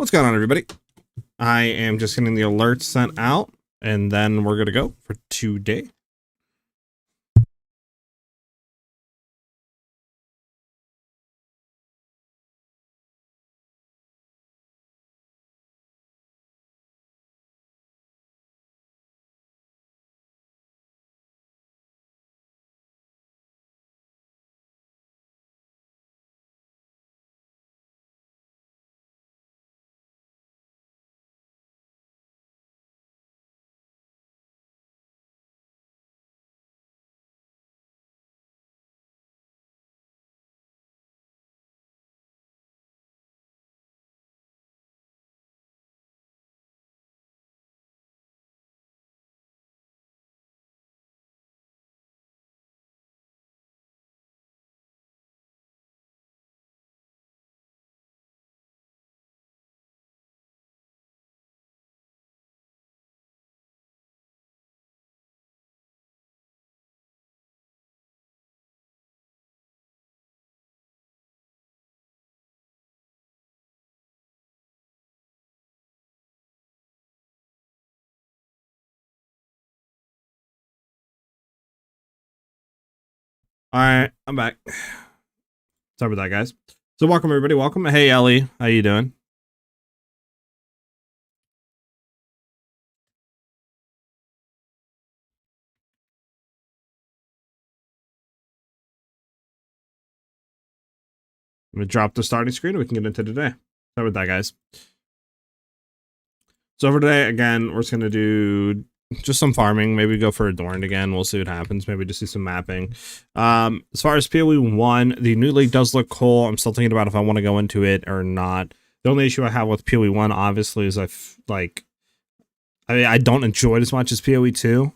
What's going on, everybody? I am just getting the alerts sent out, and then we're gonna go for today. All right, I'm back. Sorry about that, guys. So welcome, everybody. Welcome. Hey, Ellie, how you doing? I'm gonna drop the starting screen, and we can get into today. Sorry about that, guys. So for today, again, we're just gonna do just some farming. Maybe go for Adorned again. We'll see what happens. Maybe just do some mapping. As far as PoE 1, the new league does look cool. I'm still thinking about if I want to go into it or not. The only issue I have with PoE 1, obviously, is I don't enjoy it as much as PoE 2.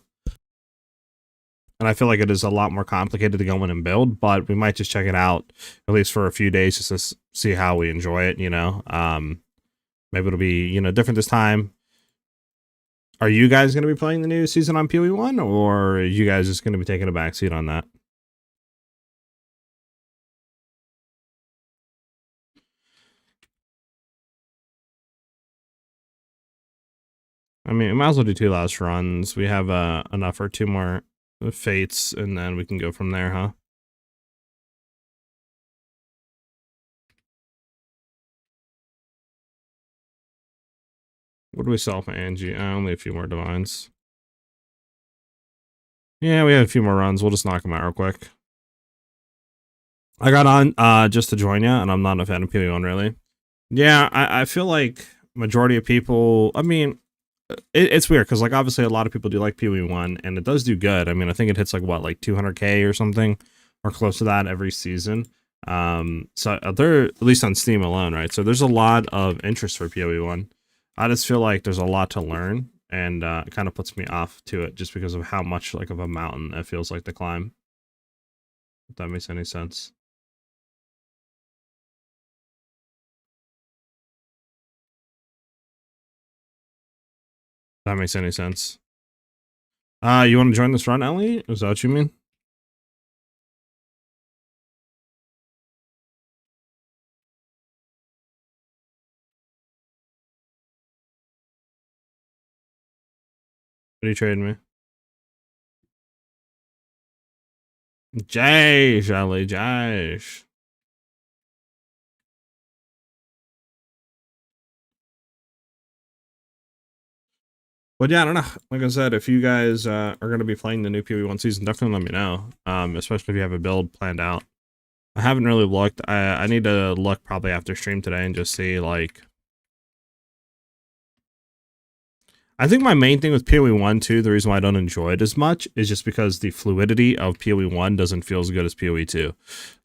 And I feel like it is a lot more complicated to go in and build, but we might just check it out, at least for a few days, just to see how we enjoy it, you know? Maybe it'll be, you know, different this time. Are you guys going to be playing the new season on PoE 1, or are you guys just going to be taking a backseat on that? I mean, we might as well do 2 last runs. We have enough for 2 more fates, and then we can go from there, huh? What do we sell for Angie? Only a few more divines. Yeah, we have a few more runs. We'll just knock them out real quick. I got on just to join you, and I'm not a fan of PoE 1, really. Yeah, I feel like majority of people, I mean, it's weird because, like, obviously a lot of people do like PoE 1, and it does do good. I mean, I think it hits like what, like 200k or something, or close to that every season. So they're at least on Steam alone, right? So there's a lot of interest for PoE 1. I just feel like there's a lot to learn, and it kind of puts me off to it just because of how much like of a mountain it feels like to climb. If that makes any sense. That makes any sense. You want to join this run, Ellie? Is that what you mean? What are you trading me? Jash, Ellie, Jash. But yeah, I don't know. Like I said, if you guys are going to be playing the new PoE 1 season, definitely let me know. Especially if you have a build planned out. I haven't really looked. I need to look probably after stream today and just see, like... I think my main thing with PoE 1 too, the reason why I don't enjoy it as much, is just because the fluidity of PoE 1 doesn't feel as good as PoE 2.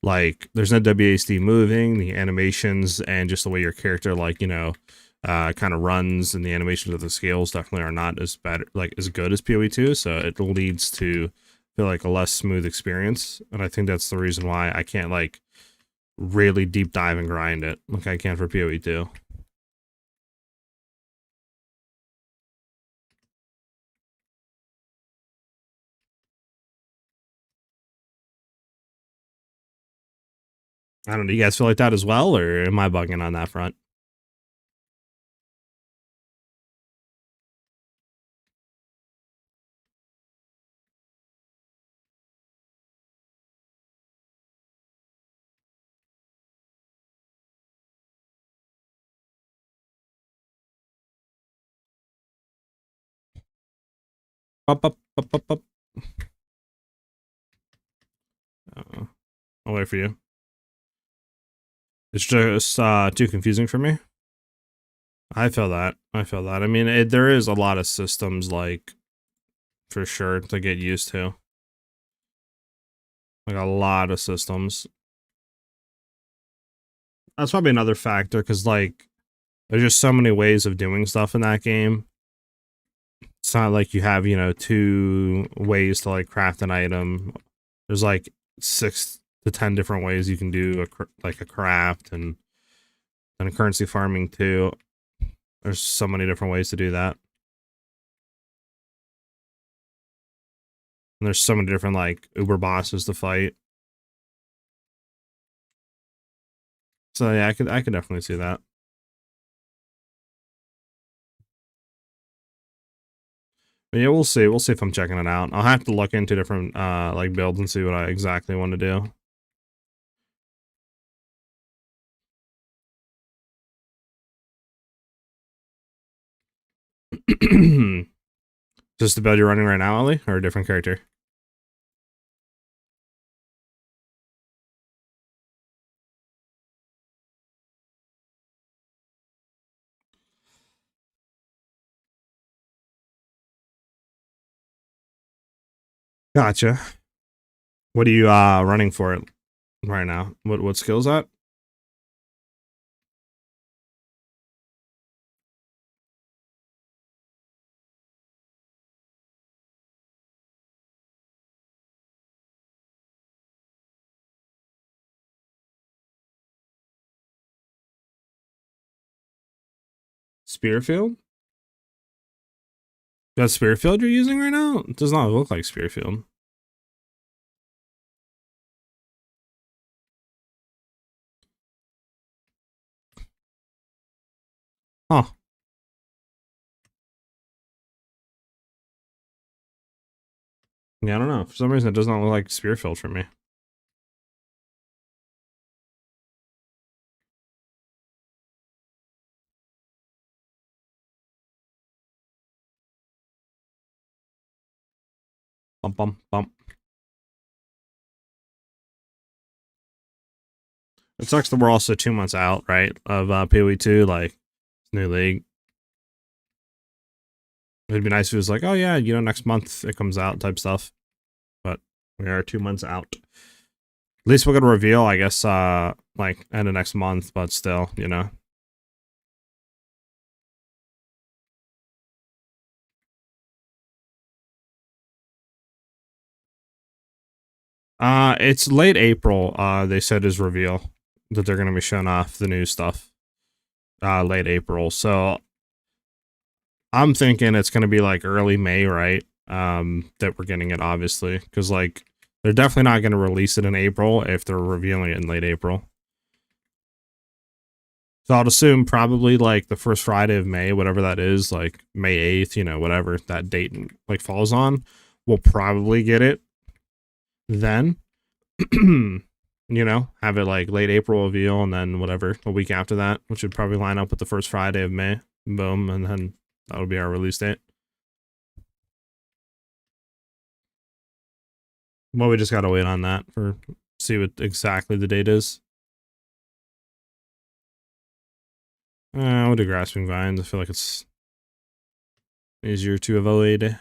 Like, there's no WASD moving, the animations, and just the way your character, like, you know, kind of runs, and the animations of the scales definitely are not as bad, like, as good as PoE 2, so it leads to feel like a less smooth experience, and I think that's the reason why I can't, like, really deep dive and grind it like I can for PoE 2. I don't know, do you guys feel like that as well, or am I bugging on that front? Up, up, up, up, up. I'll wait for you. It's just too confusing for me. I feel that. I feel that. I mean, there is a lot of systems, like, for sure, to get used to. Like, a lot of systems. That's probably another factor, because, like, there's just so many ways of doing stuff in that game. It's not like you have, you know, 2 ways to, like, craft an item. There's, like, 6 to 10 different ways you can do, a craft, and a currency farming, too. There's so many different ways to do that. And there's so many different, like, uber bosses to fight. So yeah, I could definitely see that. But yeah, we'll see. We'll see if I'm checking it out. I'll have to look into different like builds and see what I exactly want to do. Just the build you're running right now, Ollie, or a different character? Gotcha. What are you running for it right now? What skill's that? Spearfield? That Spearfield you're using right now? It does not look like Spearfield. Huh. Yeah, I don't know. For some reason, it does not look like Spearfield for me. Bump, bump, bump. It sucks that we're also 2 months out, right, of PoE 2, like, new league. It'd be nice if it was like, oh yeah, you know, next month it comes out type stuff. But we are 2 months out. At least we'll get a reveal, I guess, like, end of next month, but still, you know. It's late April, they said is reveal. That they're gonna be showing off the new stuff. Late April, so I'm thinking it's gonna be like early May, right? That we're getting it, obviously, because like they're definitely not gonna release it in April if they're revealing it in late April. So I'd assume probably like the first Friday of May, whatever that is, like May 8th, you know, whatever that date like falls on, we'll probably get it then. You know, have it like late April reveal and then whatever a week after that, which would probably line up with the first Friday of May. Boom, and then that'll be our release date. Well, we just gotta wait on that for see what exactly the date is. We'll do grasping vines. I feel like it's easier to avoid.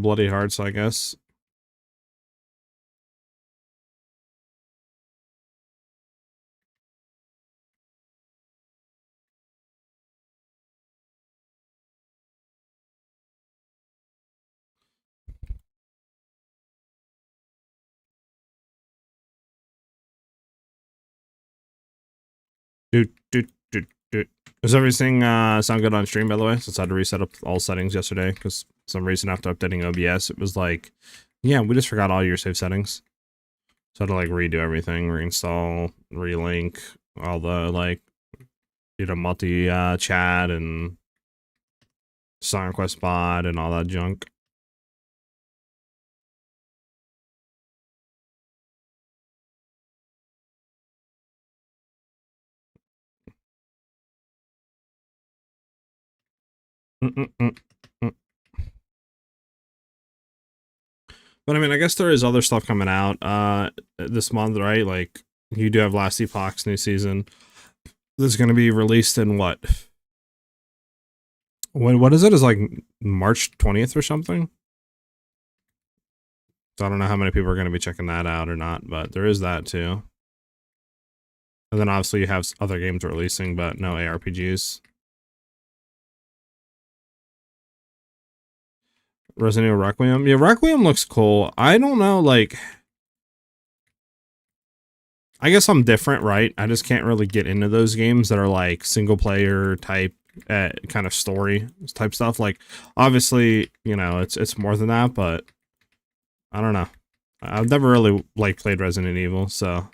Bloody hearts, I guess. Does everything sound good on stream, by the way? Since I had to reset up all settings yesterday, because for some reason after updating OBS, it was like, yeah, we just forgot all your save settings. So I had to like redo everything, reinstall, relink, all the like, you know, multi chat and Song Quest bot and all that junk. But I mean, I guess there is other stuff coming out this month, right? Like you do have Last Epoch's new season. This is going to be released in what? What is it? Is like March 20th or something? So I don't know how many people are going to be checking that out or not, but there is that too. And then obviously you have other games releasing, but no ARPGs. Resident Evil Requiem. Yeah, Requiem looks cool. I don't know, like... I guess I'm different, right? I just can't really get into those games that are like single player type kind of story type stuff. Like, obviously, you know, it's more than that, but I don't know. I've never really like played Resident Evil, so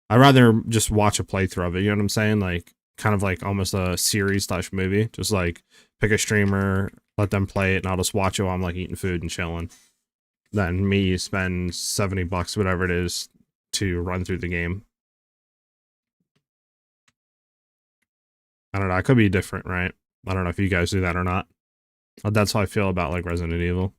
I'd rather just watch a playthrough of it. You know what I'm saying? Like, kind of like almost a series slash movie. Just like pick a streamer, let them play it, and I'll just watch it while I'm like eating food and chilling. Then me spend $70, whatever it is, to run through the game. I don't know. I could be different, right? I don't know if you guys do that or not. But that's how I feel about like Resident Evil.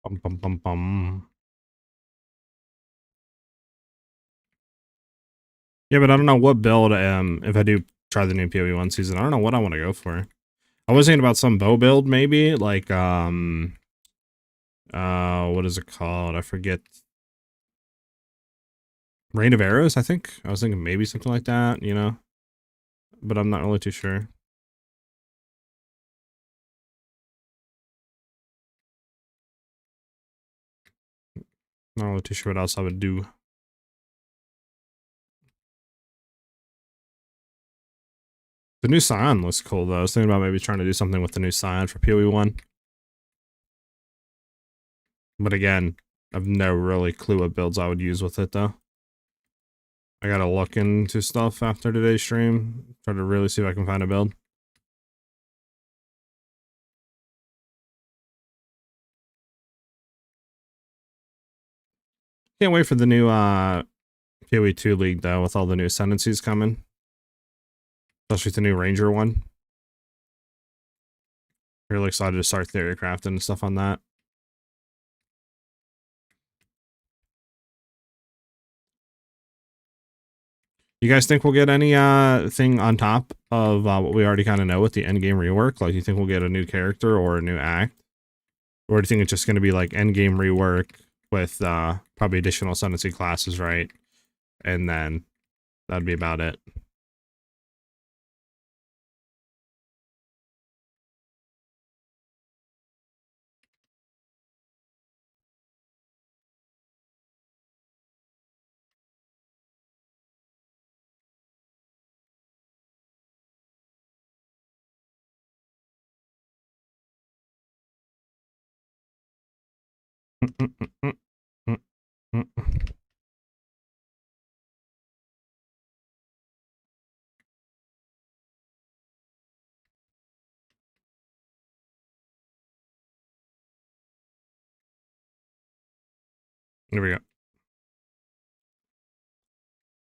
Bum, bum, bum, bum. Yeah, but I don't know what build, if I do try the new PoE 1 season, I don't know what I want to go for. I was thinking about some bow build, maybe, like, what is it called? I forget. Rain of Arrows, I think? I was thinking maybe something like that, you know? But I'm not really too sure. Not really too sure what else I would do. The new Scion looks cool, though. I was thinking about maybe trying to do something with the new Scion for PoE 1. But again, I've no really clue what builds I would use with it, though. I gotta look into stuff after today's stream. Try to really see if I can find a build. Can't wait for the new PoE 2 League, though, with all the new Ascendancies coming. Especially the new Ranger one. Really excited to start theory crafting and stuff on that. You guys think we'll get any thing on top of what we already kind of know with the endgame rework? Like, you think we'll get a new character or a new act? Or do you think it's just going to be like endgame rework with probably additional Ascendancy classes, right? And then that'd be about it. Here we go.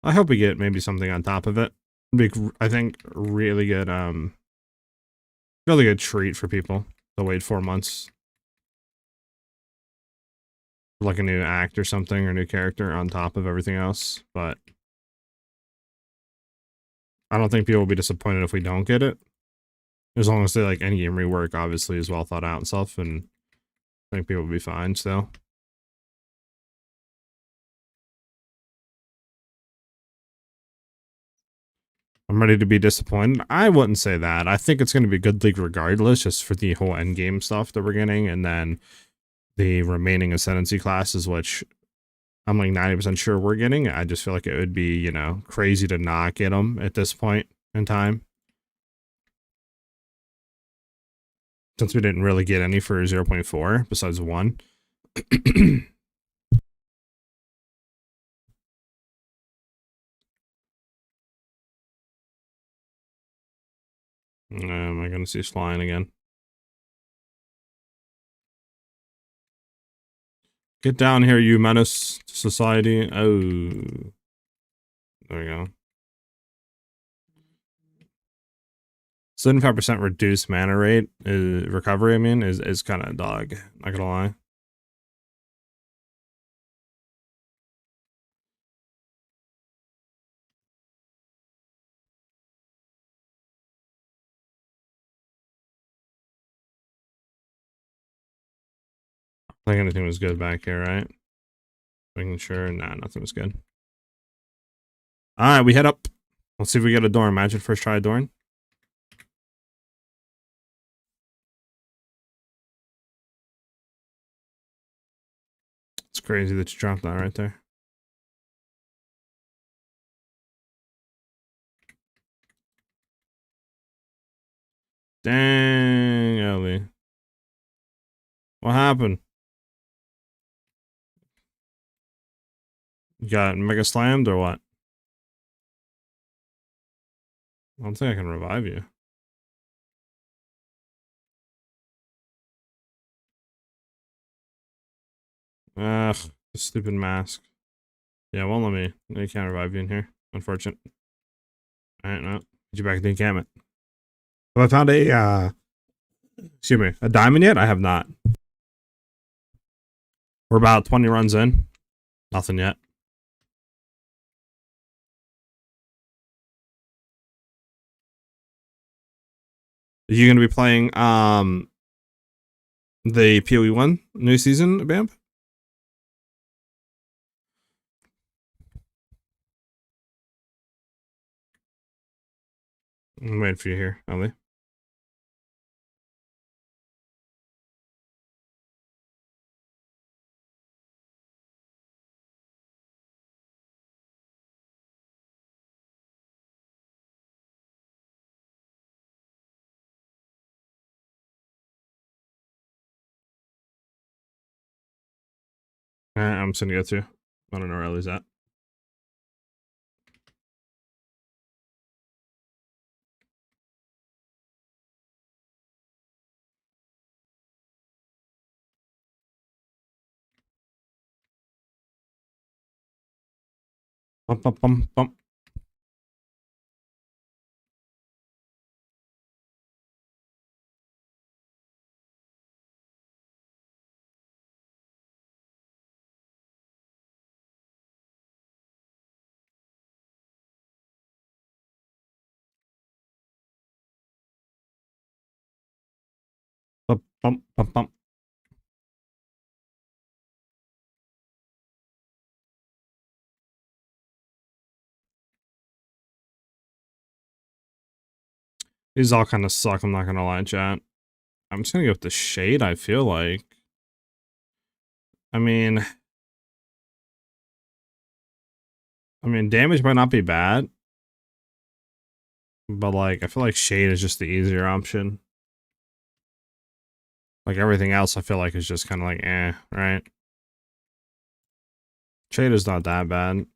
I hope we get maybe something on top of it. Be, I think, really good treat for people to wait 4 months. Like a new act or something, or new character on top of everything else, but I don't think people will be disappointed if we don't get it. As long as they like endgame rework, obviously, is well thought out and stuff, and I think people will be fine still. I'm ready to be disappointed. I wouldn't say that. I think it's going to be a good league regardless, just for the whole end game stuff that we're getting, and then the remaining ascendancy classes, which I'm like 90% sure we're getting. I just feel like it would be, you know, crazy to not get them at this point in time, since we didn't really get any for 0.4 besides one. Am I going to see us flying again? Get down here, you menace to society. Oh. There we go. 75% reduced mana rate recovery, I mean, is kind of dog. Not gonna lie. I think anything was good back here, right? Making sure. Nah, nothing was good. Alright, we head up. Let's see if we get a Dorn. Imagine first try a Dorn. It's crazy that you dropped that right there. Dang, Ellie. What happened? You got mega slammed or what? I don't think I can revive you. Ugh, stupid mask. Yeah, won't let me. You can't revive you in here. Unfortunate. Alright, no. Get you back to the encampment. Have I found a, excuse me, a diamond yet? I have not. We're about 20 runs in. Nothing yet. Are you going to be playing, the PoE 1 new season, Bamp? I'm waiting for you here, Ellie. I'm sending you to. I don't know where Ellie's at. Bump, bump, bump, bump. Bump, bump, bump, bump. These all kind of suck, I'm not gonna lie, chat. I'm just gonna go with the shade, I feel like. I mean, damage might not be bad. But, like, I feel like shade is just the easier option. Like, everything else I feel like is just kind of like, eh, right? Shade is not that bad.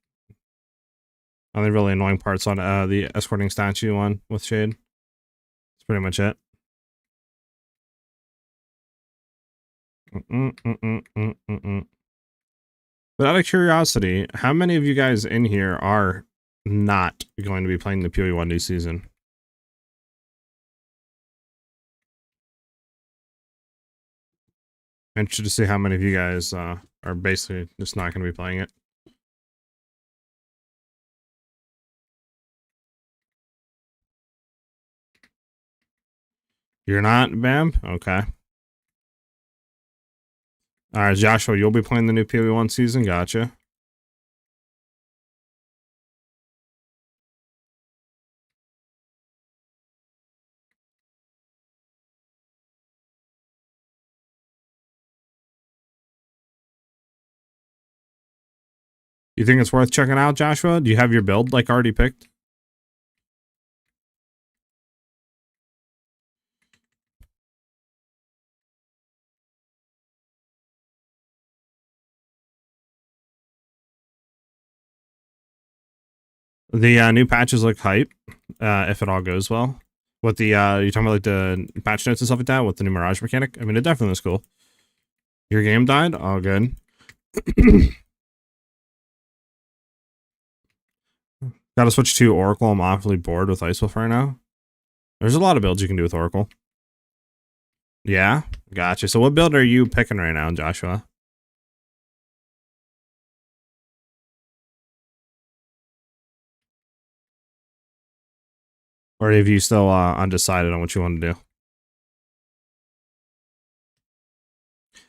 Only really annoying parts on the escorting statue one with shade. That's pretty much it. But out of curiosity, how many of you guys in here are not going to be playing the PoE 1 new season? Interested to see how many of you guys are basically just not going to be playing it. You're not, Bam? Okay. Alright, Joshua, you'll be playing the new PoE 1 season? Gotcha. You think it's worth checking out, Joshua? Do you have your build like already picked? The new patches look hype, if it all goes well. What the you talking about, like the patch notes and stuff like that with the new Mirage mechanic? I mean, it definitely is cool. Your game died? Oh, good. Gotta switch to Oracle. I'm awfully bored with Icewolf right now. There's a lot of builds you can do with Oracle. Yeah? Gotcha. So what build are you picking right now, Joshua? Or have you still undecided on what you want to do?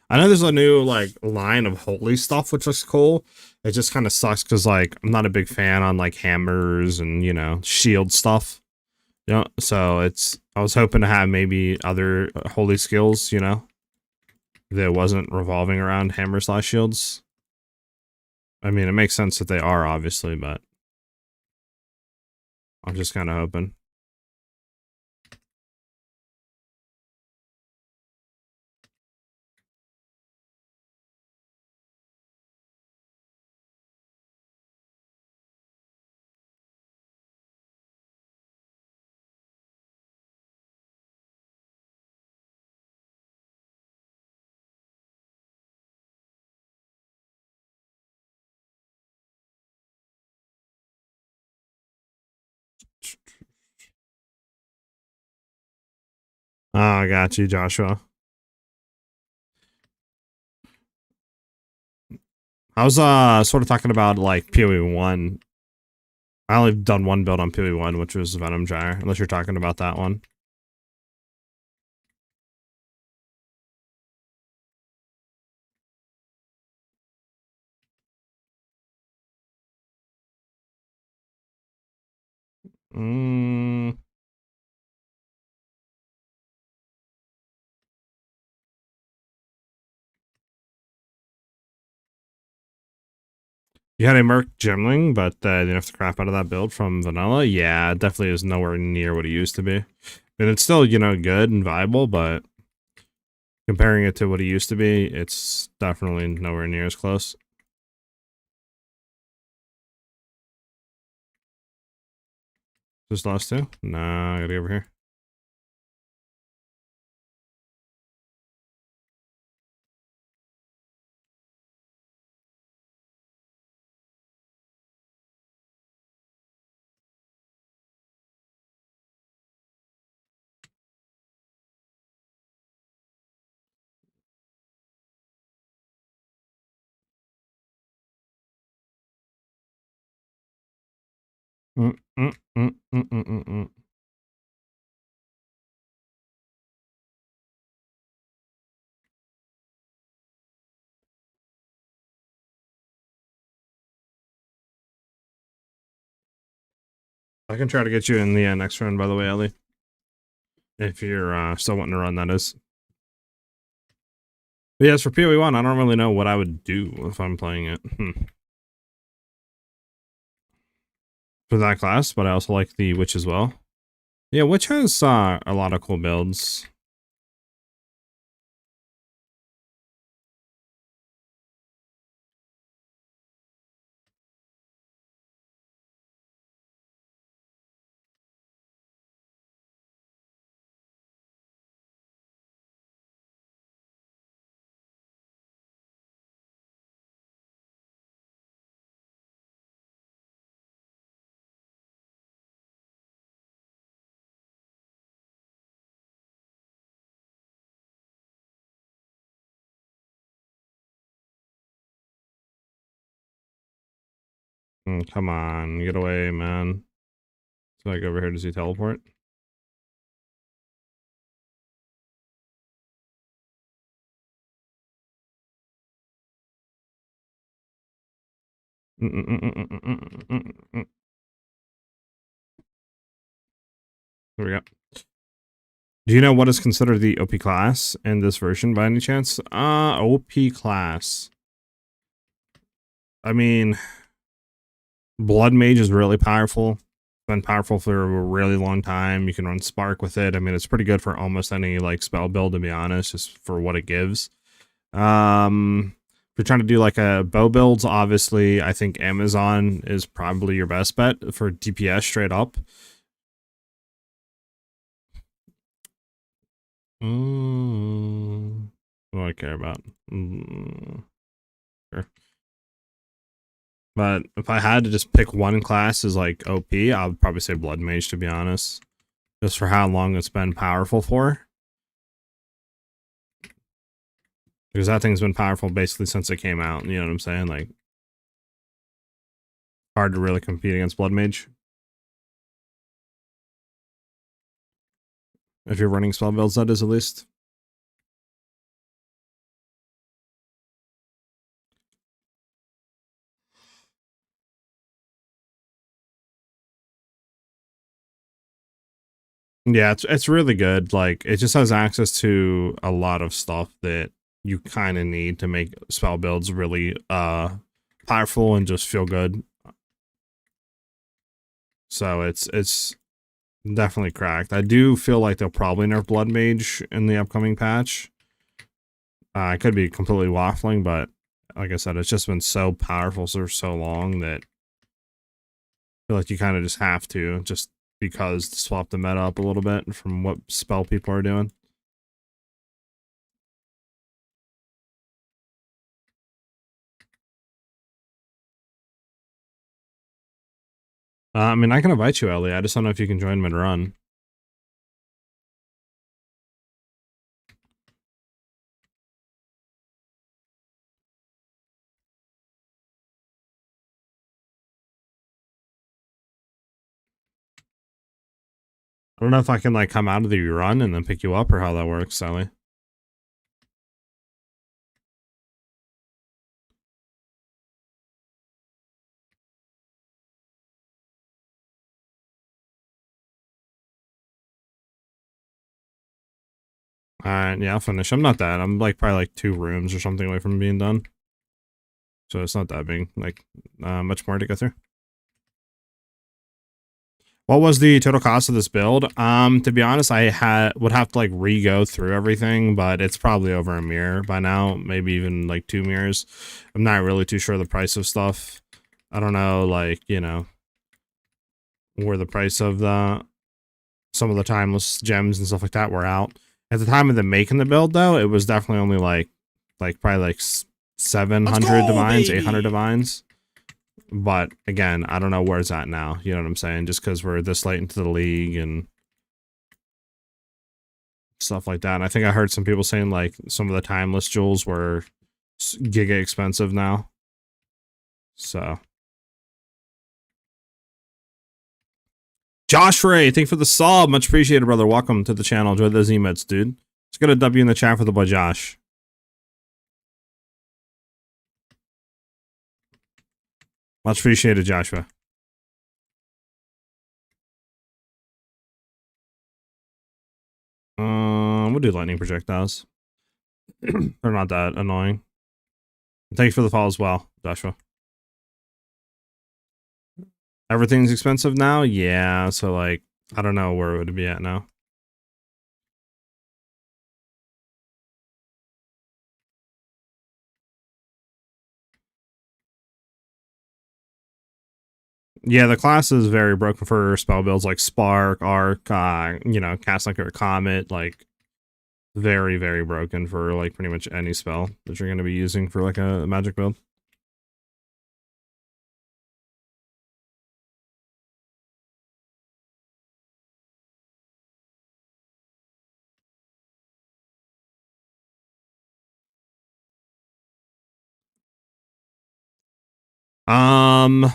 I know there's a new like line of holy stuff, which looks cool. It just kind of sucks because like I'm not a big fan on like hammers and shield stuff. So I was hoping to have maybe other holy skills, that wasn't revolving around hammer/shields. I mean, it makes sense that they are obviously, but I'm just kind of hoping. Oh, I got you, Joshua. I was sort of talking about like PoE 1. I only done one build on PoE 1, which was Venom Gyre, unless you're talking about that one. Mm. You had a Merc Gemling, but you didn't have to crap out of that build from Vanilla. Yeah, it definitely is nowhere near what it used to be. And it's still, good and viable, but comparing it to what it used to be, it's definitely nowhere near as close. Just lost two? Nah, I gotta get over here. Mm, mm, mm, mm, mm, mm, mm. I can try to get you in the next round, by the way, Ellie. If you're still wanting to run, that is. But yes, for PoE 1, I don't really know what I would do if I'm playing it. For that class, but I also like the Witch as well. Yeah, Witch has a lot of cool builds. Come on, get away, man. So I go over here to see teleport. There we go. Do you know what is considered the OP class in this version by any chance? OP class. I mean, Blood Mage is really powerful. It's been powerful for a really long time. You can run Spark with it. I mean, it's pretty good for almost any like spell build, to be honest, just for what it gives. If you're trying to do like a bow builds, obviously, I think Amazon is probably your best bet for DPS straight up. What do I care about? Sure. But if I had to just pick one class as like OP, I would probably say Blood Mage, to be honest. Just for how long it's been powerful for. Because that thing's been powerful basically since it came out, you know what I'm saying? Like, hard to really compete against Blood Mage. If you're running spell builds, that is, at least. Yeah, it's really good. Like, it just has access to a lot of stuff that you kind of need to make spell builds really powerful and just feel good. So it's definitely cracked. I do feel like they'll probably nerf Blood Mage in the upcoming patch. I could be completely waffling, but like I said, it's just been so powerful for so long that I feel like you kind of just have to, just because to swap the meta up a little bit from what spell people are doing. I mean, I can invite you, Ellie. I just don't know if you can join mid-run. I don't know if I can, like, come out of the run and then pick you up or how that works, Ellie. Alright, yeah, I'll finish. I'm not that. I'm, like, probably, like, 2 rooms or something away from being done. So it's not that big. Like, much more to go through. What was the total cost of this build? To be honest, I would have to like re-go through everything, but it's probably over a mirror by now, maybe even like 2 mirrors. I'm not really too sure the price of stuff. I don't know, like, you know, where the price of some of the timeless gems and stuff like that were out. At the time of the making the build, though, it was definitely only like probably like 700 divines, 800 divines. But again, I don't know where it's at now. You know what I'm saying? Just because we're this late into the league and stuff like that. And I think I heard some people saying like some of the timeless jewels were giga expensive now. So, Josh Ray, thank you for the sub. Much appreciated, brother. Welcome to the channel. Enjoy those emotes, dude. Let's get a W in the chat for the boy Josh. Much appreciated, Joshua. We'll do lightning projectiles. They're not that annoying. Thank you for the follow as well, Joshua. Everything's expensive now? Yeah, so like, I don't know where it would be at now. Yeah, the class is very broken for spell builds like Spark, Arc, you know, Cast like a Comet, like very, very broken for like pretty much any spell that you're going to be using for like a magic build. I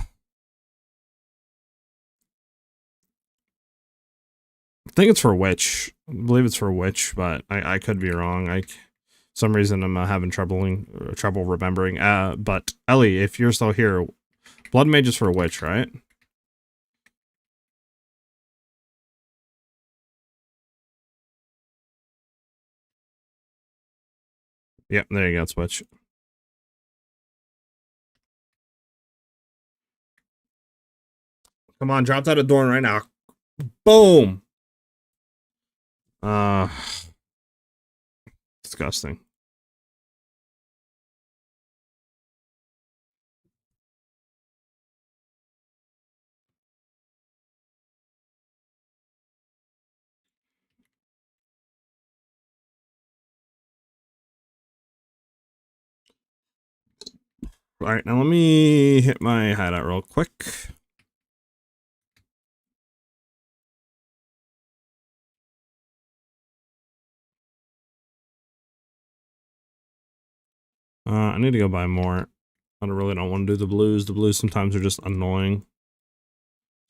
think it's for Witch. I believe it's for Witch, but I could be wrong. Some reason I'm having trouble remembering. But Ellie, if you're still here, Blood Mage is for Witch, right? Yep, there you go, it's Witch. Come on, drop that at Dorn right now. Boom. Disgusting. All right, now let me hit my hideout real quick. I need to go buy more. I really don't want to do the blues. The blues sometimes are just annoying.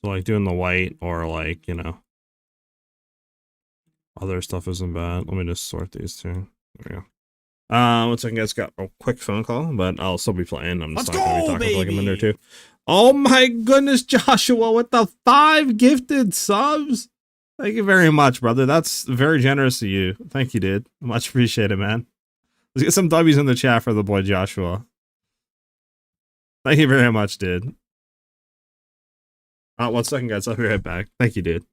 So like doing the white or like, you know, other stuff isn't bad. Let me just sort these two. There we go. 1 second, guys. Got a quick phone call, but I'll still be playing. I'm just not going to be talking for like a minute or two. Oh my goodness, Joshua, with the 5 gifted subs. Thank you very much, brother. That's very generous of you. Thank you, dude. Much appreciated, man. Let's get some W's in the chat for the boy Joshua. Thank you very much, dude. 1 second, guys. I'll be right back. Thank you, dude.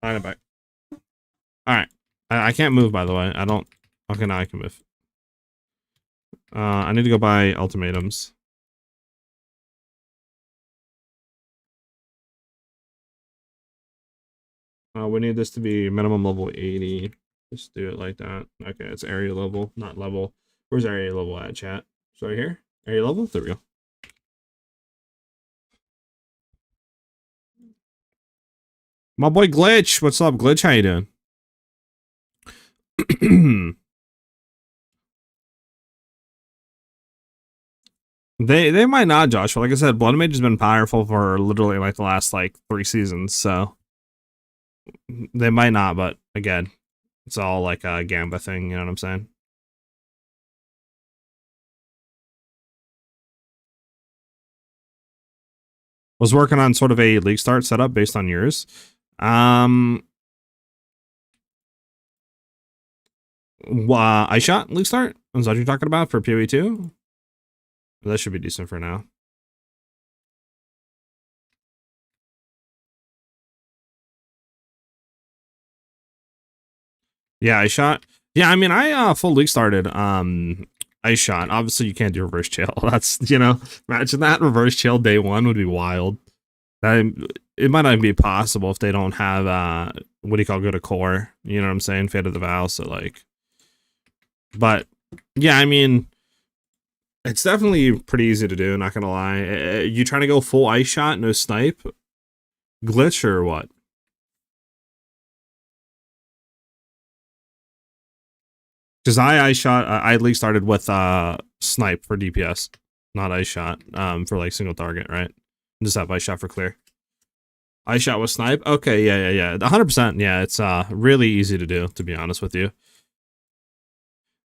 I'm back. All right. I can't move, by the way. I don't. Okay, now I can move. I need to go buy ultimatums. We need this to be minimum level 80. Just do it like that. Okay, it's area level, not level. Where's area level at, chat? So right here? Area level? There we go. My boy Glitch. What's up, Glitch? How you doing? They might not, Joshua. Like I said, Blood Mage has been powerful for literally like the last like 3 seasons, so they might not, but again, it's all like a Gamba thing, you know what I'm saying? Was working on sort of a league start setup based on yours. I shot league start? Is that what you're talking about for PoE 2? That should be decent for now. Yeah, I shot. Yeah, I mean, I full league started. I shot. Obviously, you can't do reverse chill. That's, you know, imagine that reverse chill day 1 would be wild. It might not even be possible if they don't have what do you call go to core? You know what I'm saying? Fate of the Vow. So like, but yeah, I mean, it's definitely pretty easy to do. Not gonna lie. You trying to go full ice shot, no snipe, glitch or what? Because I shot. I at least started with snipe for DPS, not ice shot. For like single target, right? Just have ice shot for clear. Ice shot with snipe. Okay, yeah. 100%. Yeah, it's really easy to do. To be honest with you,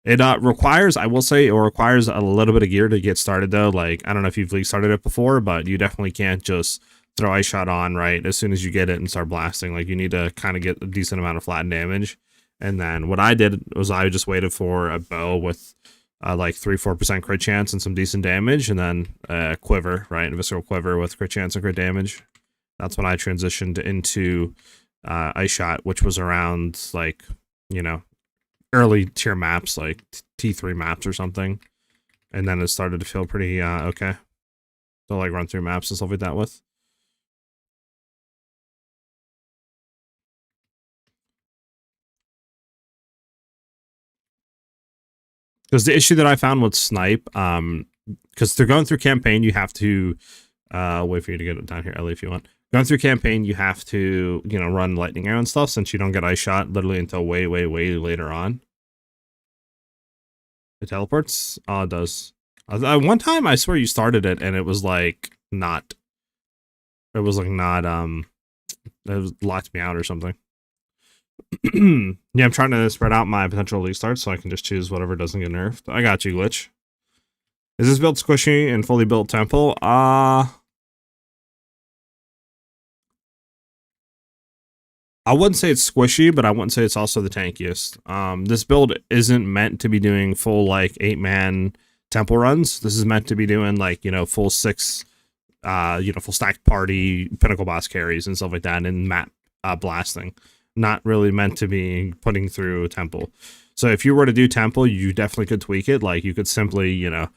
it requires. I will say, it requires a little bit of gear to get started though. Like I don't know if you've league started it before, but you definitely can't just throw ice shot on right as soon as you get it and start blasting. Like you need to kind of get a decent amount of flattened damage. And then what I did was I just waited for a bow with like 3-4% crit chance and some decent damage, and then quiver, right? A visceral quiver with crit chance and crit damage. That's when I transitioned into ice shot, which was around like, you know, early tier maps, like T3 maps or something. And then it started to feel pretty okay to like run through maps and stuff like that with. Because the issue that I found with Snipe, because they're going through campaign, you have to wait for you to get it down here, Ellie, if you want. Going through campaign, you have to, you know, run lightning arrow and stuff, since you don't get ice shot literally until way later on. It teleports? Oh, it does. One time I swear you started it and it was like not. It was like not it locked me out or something. Yeah, I'm trying to spread out my potential league starts so I can just choose whatever doesn't get nerfed. I got you, Glitch. Is this build squishy and fully built temple? I wouldn't say it's squishy, but I wouldn't say it's also the tankiest. This build isn't meant to be doing full like 8-man temple runs. This is meant to be doing like, you know, full 6, you know, full stacked party pinnacle boss carries and stuff like that, and map blasting. Not really meant to be putting through a temple. So if you were to do temple, you definitely could tweak it. Like you could simply, you know,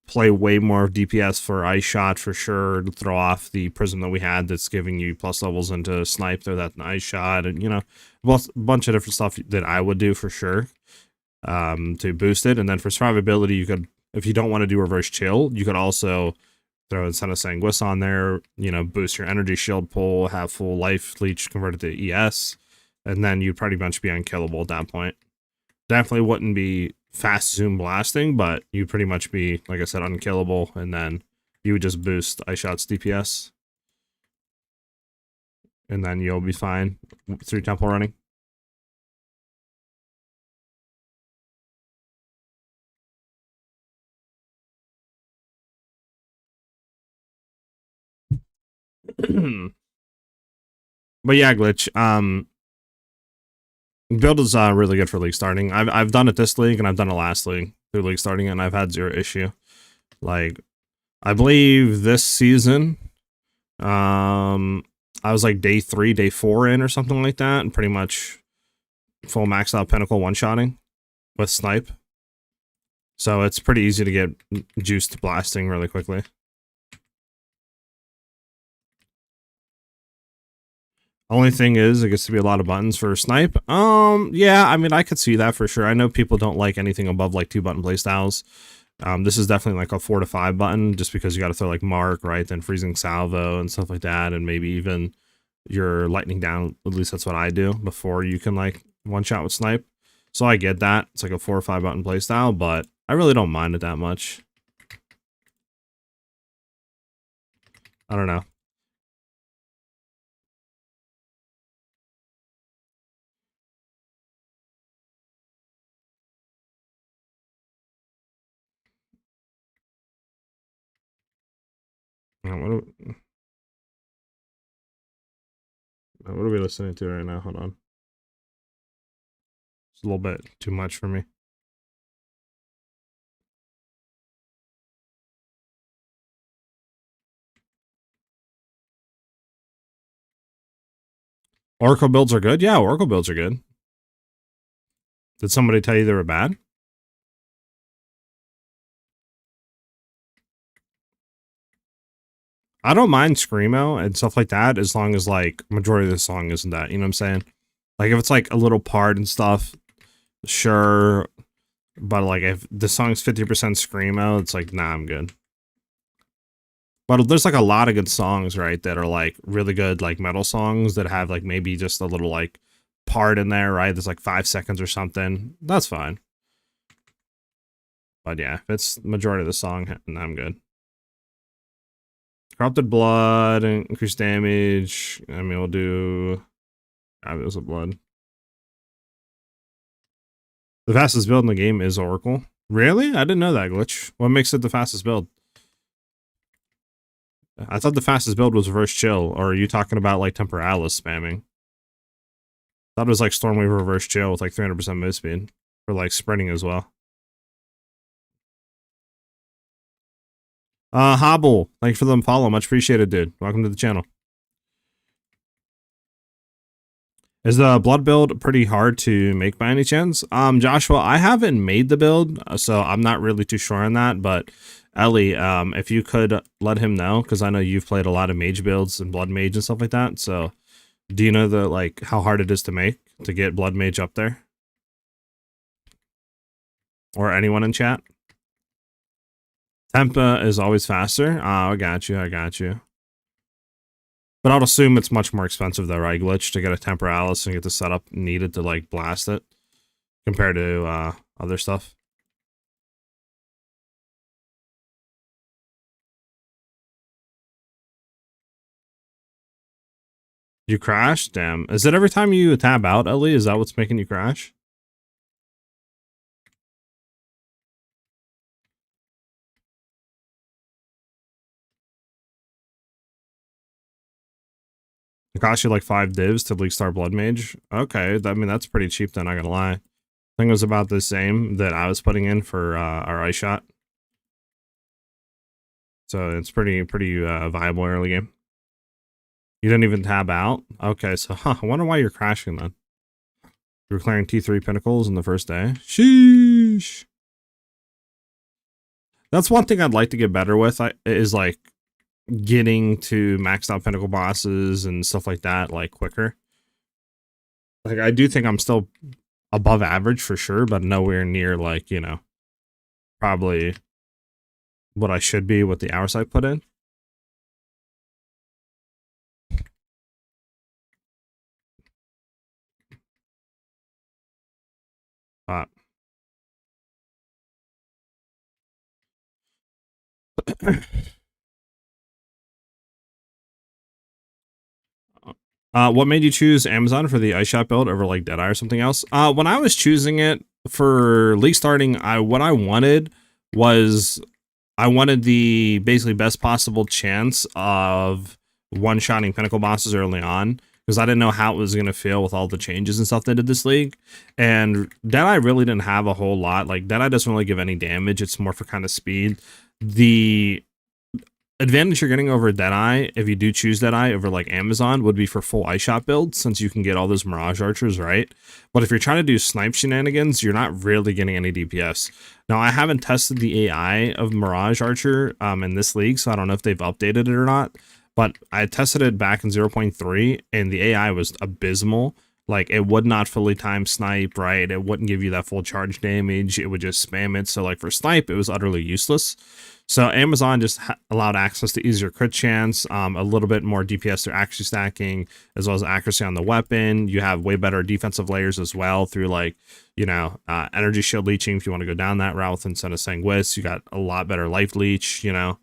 play way more DPS for ice shot for sure, to throw off the prism that we had that's giving you plus levels into snipe, throw that in ice shot, and you know, a bunch of different stuff that I would do for sure to boost it. And then for survivability, you could, if you don't want to do reverse chill, you could also throw Incentive Sanguis on there, you know, boost your energy shield pull, have full life leech converted to ES, and then you'd pretty much be unkillable at that point. Definitely wouldn't be fast zoom blasting, but you'd pretty much be, like I said, unkillable, and then you would just boost ice shot's DPS. And then you'll be fine through temple running. But yeah, Glitch. Build is really good for league starting. I've done it this league and I've done it last league through league starting, and I've had 0 issue. Like, I believe this season, I was like day 3, day 4 in or something like that, and pretty much full maxed out pinnacle one-shotting with snipe. So it's pretty easy to get juiced blasting really quickly. Only thing is, it gets to be a lot of buttons for snipe. Yeah, I mean, I could see that for sure. I know people don't like anything above like 2-button playstyles. This is definitely like a 4 to 5 button, just because you got to throw like Mark, right? Then freezing salvo and stuff like that, and maybe even your lightning down. At least that's what I do before you can like one shot with snipe. So I get that it's like a 4 or 5 button playstyle, but I really don't mind it that much. I don't know. What are we listening to right now? Hold on. It's a little bit too much for me. Oracle builds are good? Yeah, Oracle builds are good. Did somebody tell you they were bad? I don't mind Screamo and stuff like that, as long as like majority of the song isn't that, you know what I'm saying? Like if it's like a little part and stuff, sure. But like if the song's 50% Screamo, it's like, nah, I'm good. But there's like a lot of good songs, right, that are like really good like metal songs that have like maybe just a little like part in there, right? There's like 5 seconds or something. That's fine. But yeah, if it's majority of the song, I'm good. Corrupted blood, increased damage. I mean, we'll do Fabulous of blood. The fastest build in the game is Oracle. Really? I didn't know that, Glitch. What makes it the fastest build? I thought the fastest build was reverse chill, or are you talking about like Temporalis spamming? I thought it was like Stormwave reverse chill with like 300% move speed for like sprinting as well. Hobble, thanks for the follow. Much appreciated, dude. Welcome to the channel. Is the blood build pretty hard to make by any chance? Joshua, I haven't made the build, so I'm not really too sure on that, but Ellie, if you could let him know, because I know you've played a lot of mage builds and blood mage and stuff like that, so do you know the like how hard it is to make to get blood mage up there? Or anyone in chat? Tempa is always faster. Oh, I got you. I got you. But I'll assume it's much more expensive though, right? Glitch to get a Temporalis and get the setup needed to like blast it compared to other stuff. You crash? Damn. Is it every time you tab out, Ellie? Is that what's making you crash? It costs you like 5 divs to Bleak Star Blood Mage. Okay, I mean that's pretty cheap then, not gonna lie. I think it was about the same that I was putting in for our ice shot. So it's pretty viable early game. You didn't even tab out? Okay, so I wonder why you're crashing then. You're clearing T3 pinnacles in the first day. Sheesh. That's one thing I'd like to get better with, is like getting to maxed out pinnacle bosses and stuff like that, like quicker. Like I do think I'm still above average for sure, but nowhere near like, you know, probably what I should be with the hours I put in. What made you choose Amazon for the ice shot build over like Deadeye or something else? When I was choosing it for league starting, what I wanted was I wanted the basically best possible chance of one-shotting pinnacle bosses early on, because I didn't know how it was going to feel with all the changes and stuff they did this league. And Deadeye really didn't have a whole lot. Like, Deadeye doesn't really give any damage. It's more for kind of speed. The advantage you're getting over Deadeye, if you do choose Deadeye over like Amazon, would be for full ice shot builds, since you can get all those Mirage Archers, right? But if you're trying to do snipe shenanigans, you're not really getting any DPS. Now, I haven't tested the AI of Mirage Archer in this league, so I don't know if they've updated it or not. But I tested it back in 0.3, and the AI was abysmal. Like, it would not fully time snipe, right? It wouldn't give you that full charge damage. It would just spam it. So, like, for snipe, it was utterly useless. So Amazon just allowed access to easier crit chance, a little bit more DPS through accuracy stacking, as well as accuracy on the weapon. You have way better defensive layers as well through, like, you know, energy shield leeching if you want to go down that route instead of Sanguis. You got a lot better life leech, you know,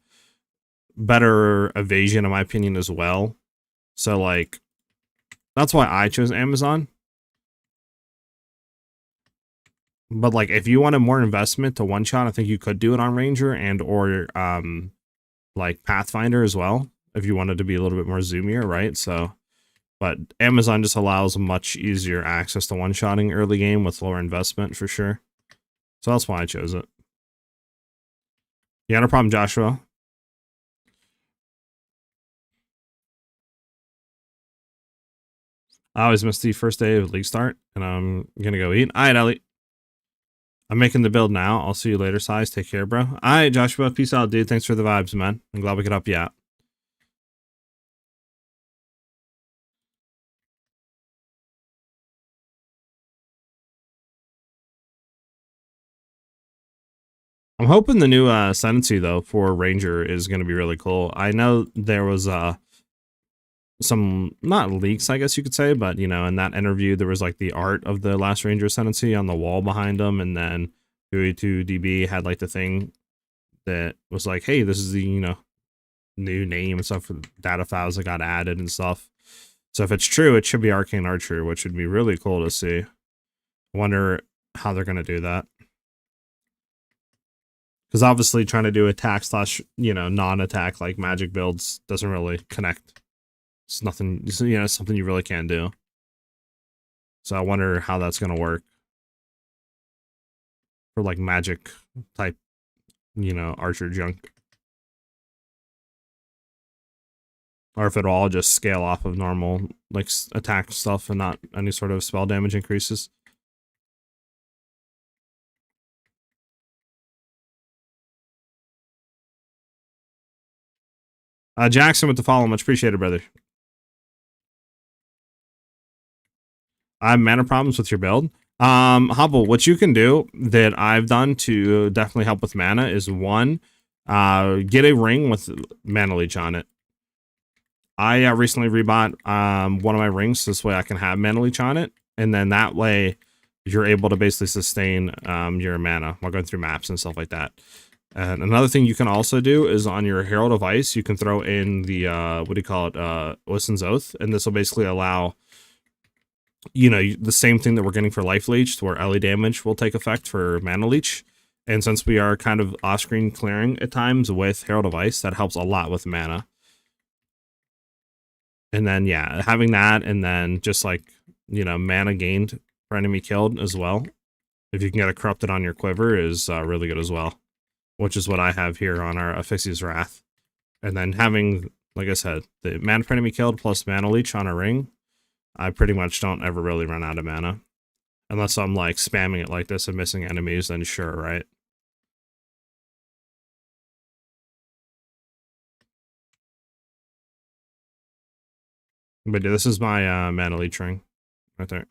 better evasion in my opinion as well. So, like, that's why I chose Amazon. But like, if you wanted more investment to one shot, I think you could do it on Ranger and or like Pathfinder as well, if you wanted to be a little bit more zoomier, right? So, but Amazon just allows much easier access to one shotting early game with lower investment for sure. So that's why I chose it. Yeah, no problem, Joshua. I always miss the first day of league start, and I'm gonna go eat. All right, Ellie. I'm making the build now. I'll see you later, SiahZ. Take care, bro. All right, Joshua. Peace out, dude. Thanks for the vibes, man. I'm glad we could help you out. I'm hoping the new Ascendancy, though, for Ranger is going to be really cool. I know there was some, not leaks, I guess you could say, but, you know, in that interview, there was, like, the art of the last Ranger Ascendancy on the wall behind them, and then PoE2DB had, like, the thing that was like, hey, this is the, you know, new name and stuff for data files that got added and stuff. So if it's true, it should be Arcane Archer, which would be really cool to see. I wonder how they're going to do that. Because obviously trying to do attack slash, you know, non-attack like magic builds doesn't really connect. It's nothing, you know, something you really can't do. So I wonder how that's going to work for like magic type, you know, archer junk. Or if it'll all just scale off of normal like attack stuff and not any sort of spell damage increases. Jackson with the follow, much appreciated, brother. I have mana problems with your build. Hubble, what you can do that I've done to definitely help with mana is one, get a ring with mana leech on it. I recently rebought one of my rings this way I can have mana leech on it, and then that way you're able to basically sustain your mana while going through maps and stuff like that. And another thing you can also do is on your Herald of Ice, you can throw in the what do you call it, Listen's Oath, and this will basically allow, you know, the same thing that we're getting for Life Leech, where LE damage will take effect for Mana Leech. And since we are kind of off-screen clearing at times with Herald of Ice, that helps a lot with mana. And then, yeah, having that, and then just like, you know, mana gained for enemy killed as well. If you can get a Corrupted on your quiver is really good as well, which is what I have here on our Asphyxia's Wrath. And then having, like I said, the mana per enemy killed plus Mana Leech on a ring, I pretty much don't ever really run out of mana. Unless I'm like spamming it like this and missing enemies, then sure, right? But yeah, this is my mana leech ring right there.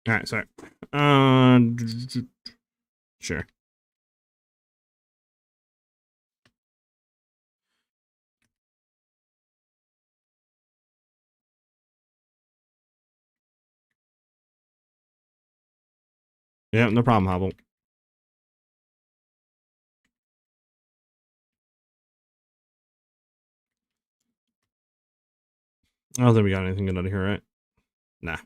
All right, sorry. Sure. Yeah, no problem, Hobble. I don't think we got anything good out of here, right? Nah.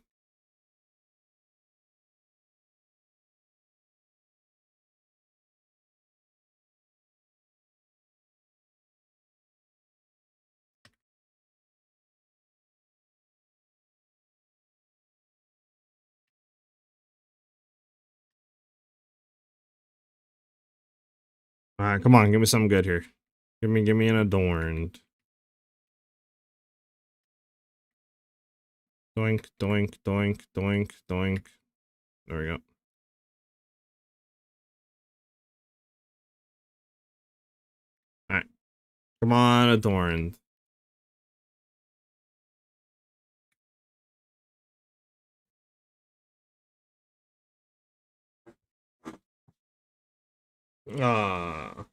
All right, come on, give me something good here. Give me an adorned. Doink, doink, doink, doink, doink. There we go. All right, come on, adorned. Ah.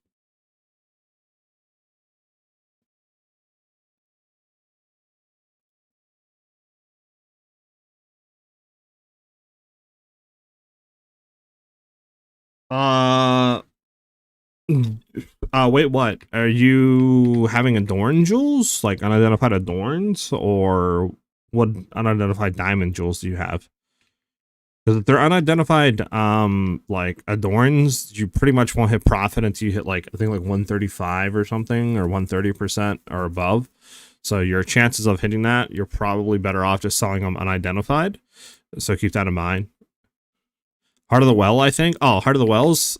Wait, what? Are you having adorned jewels? Like unidentified adorns? Or what unidentified diamond jewels do you have? Because if they're unidentified, like adorns, you pretty much won't hit profit until you hit like, I think like 135 or something, or 130% or above. So your chances of hitting that, you're probably better off just selling them unidentified. So keep that in mind. Heart of the Well, I think. Oh, Heart of the Wells.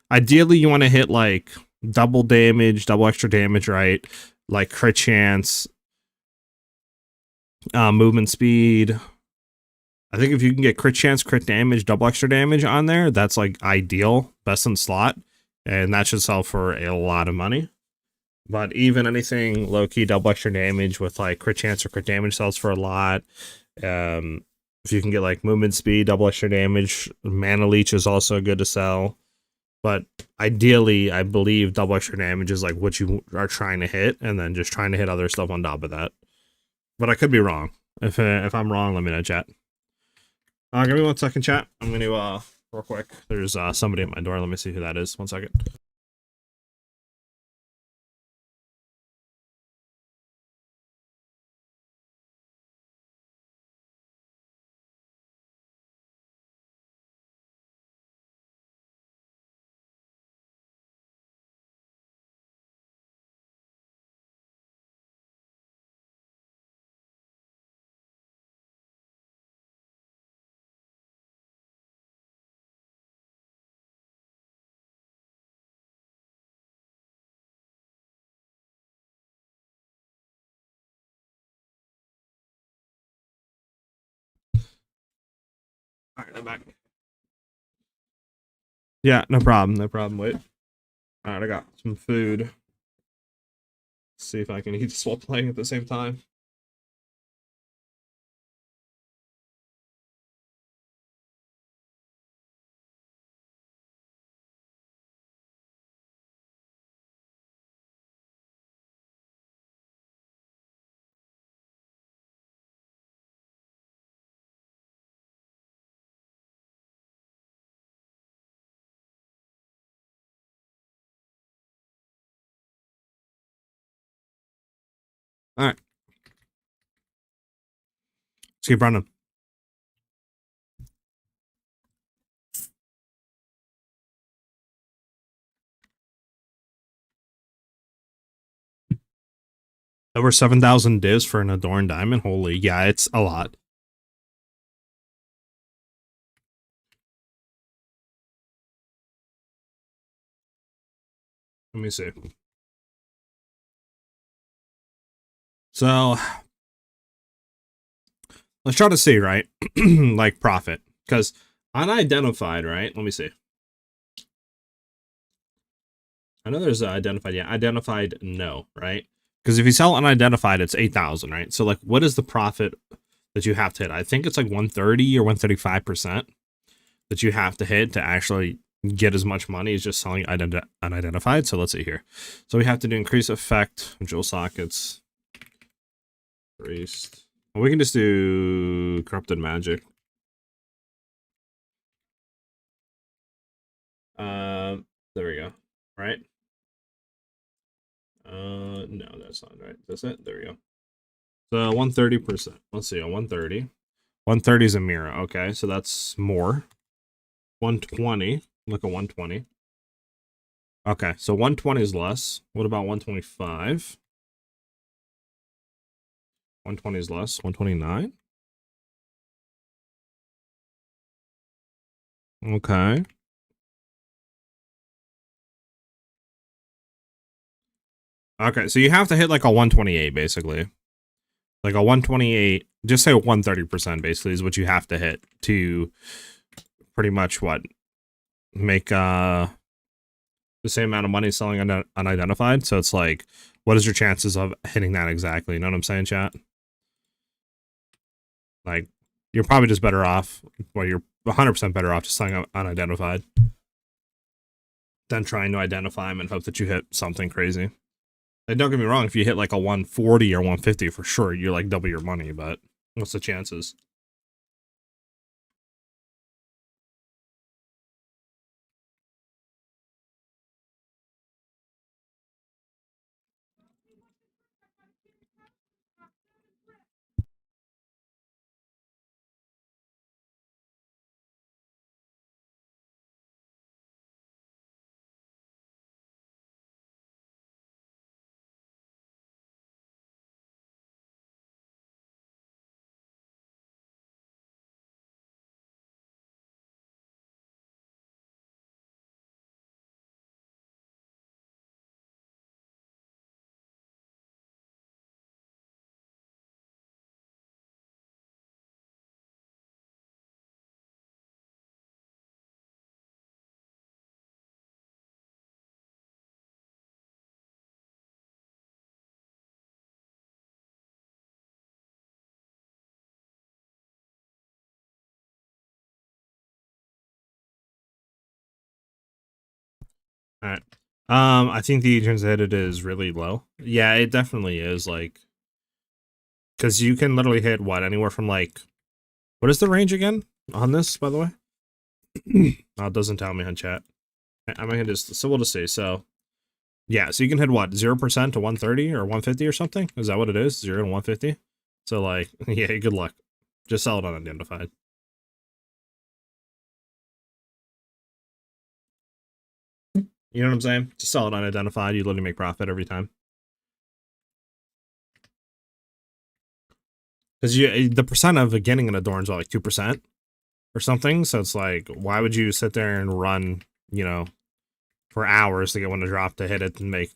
Ideally you want to hit like double damage, double extra damage, right? Like crit chance, movement speed. I think if you can get crit chance, crit damage, double extra damage on there, that's like ideal, best in slot, and that should sell for a lot of money. But even anything low key double extra damage with like crit chance or crit damage sells for a lot. If you can get like movement speed, double extra damage, mana leech is also good to sell. But ideally, I believe double extra damage is like what you are trying to hit, and then just trying to hit other stuff on top of that. But I could be wrong. If I'm wrong, let me know, chat. Give me 1 second, chat. I'm gonna real quick. There's somebody at my door. Let me see who that is. 1 second. Alright, I'm back. Yeah, no problem. No problem. Wait. Alright, I got some food. Let's see if I can eat this while playing at the same time. Alright. Let's keep running. Over 7,000 divs for an Adorned Diamond? Holy, yeah, it's a lot. Let me see. So, let's try to see, right? Like, profit. Because unidentified, right? Let me see. I know there's identified. Yeah, identified, no, right? Because if you sell unidentified, it's 8,000, right? So, like, what is the profit that you have to hit? I think it's like 130 or 135% that you have to hit to actually get as much money as just selling unidentified. So let's see here. So we have to do increase effect, jewel sockets, priest. Well, we can just do corrupted magic. There we go. Right? No, that's not right. That's it. There we go. So 130%. Let's see, 130. 130 is a mirror. Okay, so that's more. 120. Look at 120. Okay, so 120 is less. What about 125? 120 is less. 129? Okay. Okay, so you have to hit like a 128, basically. Like a 128, just say 130% basically is what you have to hit to pretty much what? Make the same amount of money selling unidentified. So it's like, what is your chances of hitting that exactly? You know what I'm saying, chat? Like, you're probably just better off, well, you're 100% better off just selling unidentified than trying to identify them and hope that you hit something crazy. And don't get me wrong, if you hit like a 140 or 150 for sure, you're like double your money, but what's the chances? All right. I think the translated is really low. Yeah, it definitely is, like, because you can literally hit what, anywhere from like, what is the range again on this, by the way? Oh, it doesn't tell me on chat. I'm gonna just, so we'll just see. So yeah, so you can hit what, 0% to 130 or 150 or something? Is that what it is? 0 to 150? So like, yeah, good luck. Just sell it unidentified. You know what I'm saying? Just sell it unidentified. You literally make profit every time. Because the percent of getting an Adorn's like 2% or something. So it's like, why would you sit there and run, you know, for hours to get one to drop to hit it and make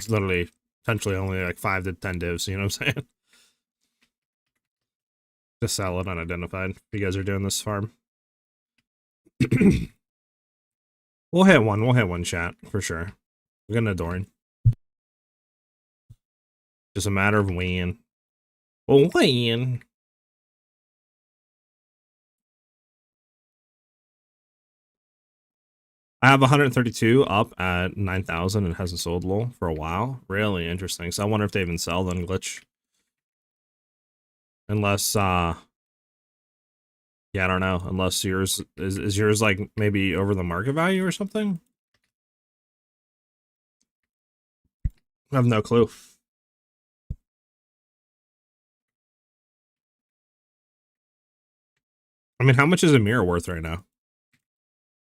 literally potentially only like 5 to 10 divs? You know what I'm saying? Just sell it unidentified if you guys are doing this farm. We'll hit one. We'll hit one, chat for sure. We're gonna Doran. Just a matter of when. Well, when. I have 132 up at 9,000 and hasn't sold low for a while. Really interesting. So I wonder if they even sell then glitch. Unless, yeah, I don't know. Unless yours is yours like maybe over the market value or something? I have no clue. I mean, how much is a mirror worth right now?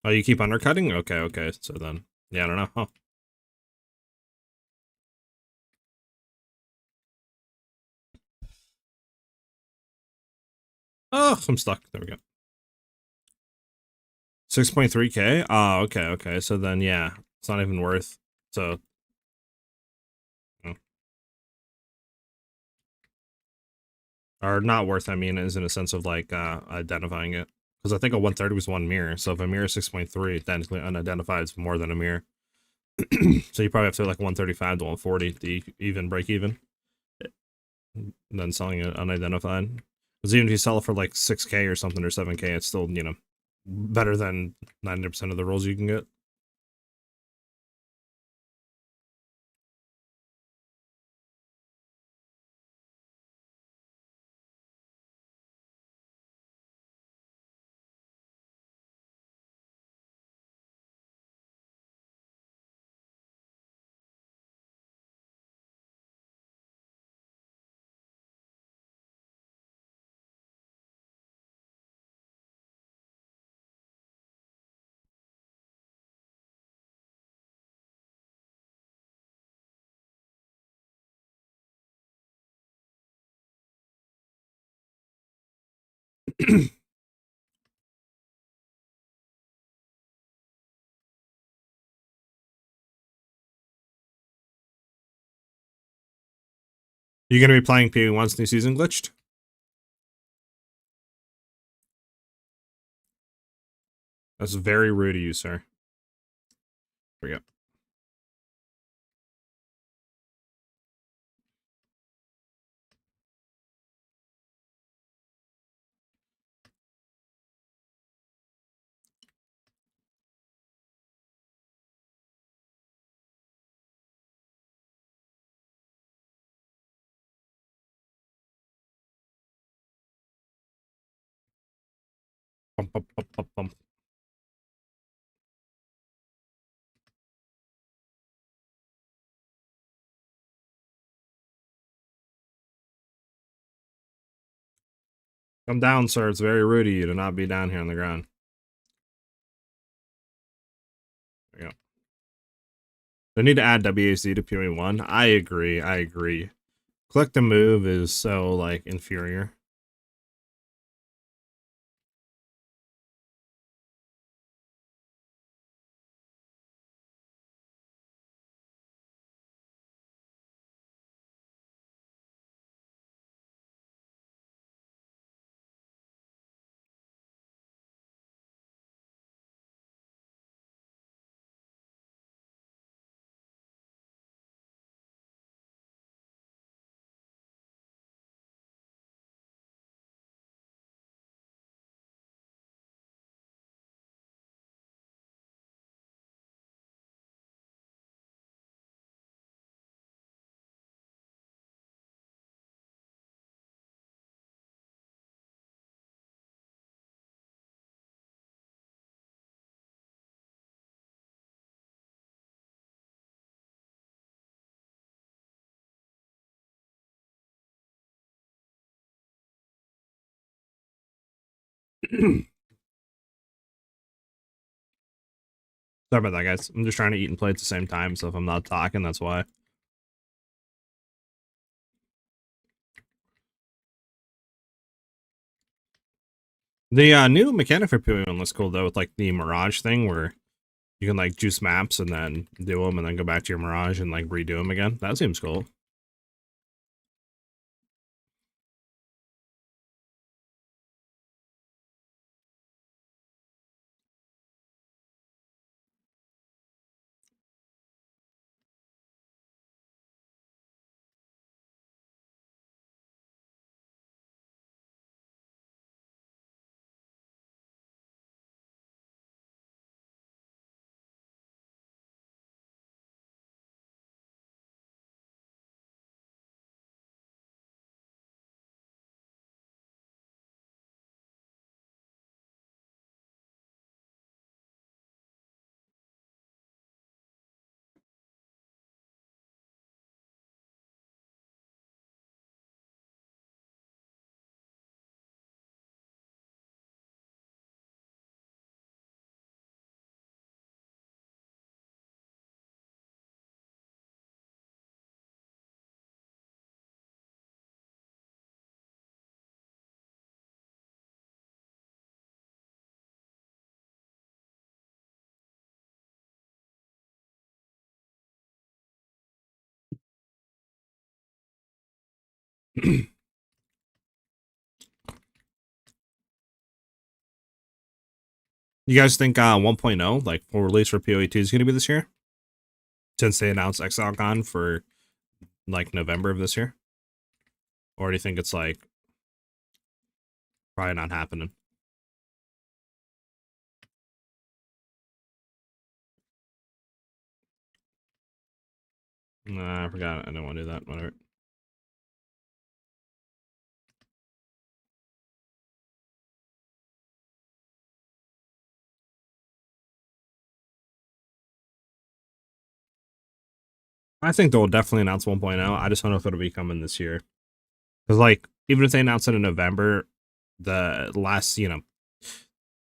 Oh, you keep undercutting? Okay, okay. So then, yeah, I don't know. Huh. Oh, I'm stuck. There we go. 6.3k? Oh, okay, okay. So then, yeah, it's not even worth. So, oh. Or not worth, I mean, is in a sense of like identifying it. Because I think a 130 was one mirror. So if a mirror is 6.3, technically unidentified is more than a mirror. So you probably have to like 135 to 140 to even break even. And then selling it unidentified. Because even if you sell it for like 6k or something or 7k, it's still, you know, better than 90% of the rolls you can get. You're going to be playing PoE once new season glitched? That's very rude of you, sir. Here we go. Bum, bum, bum, bum, bum. Come down, sir. It's very rude of you to not be down here on the ground. There you go. They need to add WAC to PoE1. I agree. I agree. Click to move is so, like, inferior. Sorry about that, guys. I'm just trying to eat and play at the same time, so if I'm not talking, that's why. The new mechanic for PoE1 looks cool, though, with, like, the Mirage thing, where you can, like, juice maps and then do them and then go back to your Mirage and, like, redo them again. That seems cool. You guys think 1.0, like full release for PoE 2 is going to be this year? Since they announced Exile Con for like November of this year? Or do you think it's like probably not happening? Nah, I forgot. I didn't want to do that. Whatever. I think they'll definitely announce 1.0. I just don't know if it'll be coming this year. Because, like, even if they announce it in November, the last,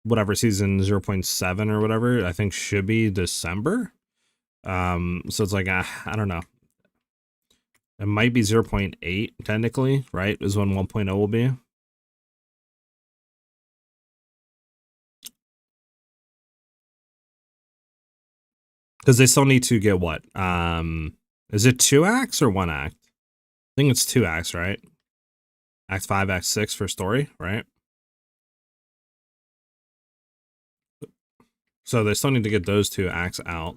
whatever season 0.7 or whatever, I think should be December. So it's like, I don't know. It might be 0.8, technically, right? Is when 1.0 will be. Because they still need to get what? Is it 2 acts or 1 act? I think it's 2 acts, right? Act 5, Act 6 for story, right? So they still need to get those 2 acts out.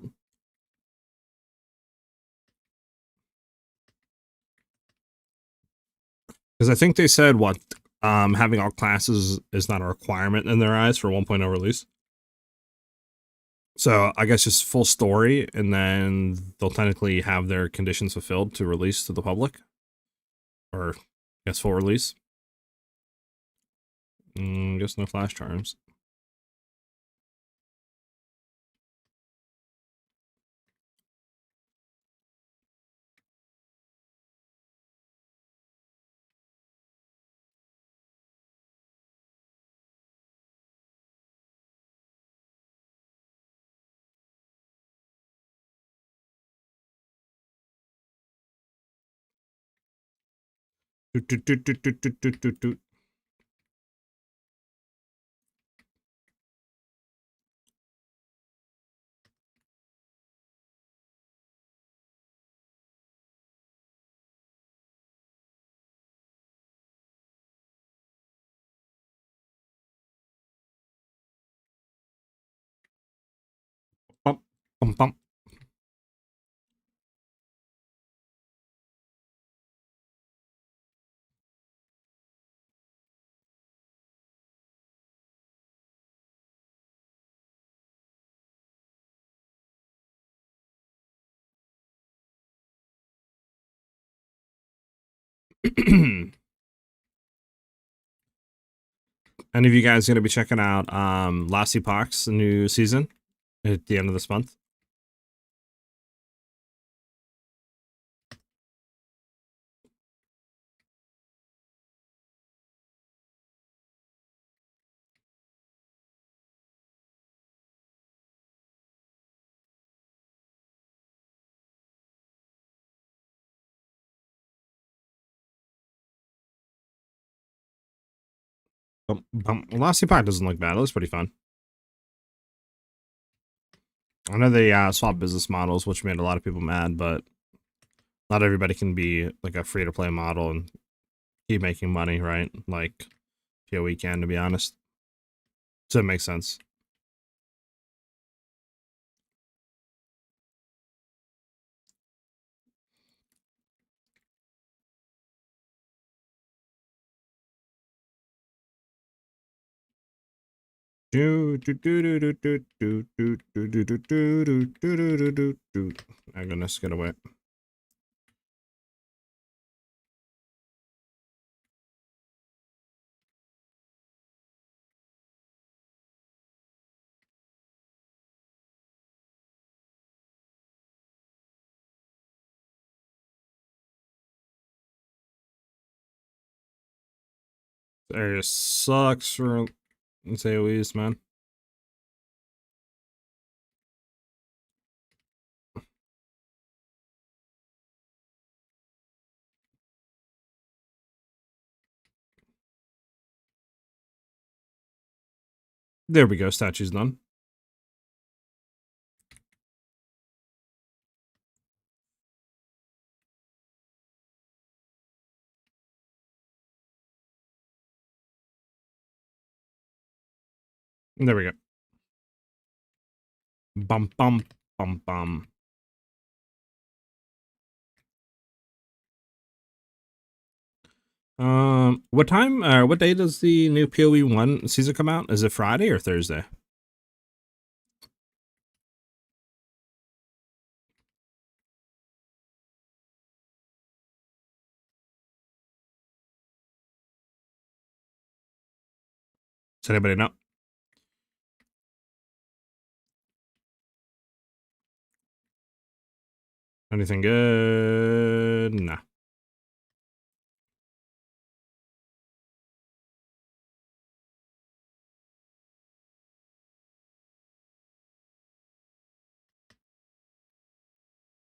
Because I think they said what having all classes is not a requirement in their eyes for 1.0 release. So I guess just full story, and then they'll technically have their conditions fulfilled to release to the public, or I guess full release. Guess no flash charms. Doot, doot, doot, doot, doot, doot, doot, doot, doot. Bump, bump, bump. Any of you guys going to be checking out Last Epoch's new season at the end of this month? Last Epoch doesn't look bad. It looks pretty fun. I know they swapped business models, which made a lot of people mad, but not everybody can be like a free to play model and keep making money, right? Like PoE can, to be honest. So it makes sense. I'm gonna get away. Area sucks for AoEs, man. There we go. Statue's done. There we go. Bum bum bum bum. What time? What day does the new PoE 1 season come out? Is it Friday or Thursday? Does anybody know? Anything good? Nah.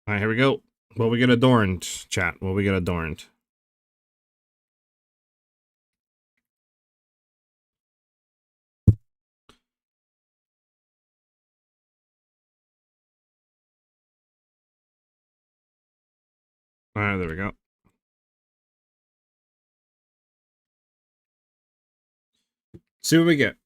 All right, here we go. What we get adorned, chat? What we get adorned? All right, there we go. See what we get.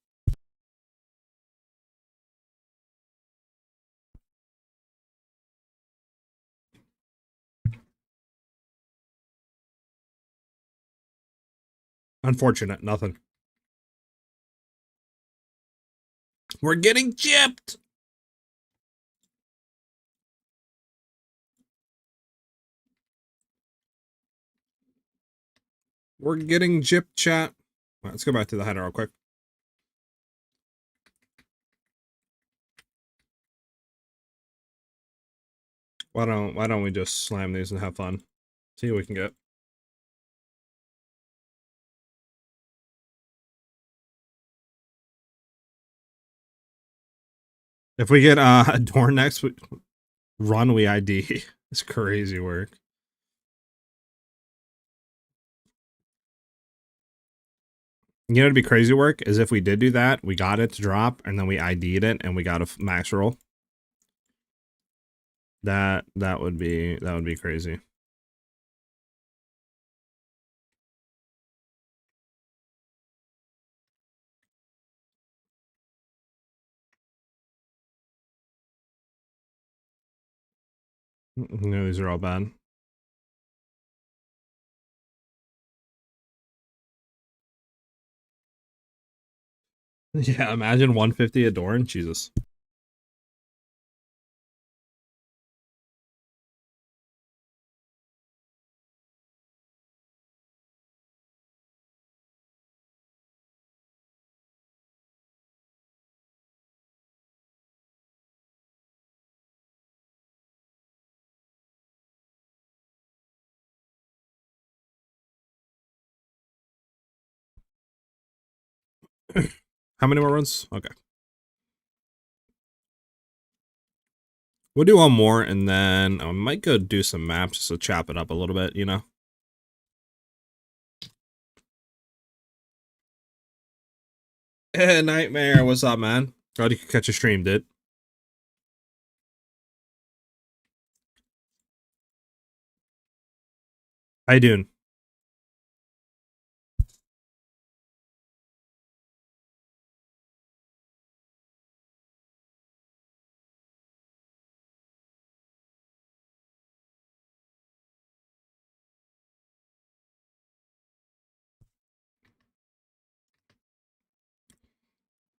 Unfortunate, nothing. We're getting gypped. We're getting gypped, chat. Right, let's go back to the header real quick. Why don't we just slam these and have fun? See what we can get. If we get a door next, we ID. It's crazy work. You know, it'd be crazy work is if we did do that, we got it to drop, and then we ID'd it, and we got a max roll. That would be crazy. No, these are all bad. Yeah, imagine 150 Adorn. Jesus. How many more runs? Okay. We'll do one more, and then I might go do some maps just to chop it up a little bit, you know? Hey, Nightmare, what's up, man? Glad you could catch a stream, dude. How you doing?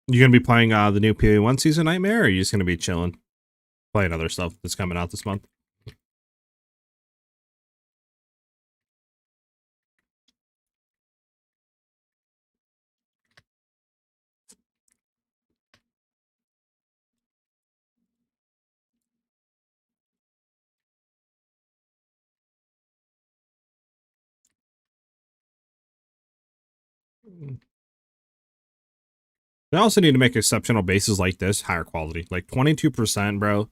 You gonna be playing the new PoE 1 season Nightmare, or are you just gonna be chilling? Playing other stuff that's coming out this month? They also need to make exceptional bases like this higher quality. Like 22%, bro.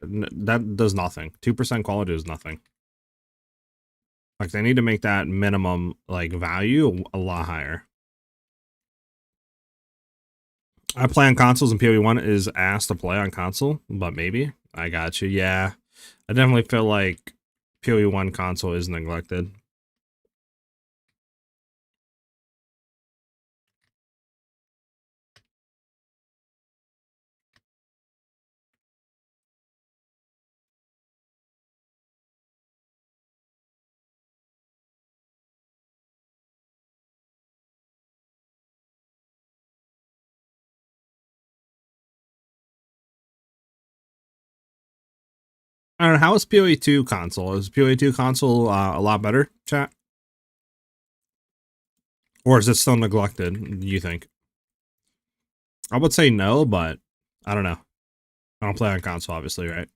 That does nothing. 2% quality is nothing. Like, they need to make that minimum, like, value a lot higher. I play on consoles, and PoE 1 is asked to play on console, but maybe. I got you. Yeah. I definitely feel like PoE 1 console is neglected. I don't know, how is PoE 2 console? Is PoE 2 console a lot better, chat? Or is it still neglected, do you think? I would say no, but I don't know. I don't play on console, obviously, right?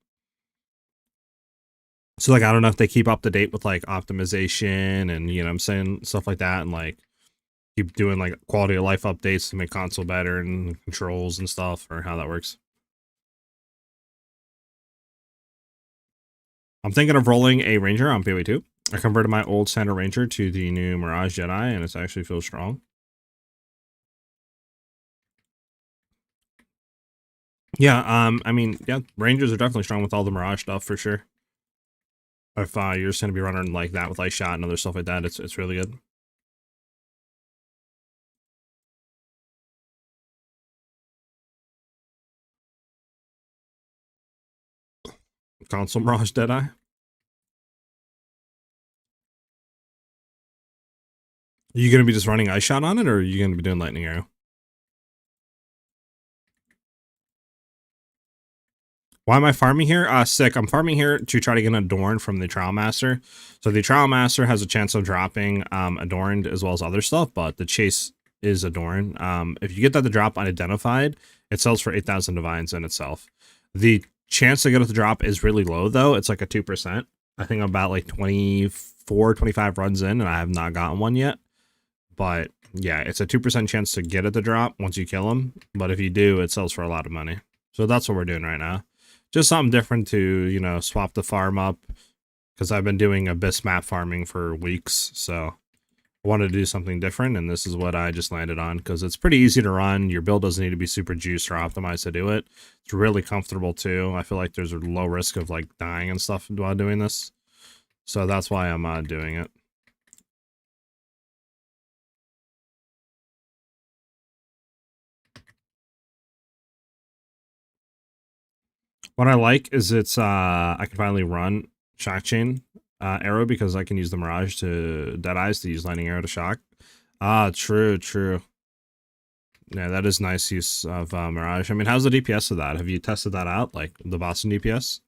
So like I don't know if they keep up to date with like optimization and you know what I'm saying, stuff like that, and like keep doing like quality of life updates to make console better and controls and stuff, or how that works. I'm thinking of rolling a Ranger on PoE 2. I converted my old Standard Ranger to the new Mirage Jedi, and it actually feels strong. Yeah, I mean, yeah, Rangers are definitely strong with all the Mirage stuff for sure. If you're just gonna be running like that with Ice Shot and other stuff like that, it's really good. Console Mirage Deadeye. Are you gonna be just running Ice Shot on it, or are you gonna be doing Lightning Arrow? Why am I farming here? Sick. I'm farming here to try to get an Adorned from the Trial Master. So the Trial Master has a chance of dropping Adorned as well as other stuff, but the chase is Adorned. If you get that to drop unidentified, it sells for 8,000 divines in itself. The chance to get it to drop is really low though. It's like a 2%. I think I'm about like 24, 25 runs in, and I have not gotten one yet. But yeah, it's a 2% chance to get it to drop once you kill him. But if you do, it sells for a lot of money. So that's what we're doing right now. Just something different to, you know, swap the farm up. Because I've been doing Abyss map farming for weeks. So I wanted to do something different. And this is what I just landed on. Because it's pretty easy to run. Your build doesn't need to be super juiced or optimized to do it. It's really comfortable too. I feel like there's a low risk of like dying and stuff while doing this. So that's why I'm doing it. What I like is it's I can finally run Shock Chain Arrow because I can use the Mirage to Dead Eyes to use Lightning Arrow to shock. Ah, true, true. Yeah, that is nice use of Mirage. I mean, how's the DPS of that? Have you tested that out, like the Boston DPS?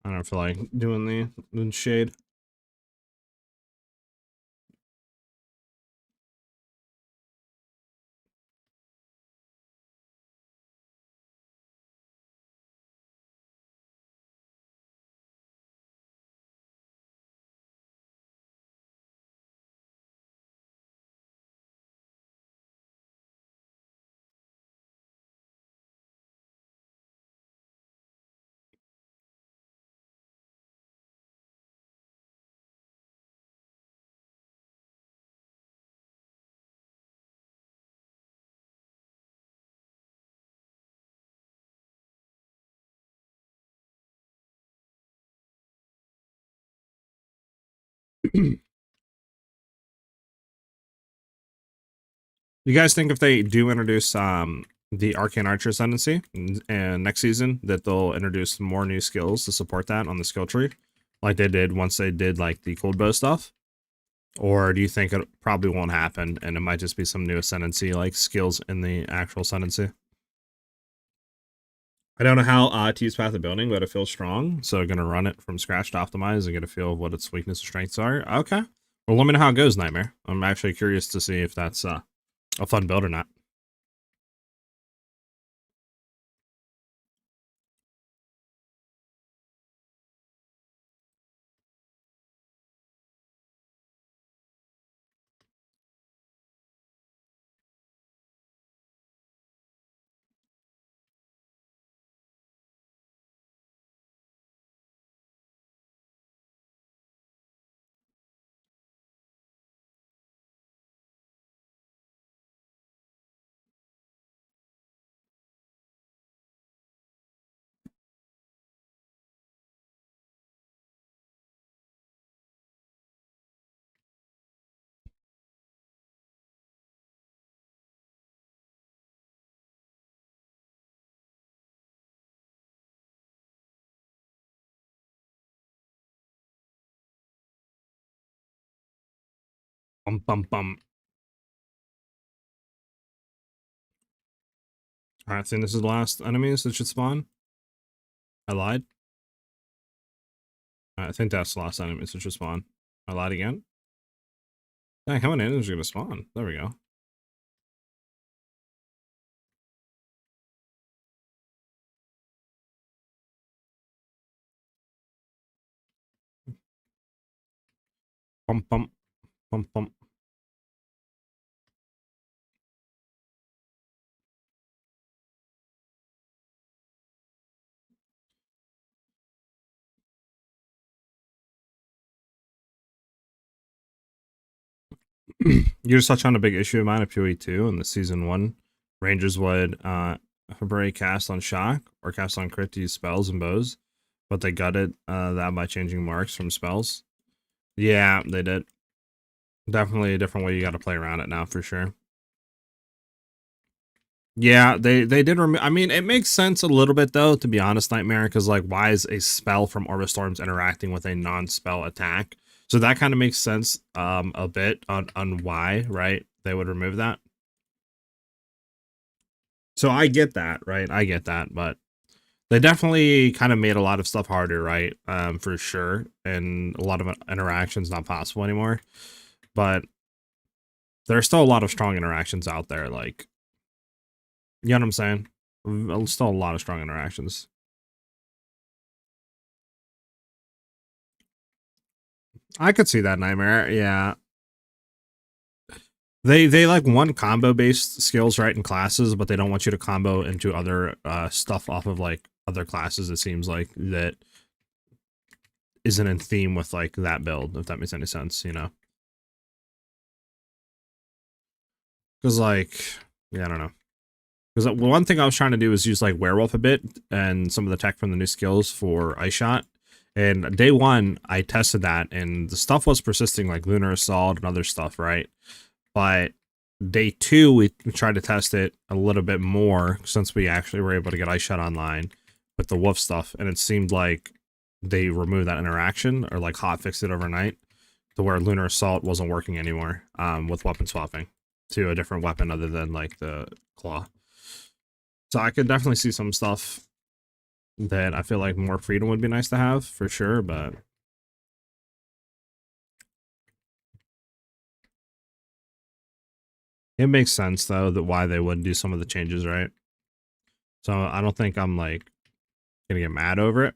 I don't feel like doing the shade. You guys think if they do introduce the Arcane Archer Ascendancy and next season that they'll introduce more new skills to support that on the skill tree, like they did once they did like the Cold Bow stuff? Or do you think it probably won't happen and it might just be some new Ascendancy like skills in the actual Ascendancy? I don't know how to use Path of Building, but it feels strong. So gonna run it from scratch to optimize and get a feel of what its weakness and strengths are. Okay. Well, let me know how it goes, Nightmare. I'm actually curious to see if that's a fun build or not. Bum bum bum. Alright, I think this is the last enemies that should spawn. I lied. I think that's the last enemies that should spawn. I lied again. Dang, how many enemies are gonna spawn? There we go. Bum bum bum bum. You just touched on a big issue of mine of PoE 2 in the season 1. Rangers would Hibari cast on shock or cast on crit to use spells and bows, but they gutted that by changing marks from spells. Yeah, they did. Definitely a different way you got to play around it now for sure. Yeah, they did. I mean, it makes sense a little bit though, to be honest, Nightmare, because like, why is a spell from Orbit Storms interacting with a non-spell attack? So that kind of makes sense a bit on why, right? They would remove that. So I get that, right? I get that, but they definitely kind of made a lot of stuff harder, right? For sure, and a lot of interactions not possible anymore. But there's still a lot of strong interactions out there, like, you know what I'm saying? Still a lot of strong interactions. I could see that, Nightmare. Yeah. They like one combo based skills, right, in classes, but they don't want you to combo into other stuff off of like other classes, it seems like, that isn't in theme with like that build, if that makes any sense, you know? Because like, yeah, I don't know. Because one thing I was trying to do is use like Werewolf a bit and some of the tech from the new skills for Ice Shot. And day one, I tested that and the stuff was persisting, like Lunar Assault and other stuff, right? But day two, we tried to test it a little bit more since we actually were able to get Ice Shot online with the wolf stuff. And it seemed like they removed that interaction or like hotfixed it overnight to where Lunar Assault wasn't working anymore with weapon swapping to a different weapon other than like the claw. So I could definitely see some stuff that I feel like more freedom would be nice to have for sure, but it makes sense though that why they would do some of the changes, right? So I don't think I'm like gonna get mad over it.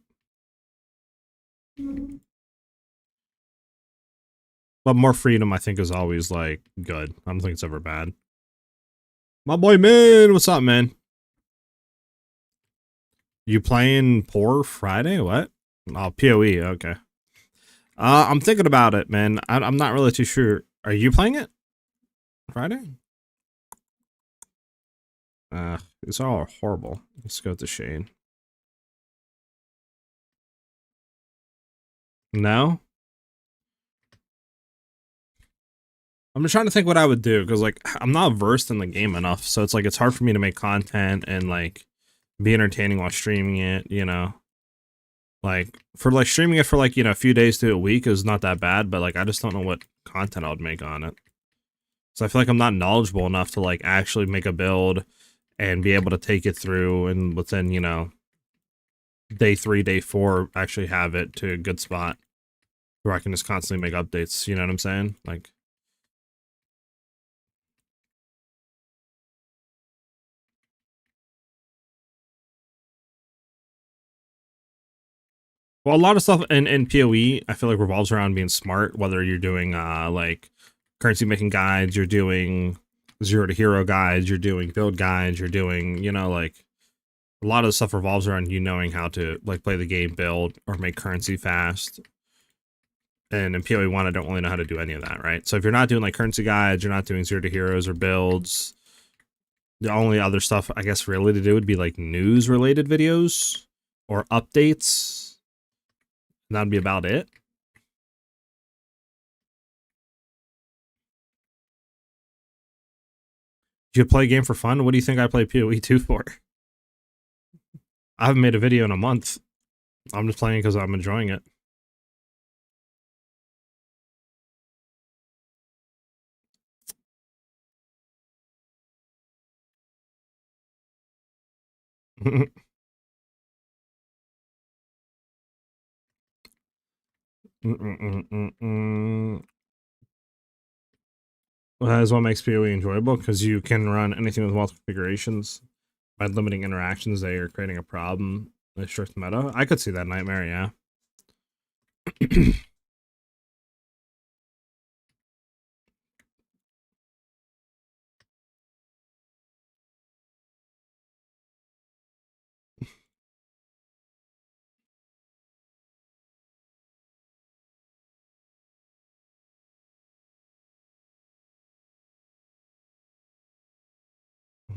But more freedom I think is always like good. I don't think it's ever bad. My boy man, what's up, man? You playing Poor Friday? What? Oh, PoE, okay. I'm thinking about it, man. I'm not really too sure. Are you playing it Friday? It's all horrible. Let's go to Shane. No? I'm just trying to think what I would do, because like I'm not versed in the game enough, so it's like it's hard for me to make content and like be entertaining while streaming it, you know. Like for like streaming it for like, you know, a few days to a week is not that bad, but like I just don't know what content I would make on it. So I feel like I'm not knowledgeable enough to like actually make a build and be able to take it through and within, you know, day 3, day 4 actually have it to a good spot where I can just constantly make updates, you know what I'm saying? Like, well, a lot of stuff in PoE, I feel like revolves around being smart, whether you're doing like currency making guides, you're doing 0 to hero guides, you're doing build guides, you're doing, you know, like a lot of the stuff revolves around you knowing how to like play the game, build, or make currency fast. And in PoE 1, I don't really know how to do any of that, right? So if you're not doing like currency guides, you're not doing 0 to heroes or builds, the only other stuff I guess really to do would be like news related videos or updates. And that'd be about it. If you play a game for fun, what do you think I play PoE 2 for? I haven't made a video in a month. I'm just playing because I'm enjoying it. Well, that is what makes PoE enjoyable, because you can run anything with multiple configurations. By limiting interactions, they are creating a problem in a strict meta. I could see that nightmare, yeah.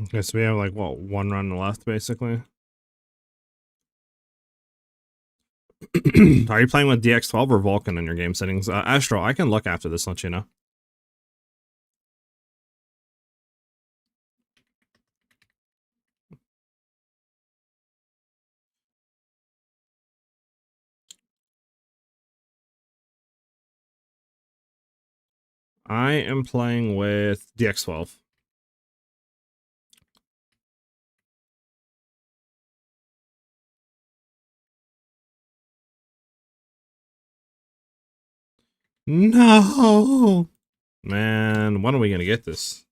Okay, so we have like what, one run left basically. Are you playing with DX12 or Vulcan in your game settings? Astro, I can look after this, let you know. I am playing with DX12. No! Man, when are we gonna get this?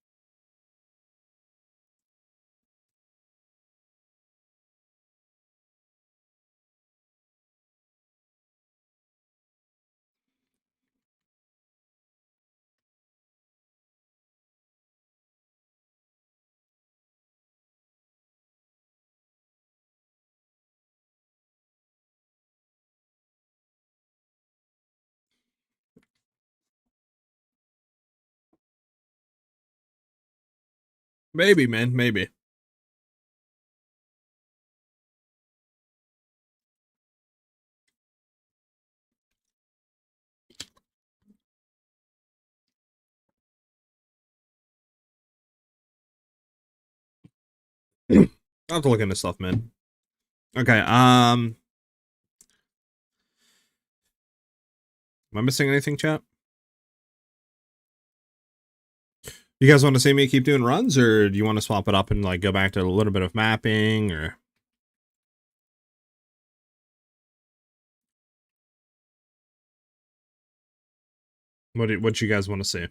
Maybe, man, maybe. I'll have to look into stuff, man. Okay, am I missing anything, chat? You guys want to see me keep doing runs, or do you want to swap it up and like go back to a little bit of mapping, or what you guys want to see?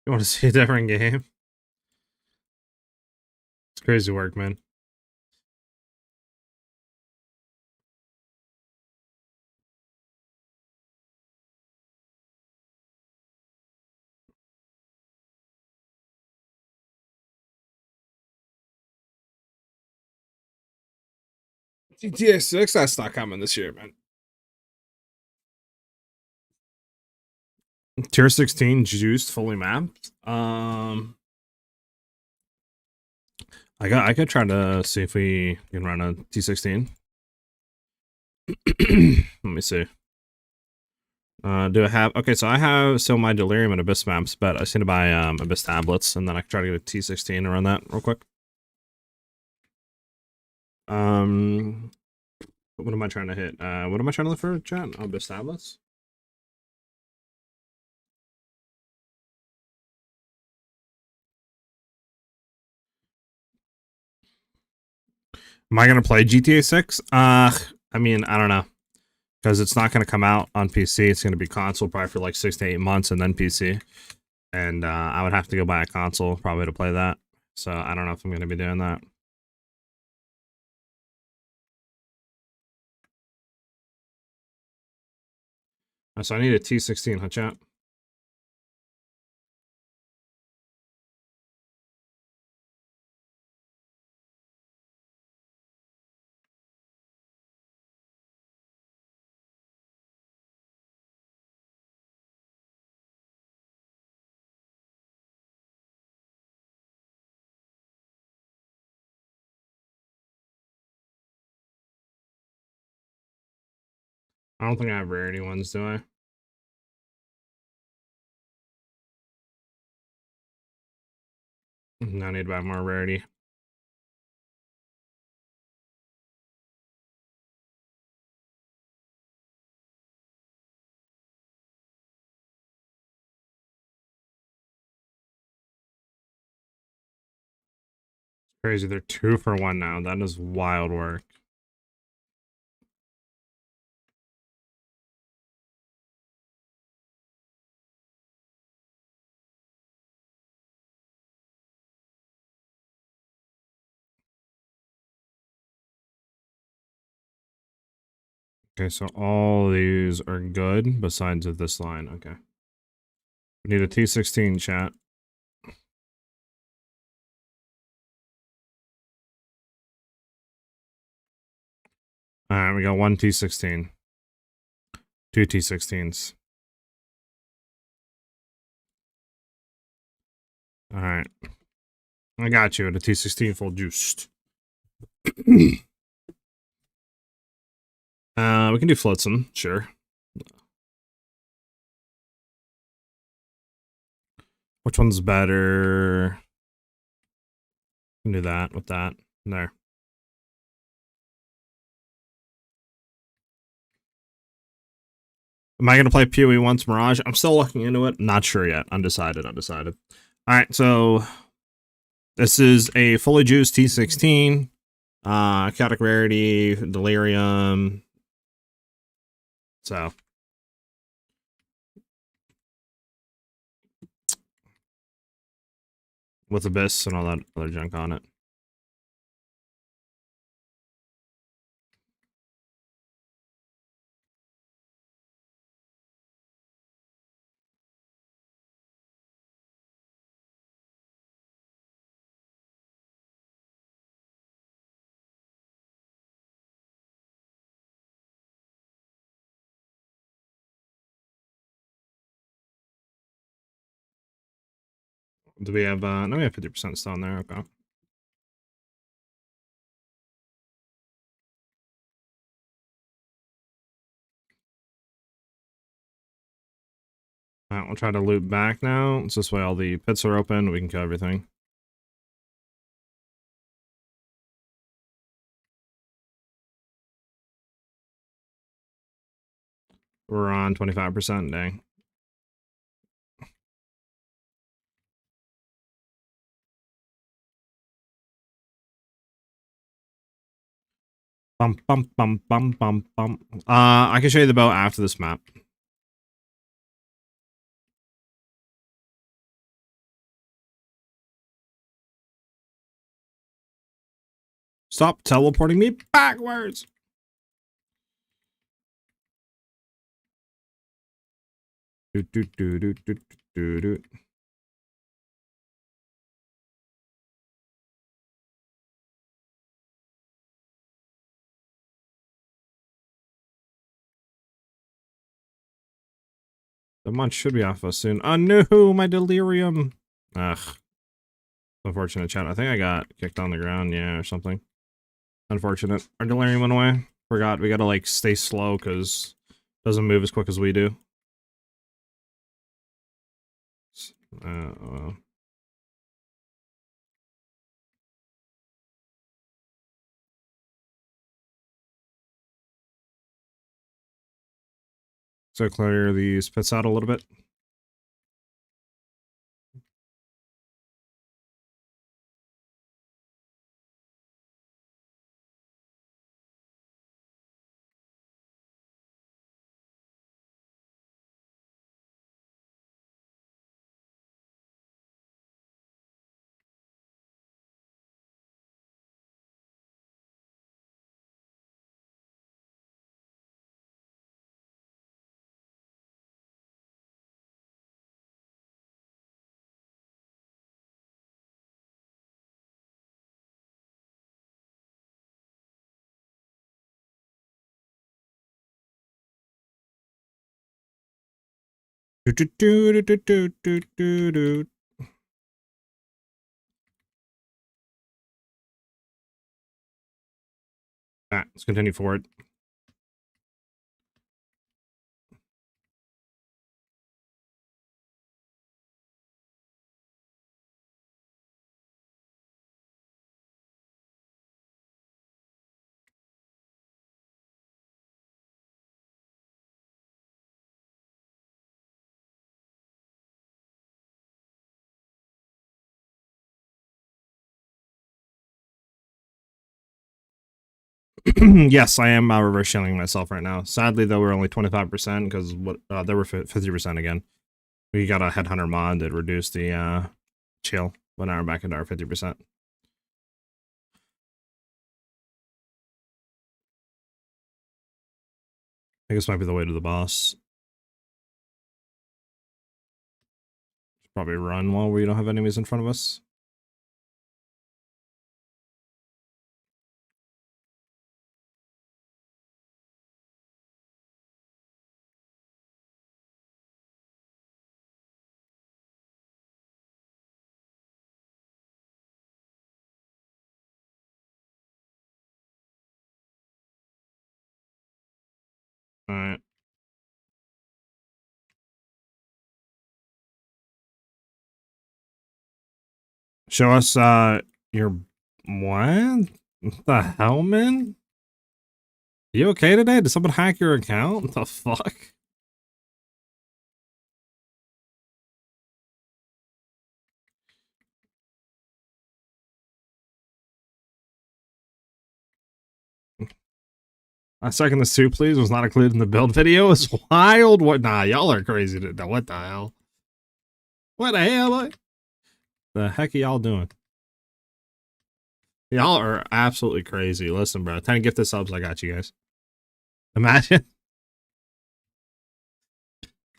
You want to see a different game? It's crazy work, man. GTA 6, that's not coming this year, man. Tier 16 juiced fully mapped. I could try to see if we can run a T16. Let me see. Do I have, okay, so I have my Delirium and Abyss maps, but I just need to buy Abyss tablets, and then I can try to get a T16 and run that real quick. What am I trying to hit? What am I trying to look for, chat? Abyss tablets? Am I gonna play GTA 6? I mean, I don't know, because it's not gonna come out on PC. It's gonna be console probably for like 6 to 8 months, and then PC. And I would have to go buy a console probably to play that. So I don't know if I'm gonna be doing that. So I need a T16, huh, chat? I don't think I have rarity ones, do I? No, I need to buy more rarity. Crazy, they're 2 for 1 now. That is wild work. Okay, so all these are good besides of this line. Okay. We need a T16 chat. Alright, we got 1 T16. 2 T16s. Alright. I got you at a T16 full juiced. We can do Flotsam, sure. Which one's better? We can do that with that. There. Am I going to play PoE once Mirage? I'm still looking into it. Not sure yet. Undecided. Alright, so this is a fully juiced T16. Chaotic Rarity, Delirium. So. With Abyss and all that other junk on it. Do we have, no, we have 50% still in there, okay. Alright, we'll try to loop back now. So this way all the pits are open, we can kill everything. We're on 25%, dang. Bum, bum, bum, bum, bum, bum. I can show you the boat after this map. Stop teleporting me backwards! Do, do, do, do, do, do, do. The munch should be off us soon. Oh no, my delirium! Ugh. Unfortunate, chat. I think I got kicked on the ground, yeah, or something. Unfortunate. Our delirium went away. Forgot we gotta like stay slow because it doesn't move as quick as we do. So clear these pits out a little bit. Do, do, do, do, do, do, do, do. Let's continue forward. Yes, I am reverse chilling myself right now. Sadly, though, we're only 25% because they were 50% again. We got a headhunter mod that reduced the chill, but now we're back into our 50%. I think this might be the way to the boss. Probably run while we don't have enemies in front of us. Alright. Show us your what? What the hell, man? You okay today? Did someone hack your account? What the fuck? I second this too, please. Was not included in the build video. It's wild. What? Nah, y'all are crazy. What the hell? What the hell? The heck are y'all doing? Y'all are absolutely crazy. Listen, bro. 10 gifted subs. I got you guys. Imagine.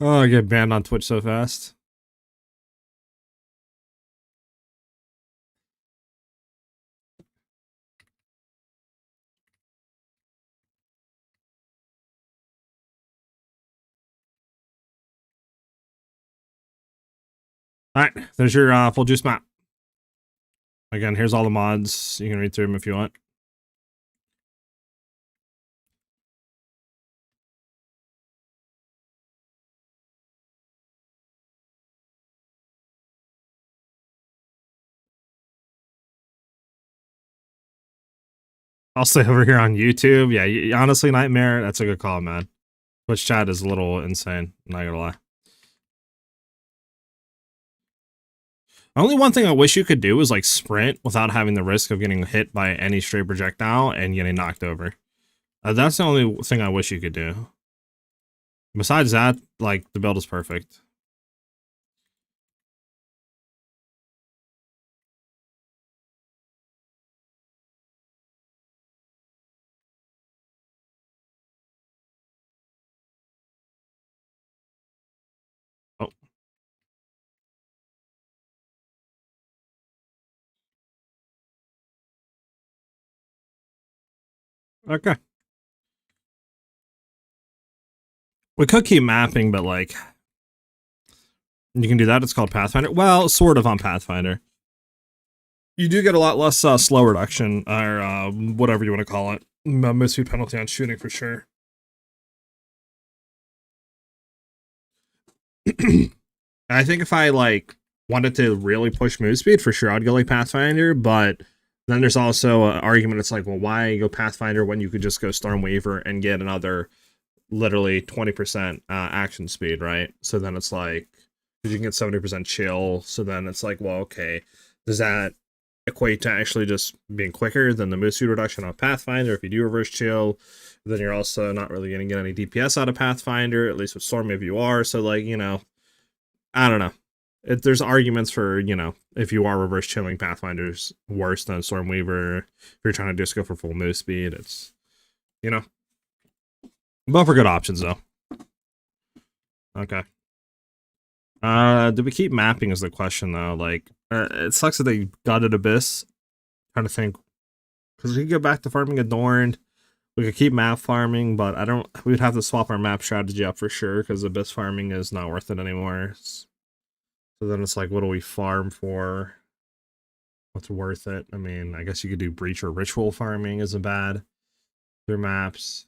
Oh, I get banned on Twitch so fast. Alright, there's your full juice map. Again, here's all the mods. You can read through them if you want. I'll stay over here on YouTube. Yeah, honestly, Nightmare, that's a good call, man. Twitch chat is a little insane, I'm not gonna lie. Only one thing I wish you could do is like sprint without having the risk of getting hit by any stray projectile and getting knocked over. That's the only thing I wish you could do. Besides that, like, the build is perfect. Oh. Okay. We could keep mapping, but like, you can do that. It's called Pathfinder. Well, sort of on Pathfinder. You do get a lot less slow reduction, or whatever you want to call it. Move penalty on shooting for sure. I think if I like wanted to really push move speed, for sure I'd go like Pathfinder, but then there's also an argument. It's like, well, why go Pathfinder when you could just go Stormweaver and get another literally 20% action speed, right? So then it's like, you can get 70% chill. So then it's like, well, okay, does that equate to actually just being quicker than the move speed reduction on Pathfinder? If you do reverse chill, then you're also not really going to get any DPS out of Pathfinder, at least with Storm if you are. So like, you know, I don't know. There's arguments for, you know, if you are reverse chilling, Pathfinder's worse than Stormweaver. If you're trying to just go for full move speed, it's, you know, both are good options though. Okay. Do we keep mapping is the question though? Like, it sucks that they gutted Abyss. Trying to think, because we could go back to farming Adorned. We could keep map farming, but I don't. We'd have to swap our map strategy up for sure because Abyss farming is not worth it anymore. So then it's like, what do we farm for? What's worth it? I mean, I guess you could do Breach or Ritual farming isn't bad. Through maps.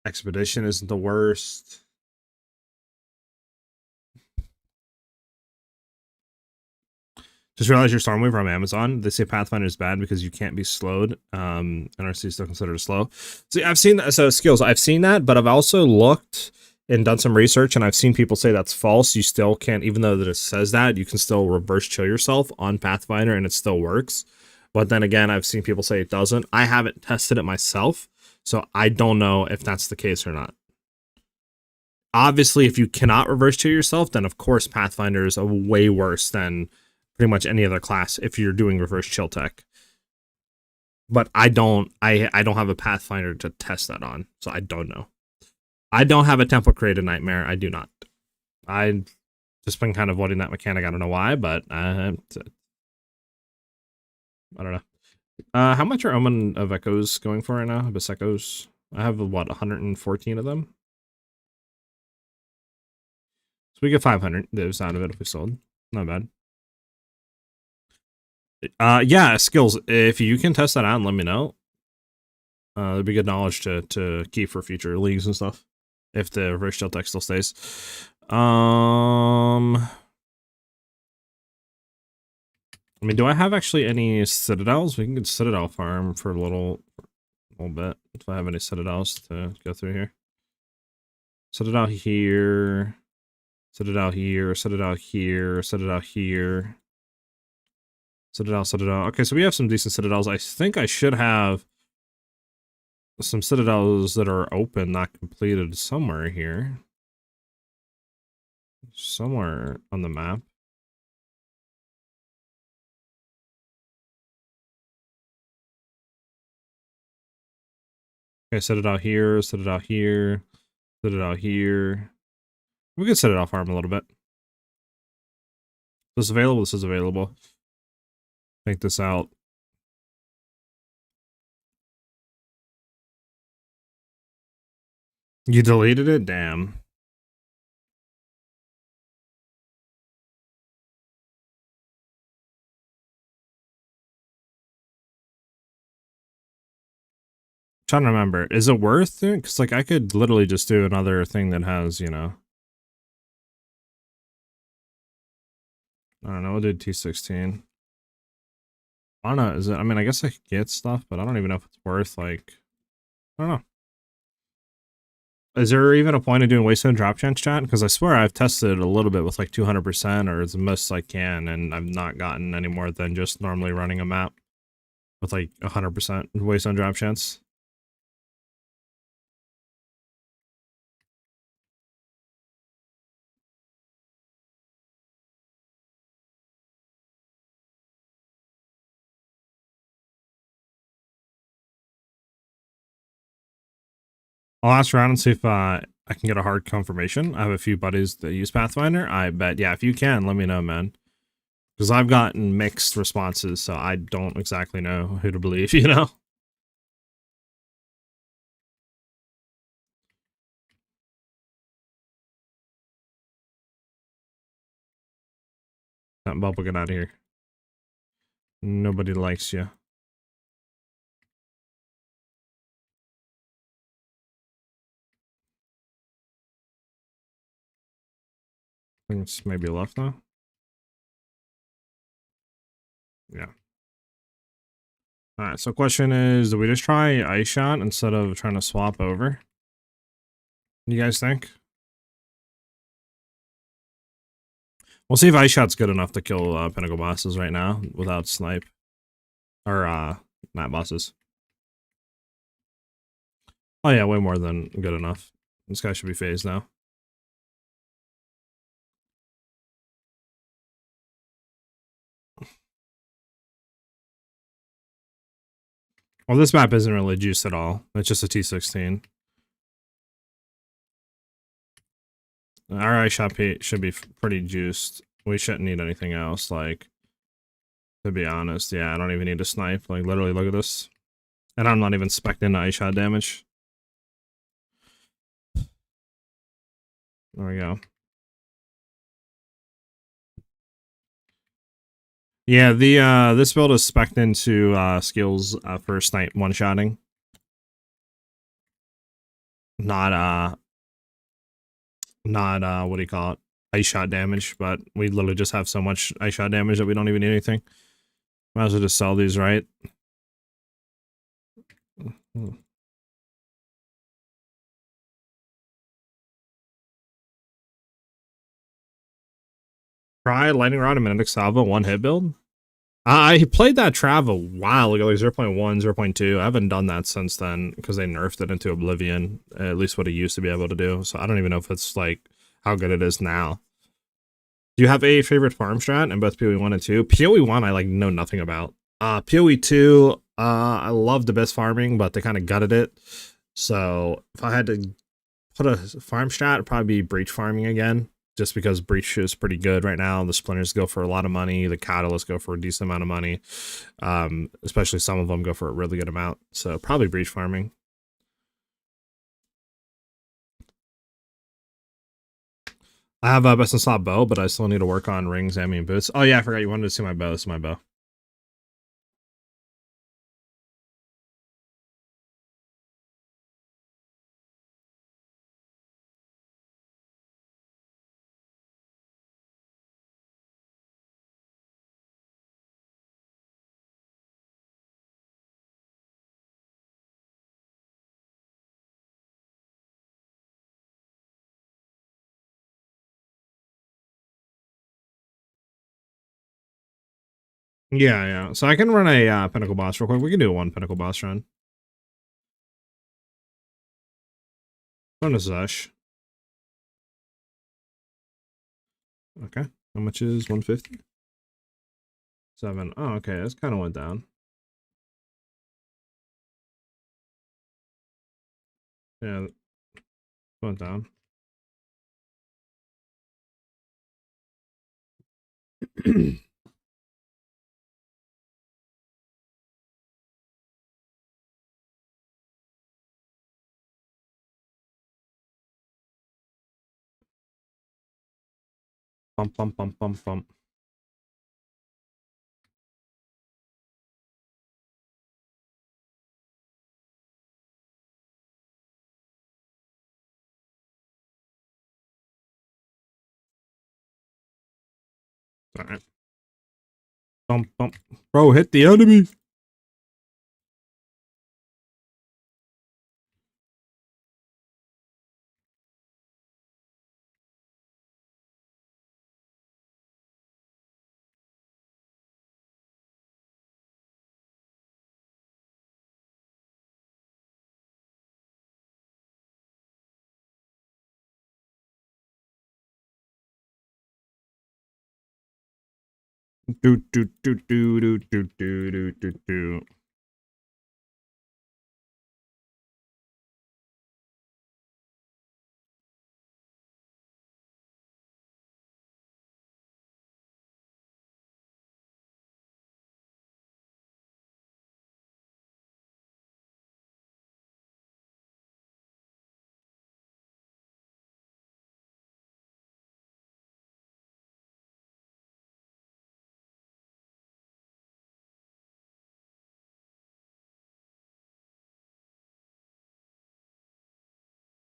Expedition isn't the worst. Just realized your Stormweaver on Amazon. They say Pathfinder is bad because you can't be slowed. NRC is still considered slow. See, I've seen that. So skills, I've seen that, but I've also looked and done some research, and I've seen people say that's false. You still can't, even though that it says that, you can still reverse chill yourself on Pathfinder, and it still works. But then again, I've seen people say it doesn't. I haven't tested it myself, So I don't know if that's the case or not. Obviously, if you cannot reverse chill yourself, then of course Pathfinders are way worse than pretty much any other class if you're doing reverse chill tech. But I don't have a Pathfinder to test that on, so I don't know. I don't have a temple created nightmare. I do not. I just been kind of avoiding that mechanic. I don't know why, but I don't know. How much are Omen of Echoes going for right now? Abyss Echoes? I have, what, 114 of them? So we get 500 those out of it if we sold. Not bad. Yeah, skills. If you can test that out and let me know, it'd be good knowledge to keep for future leagues and stuff. If the reverse shield tech still stays. I mean, do I have actually any citadels? We can get citadel farm for a little bit. If I have any citadels to go through here. Citadel here. Citadel here. Citadel here. Citadel here. Citadel. Okay, so we have some decent citadels. I think I should have some citadels that are open, not completed, somewhere here. Somewhere on the map. Okay, citadel here, citadel here, citadel here. We could citadel farm a little bit. This is available, this is available. Take this out. You deleted it? Damn. Trying to remember. Is it worth it? Because, like, I could literally just do another thing that has, you know. I don't know, we'll do T16. I don't know, is it? I mean, I guess I could get stuff, but I don't even know if it's worth, like, I don't know. Is there even a point of doing Waystone drop chance chat? Because I swear I've tested a little bit with like 200% or as most I can, and I've not gotten any more than just normally running a map with like 100% Waystone drop chance. I'll ask around and see if I can get a hard confirmation. I have a few buddies that use Pathfinder. I bet, yeah, if you can, let me know, man. Because I've gotten mixed responses, so I don't exactly know who to believe, you know? That bubble, get out of here. Nobody likes you. I think it's maybe left now. Yeah. Alright, so question is, do we just try Ice Shot instead of trying to swap over? You guys think? We'll see if Ice Shot's good enough to kill Pinnacle bosses right now without snipe. Or, not bosses. Oh yeah, way more than good enough. This guy should be phased now. Well, this map isn't really juiced at all. It's just a T16. Our Ice Shot should be pretty juiced. We shouldn't need anything else, like, to be honest. Yeah, I don't even need to snipe. Like, literally, look at this. And I'm not even spec'ing the Ice Shot damage. There we go. Yeah, the this build is spec'd into skills for snipe one-shotting. Not what do you call it? Ice shot damage, but we literally just have so much ice shot damage that we don't even need anything. Might as well just sell these, right? Try Lightning Rod and Magnetic Salvo one hit build. I played that Trav a while ago, like 0.1, 0.2. I haven't done that since then because they nerfed it into Oblivion, at least what it used to be able to do. So I don't even know if it's like how good it is now. Do you have a favorite farm strat in both PoE 1 and 2? PoE 1 I like know nothing about. PoE 2, I love the best farming, but they kind of gutted it. So if I had to put a farm strat, it'd probably be breach farming again. Just because breach is pretty good right now. The splinters go for a lot of money. The catalysts go for a decent amount of money. Especially some of them go for a really good amount. So probably breach farming. I have a best in slot bow, but I still need to work on rings, ammo, and boots. Oh yeah, I forgot you wanted to see my bow. This is my bow. Yeah, yeah. So I can run a pinnacle boss real quick. We can do one pinnacle boss run. Bonus Zesh. Okay. How much is 150? 7. Oh, okay. That's kind of went down. Yeah, went down. Bump, bump, bump, bump, bump. All right. Bump, bump. Bro, hit the enemy. Do, do, do, do, do, do, do, do, do, do.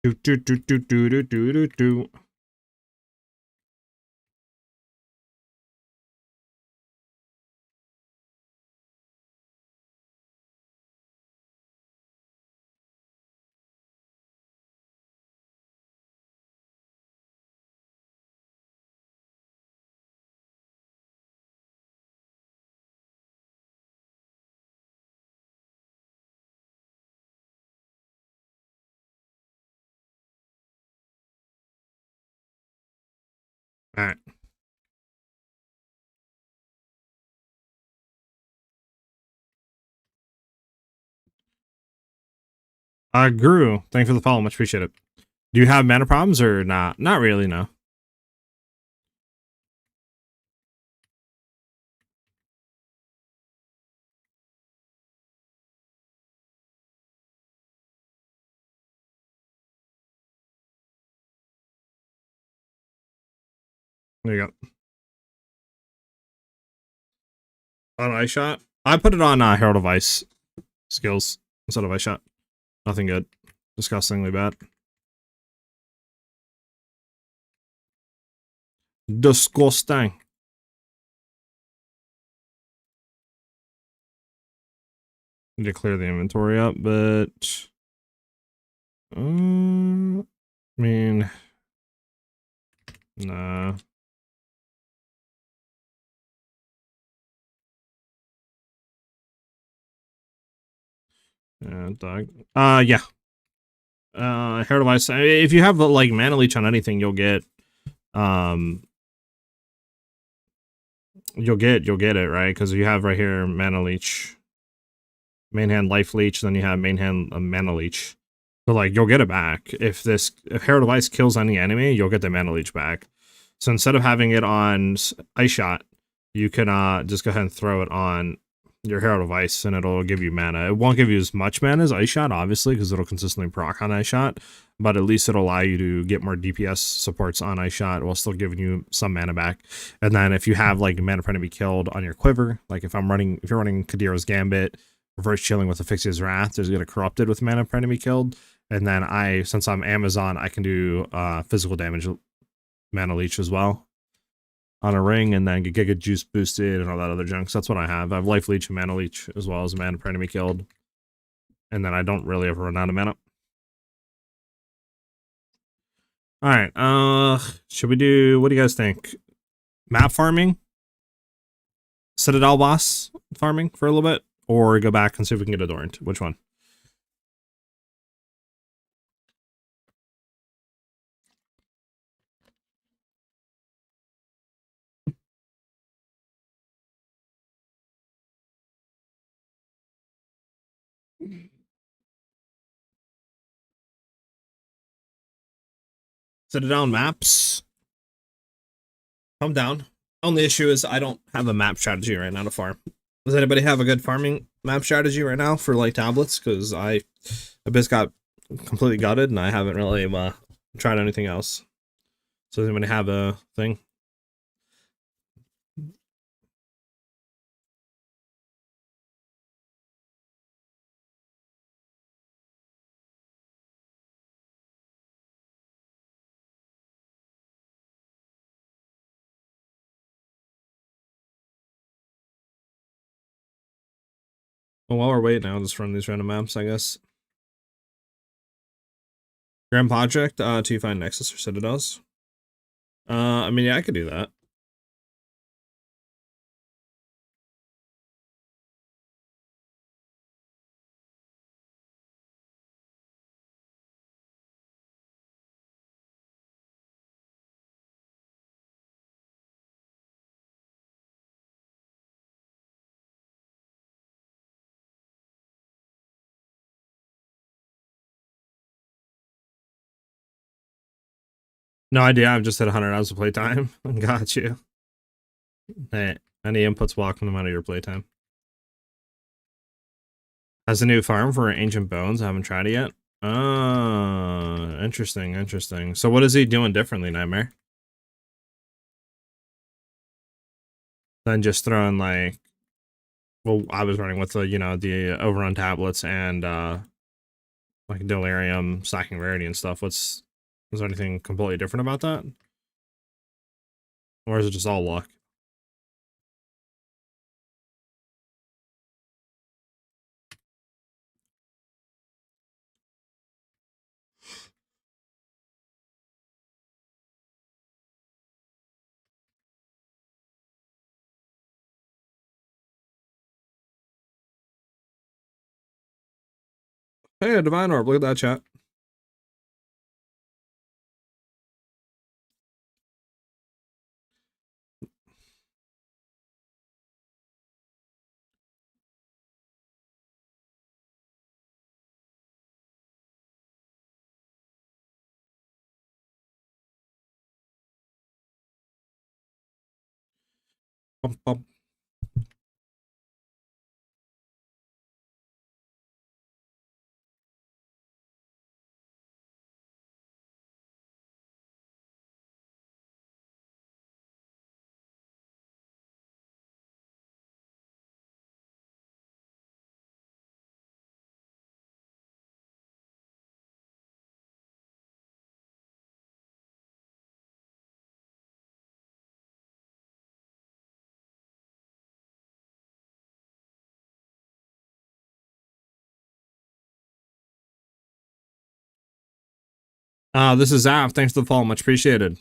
Do, do, do, do, do, do, do, do, do. All right. Guru, thank you for the follow. Much appreciate it. Do you have mana problems or not? Not really, no. There you go. On Ice Shot? I put it on Herald of Ice skills instead of Ice Shot. Nothing good. Disgustingly bad. Disgusting. Need to clear the inventory up, but I mean, nah. Dog. Yeah. Hair device. If you have like mana leech on anything, you'll get you'll get it, right? Because you have right here mana leech, main hand life leech, then you have main hand mana leech. So like you'll get it back. If hair device kills any enemy, you'll get the mana leech back. So instead of having it on ice shot, you can just go ahead and throw it on your hero device and it'll give you mana. It won't give you as much mana as ice shot, obviously, because it'll consistently proc on ice shot, but at least it'll allow you to get more DPS supports on ice shot while still giving you some mana back. And then if you have like mana print to be killed on your quiver, like if you're running Kadira's Gambit, reverse chilling with Asphyxia's Wrath, there's gonna corrupted with mana print to be killed. And then since I'm Amazon, I can do physical damage mana leech as well on a ring, and then get Giga Juice boosted and all that other junk. So that's what I have. I have Life Leech and Mana Leech, as well as Mana Print to be killed. And then I don't really ever run out of mana. Alright, should we do, what do you guys think? Map farming? Citadel boss farming for a little bit? Or go back and see if we can get Adorned? Which one? Citadel maps. Calm down. Only issue is I don't have a map strategy right now to farm. Does anybody have a good farming map strategy right now for like tablets? Because I just got completely gutted and I haven't really tried anything else. So does anybody have a thing? Well, while we're waiting, I'll just run these random maps, I guess. Grand Project, to find Nexus or Citadels. I mean, yeah, I could do that. No idea, I've just hit 100 hours of playtime. Got you. Hey, any inputs welcome no matter your playtime. Has a new farm for Ancient Bones. I haven't tried it yet. Interesting, interesting. So what is he doing differently, Nightmare? Than just throwing like, well, I was running with the, the overrun tablets and like delirium, stacking rarity and stuff. Is there anything completely different about that? Or is it just all luck? Hey, Divine Orb, look at that chat. Bum, bum. This is Zaf. Thanks for the follow. Much appreciated.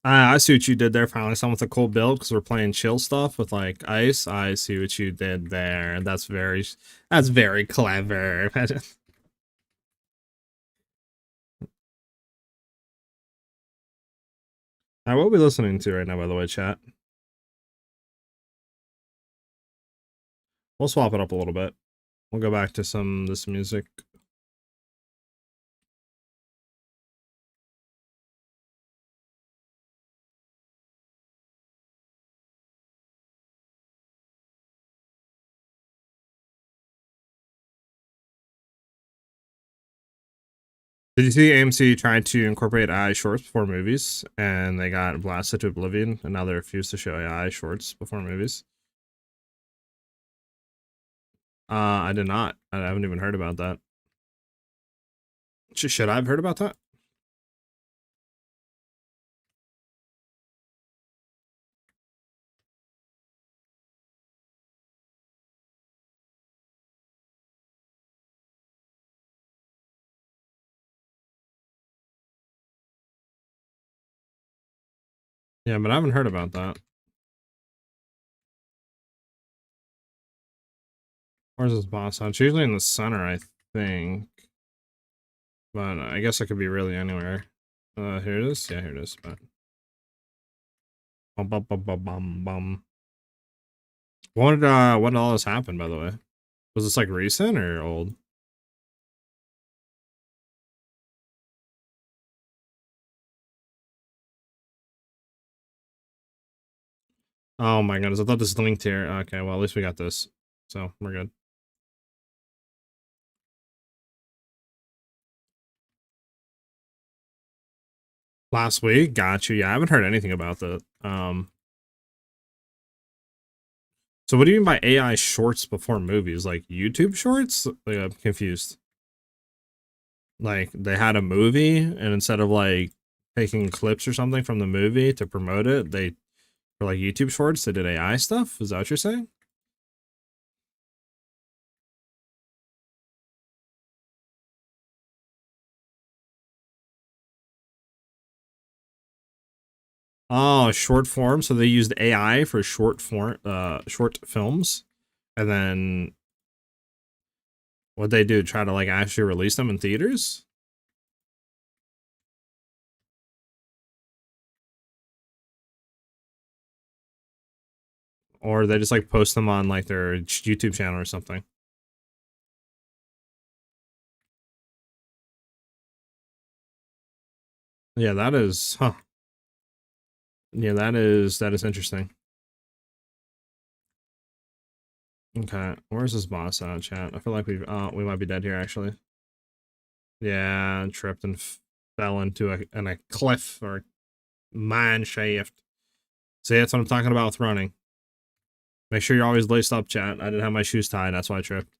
I see what you did there. Finally, someone with a cool build because we're playing chill stuff with like ice. I see what you did there. That's very clever. I will be listening to right now, by the way, chat. We'll swap it up a little bit. We'll go back to this music. Did you see AMC tried to incorporate AI shorts before movies, and they got blasted to oblivion, and now they refuse to show AI shorts before movies? I did not. I haven't even heard about that. Should I have heard about that? Yeah, but I haven't heard about that. Where's this boss on? It's usually in the center, I think. But I guess it could be really anywhere. Here it is. Yeah, here it is. But bum bum bum bum bum bum. When did all this happen, by the way? Was this like recent or old? Oh my goodness, I thought this linked here. Okay, well at least we got this. So we're good. Last week, got you. Yeah, I haven't heard anything about that. So what do you mean by AI shorts before movies? Like YouTube shorts? Like, I'm confused. Like they had a movie, and instead of like taking clips or something from the movie to promote it, they for like YouTube shorts, they did AI stuff. Is that what you're saying? Oh, short form. So they used AI for short films, and then what they do? Try to like actually release them in theaters, or they just like post them on like their YouTube channel or something. Yeah, that is, huh? Yeah, that is interesting. Okay, where's this boss at, chat? I feel like we might be dead here actually. Yeah, tripped and fell into a cliff or mine shaft. See, that's what I'm talking about with running. Make sure you're always laced up, chat. I didn't have my shoes tied, that's why I tripped.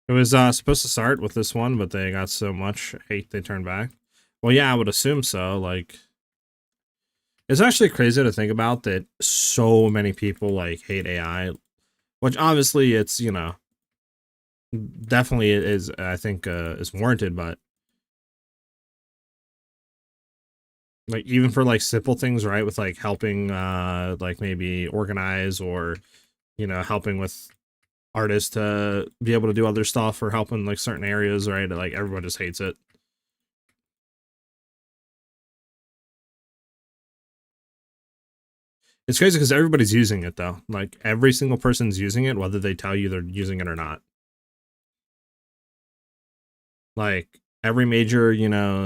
It was supposed to start with this one, but they got so much hate they turned back. Well, yeah, I would assume so. Like, it's actually crazy to think about that so many people like hate AI, which obviously it's definitely is I think is warranted, but like even for like simple things, right, with like helping like maybe organize or helping with artists to be able to do other stuff or helping like certain areas, right? Like everyone just hates it. It's crazy because everybody's using it though. Like every single person's using it, whether they tell you they're using it or not. Like every major,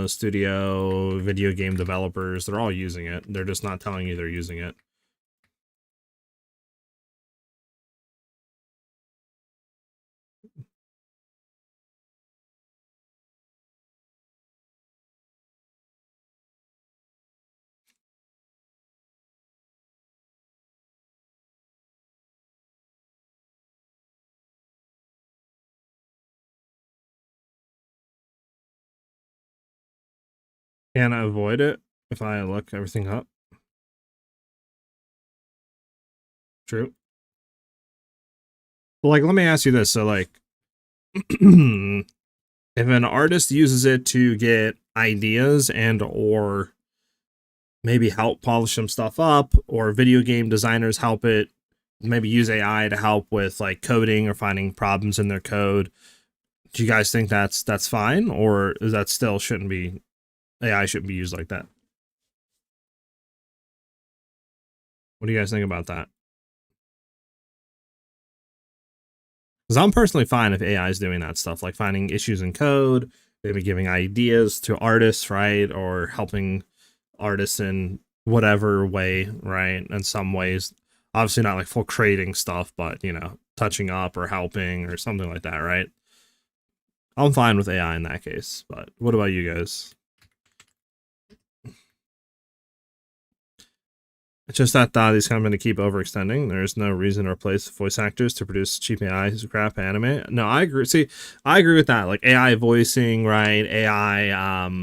studio, video game developers, they're all using it. They're just not telling you they're using it. Can I avoid it if I look everything up? True. Well, like, let me ask you this. So, like, if an artist uses it to get ideas and or maybe help polish some stuff up, or video game designers help it maybe use AI to help with like coding or finding problems in their code, do you guys think that's fine, or is that still shouldn't be, AI shouldn't be used like that? What do you guys think about that? Because I'm personally fine if AI is doing that stuff, like finding issues in code, maybe giving ideas to artists, right? Or helping artists in whatever way, right? In some ways. Obviously not like full creating stuff, but you know, touching up or helping or something like that, right? I'm fine with AI in that case, but what about you guys? It's just that these come to keep overextending. There's no reason to replace voice actors to produce cheap AI crap anime. No, I agree. See, I agree with that. Like AI voicing, right? AI,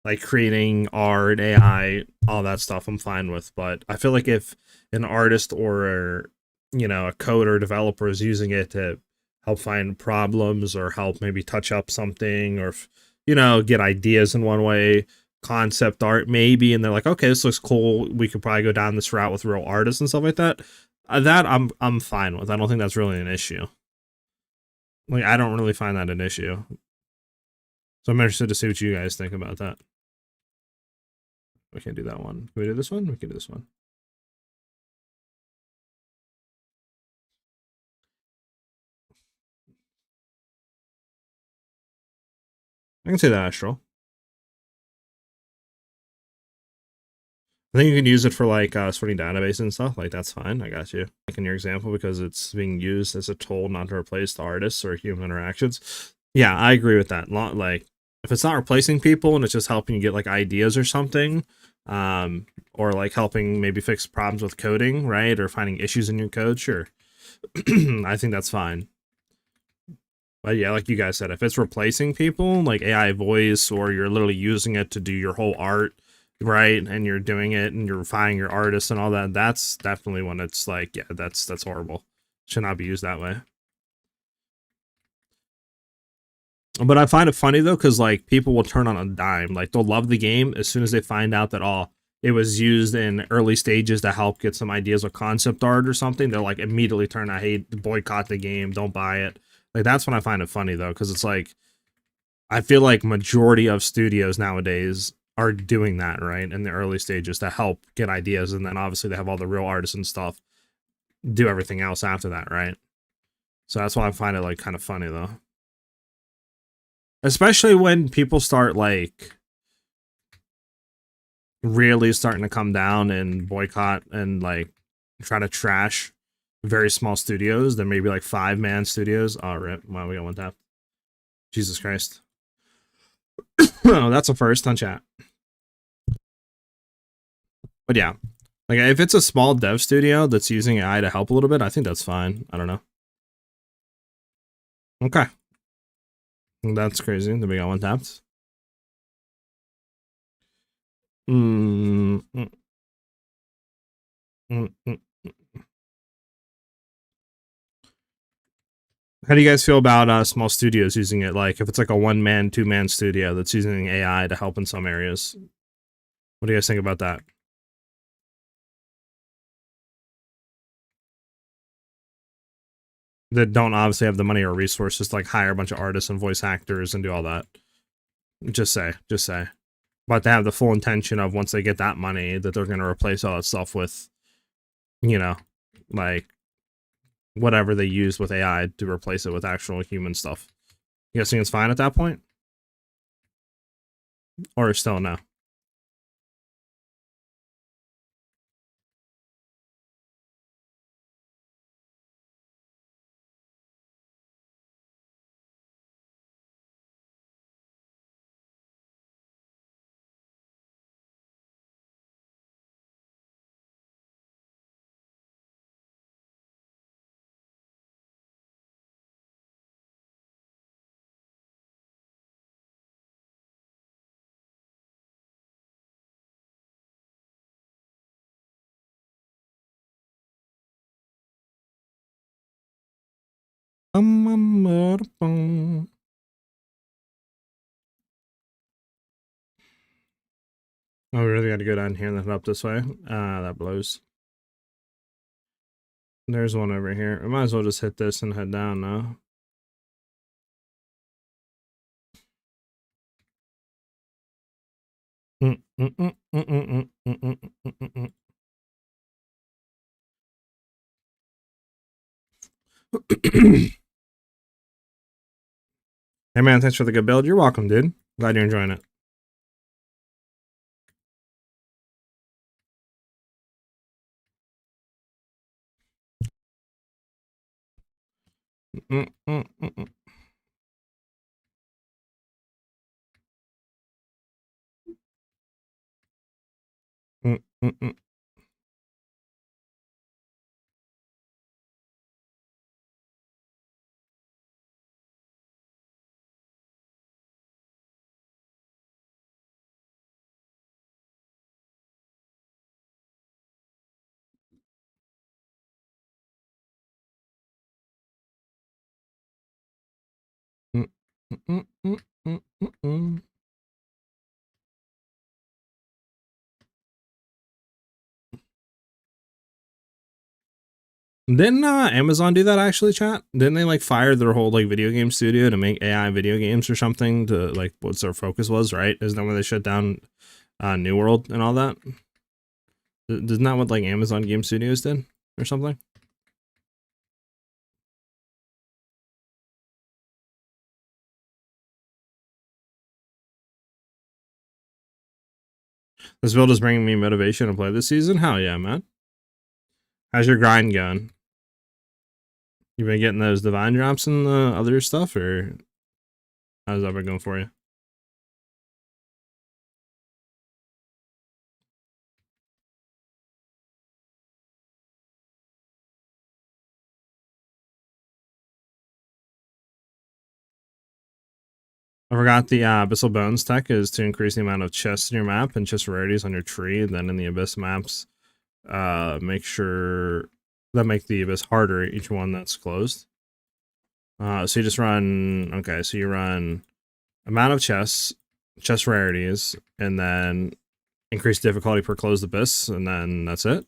like creating art, AI, all that stuff. I'm fine with. But I feel like if an artist or you know a coder developer is using it to help find problems or help maybe touch up something or you know get ideas in one way, concept art maybe, and they're like, okay, this looks cool, we could probably go down this route with real artists and stuff like that, that I'm fine with. I don't think that's really an issue. Like I don't really find that an issue, so I'm interested to see what you guys think about that. We can't do that one. Can we do this one? We can do this one. I can say that, Astral. I think you can use it for like sorting database and stuff. Like that's fine. I got you. Like in your example, because it's being used as a tool not to replace the artists or human interactions. Yeah, I agree with that. Like if it's not replacing people and it's just helping you get like ideas or something, or like helping maybe fix problems with coding, right, or finding issues in your code, sure. I think that's fine. But yeah, like you guys said, if it's replacing people, like AI voice, or you're literally using it to do your whole art, right, and you're doing it and you're refining your artists and all that, that's definitely when it's like, yeah, that's horrible. Should not be used that way. But I find it funny though, because like people will turn on a dime. Like they'll love the game as soon as they find out that it was used in early stages to help get some ideas or concept art or something. They'll like immediately turn, I hate, boycott the game, don't buy it. Like that's when I find it funny though, because it's like I feel like majority of studios nowadays are doing that, right, in the early stages to help get ideas, and then obviously they have all the real artists and stuff do everything else after that, right? So that's why I find it like kind of funny though. Especially when people start like really starting to come down and boycott and like try to trash very small studios. There may be like 5-man studios. Oh, rip. Wow, we got one tap. Jesus Christ. Oh, that's a first on chat. But yeah, like if it's a small dev studio that's using AI to help a little bit, I think that's fine. I don't know. Okay, that's crazy. Then we got one tapped. Mm, mm, mm, mm. How do you guys feel about small studios using it? Like if it's like a 1-man, 2-man studio that's using AI to help in some areas. What do you guys think about that? That don't obviously have the money or resources to like hire a bunch of artists and voice actors and do all that. Just say. But they have the full intention of once they get that money that they're going to replace all that stuff with, you know, like whatever they use with AI to replace it with actual human stuff. You guys think it's fine at that point? Or still no? Oh, we really got to go down here and then head up this way. That blows. There's one over here. I might as well just hit this and head down now. Hey man, thanks for the good build. You're welcome, dude. Glad you're enjoying it. Didn't Amazon do that actually, chat? Didn't they like fire their whole like video game studio to make AI video games or something to like what their focus was, right? Isn't that where they shut down New World and all that? Isn't that what like Amazon Game Studios did or something? This build is bringing me motivation to play this season. Hell yeah, man. How's your grind going? You been getting those divine drops and the other stuff, or how's that been going for you? I forgot the Abyssal Bones tech is to increase the amount of chests in your map and chest rarities on your tree. And then in the Abyss maps, make sure that make the Abyss harder each one that's closed. So you just run, okay, so you run amount of chests, chest rarities, and then increase difficulty per closed Abyss, and then that's it.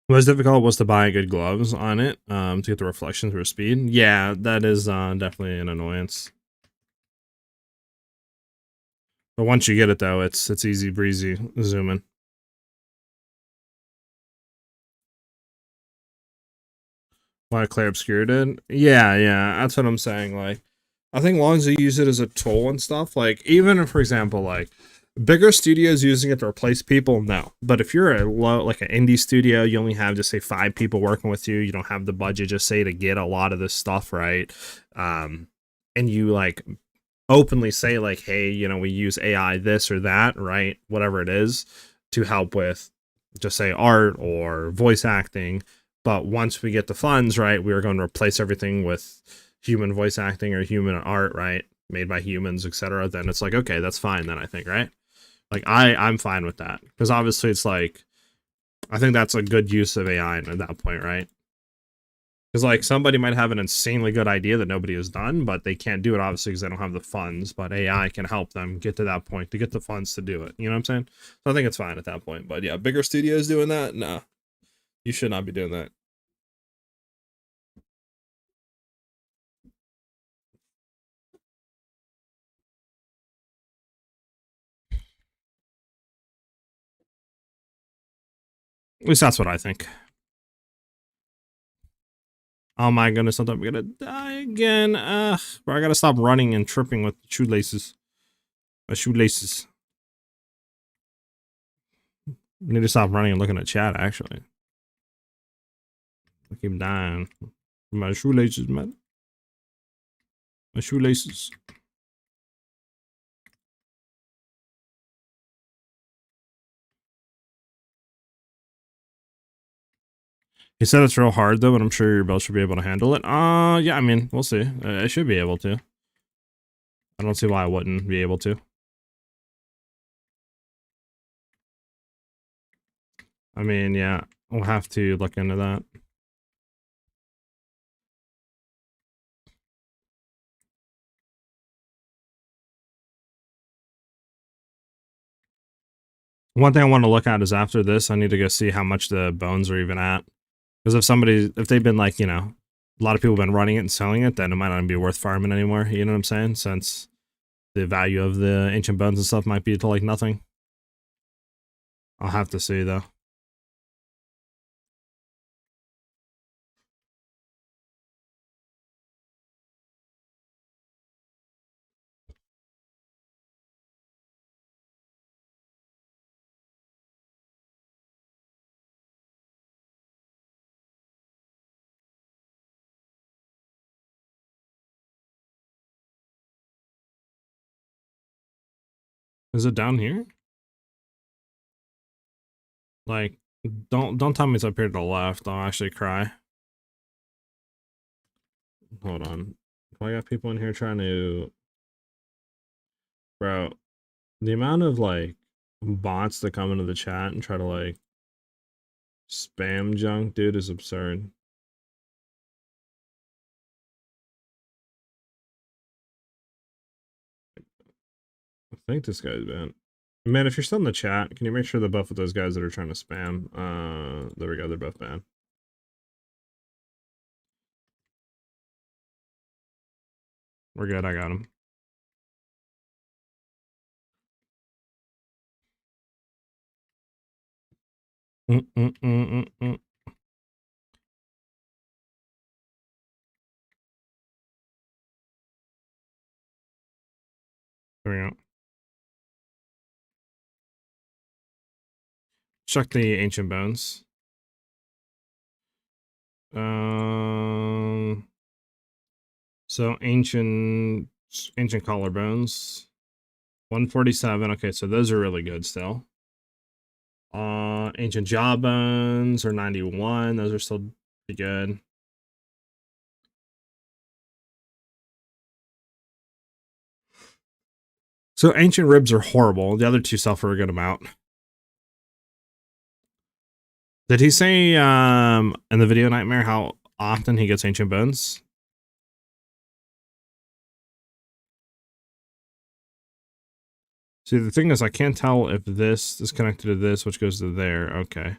What's difficult was to buy good gloves on it to get the reflection through speed. Yeah, that is definitely an annoyance. But once you get it though, it's easy breezy zooming. Why Claire Obscure did? Yeah, that's what I'm saying. Like, I think long as you use it as a tool and stuff, like even for example, like bigger studios using it to replace people, no. But if you're a low, like an indie studio, you only have just say 5 people working with you. You don't have the budget, just say to get a lot of this stuff right, and you like openly say like, hey, you know, we use AI this or that, right? Whatever it is, to help with just say art or voice acting. But once we get the funds, right, we are going to replace everything with human voice acting or human art, right? Made by humans, etc. Then it's like, okay, that's fine then, I think, right? Like I'm fine with that. Because obviously it's like I think that's a good use of AI at that point, right? Because like somebody might have an insanely good idea that nobody has done, but they can't do it obviously because they don't have the funds. But AI can help them get to that point to get the funds to do it. You know what I'm saying? So I think it's fine at that point. But yeah, bigger studios doing that, nah, you should not be doing that. At least that's what I think. Oh my goodness, I'm gonna die again. Bro, I gotta stop running and tripping with shoelaces. My shoelaces. I need to stop running and looking at chat, actually. I keep dying. My shoelaces, man. My shoelaces. He said it's real hard, though, but I'm sure your build should be able to handle it. Yeah, I mean, we'll see. I should be able to. I don't see why I wouldn't be able to. I mean, yeah, we'll have to look into that. One thing I want to look at is after this, I need to go see how much the bones are even at. Because if they've been like, a lot of people have been running it and selling it, then it might not be worth farming anymore. You know what I'm saying? Since the value of the ancient bones and stuff might be to like nothing. I'll have to see though. Is it down here? Like, don't tell me it's up here to the left. I'll actually cry. Hold on. I got people in here trying to, bro. The amount of like bots that come into the chat and try to like spam junk, dude, is absurd. I think this guy's banned. Man, if you're still in the chat, can you make sure the buff with those guys that are trying to spam? There we go. They're both banned. We're good. I got him. There we go. Check the ancient bones. So ancient collarbones. 147. Okay, so those are really good still. Ancient jawbones are 91. Those are still pretty good. So ancient ribs are horrible. The other two suffer a good amount. Did he say in the video nightmare how often he gets ancient bones? See, the thing is, I can't tell if this is connected to this, which goes to there. Okay.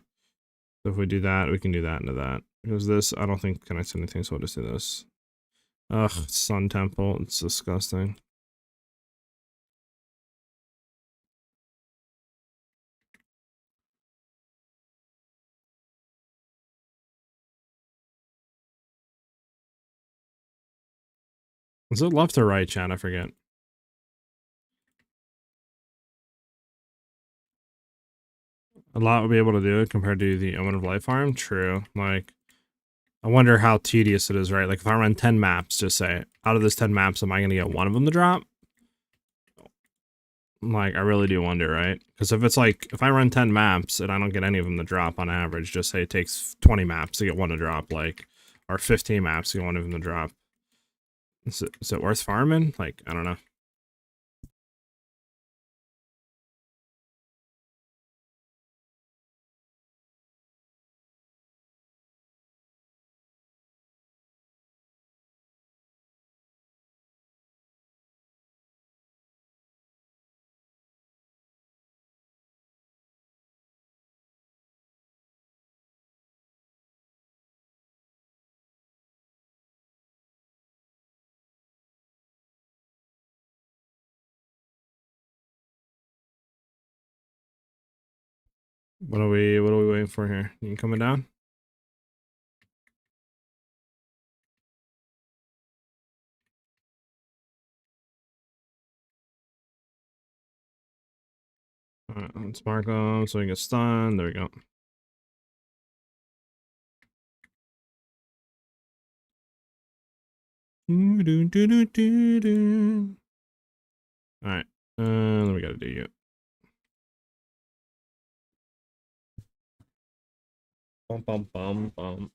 So if we do that, we can do that into that. Because this, I don't think connects to anything, so we'll just do this. Ugh, Sun Temple. It's disgusting. Is it left or right, chat? I forget. A lot would be able to do it compared to the Omen of Life farm. True. Like, I wonder how tedious it is, right? Like, if I run 10 maps, just say, out of those 10 maps, am I going to get one of them to drop? Like, I really do wonder, right? Because if it's like, if I run 10 maps and I don't get any of them to drop on average, just say it takes 20 maps to get one to drop, like, or 15 maps to get one of them to drop. Is it worth farming? Like, I don't know. What are we waiting for here? You coming down? Alright, let's mark him so he gets stunned. There we go. Alright, then we gotta do you. Bum bum bum bum.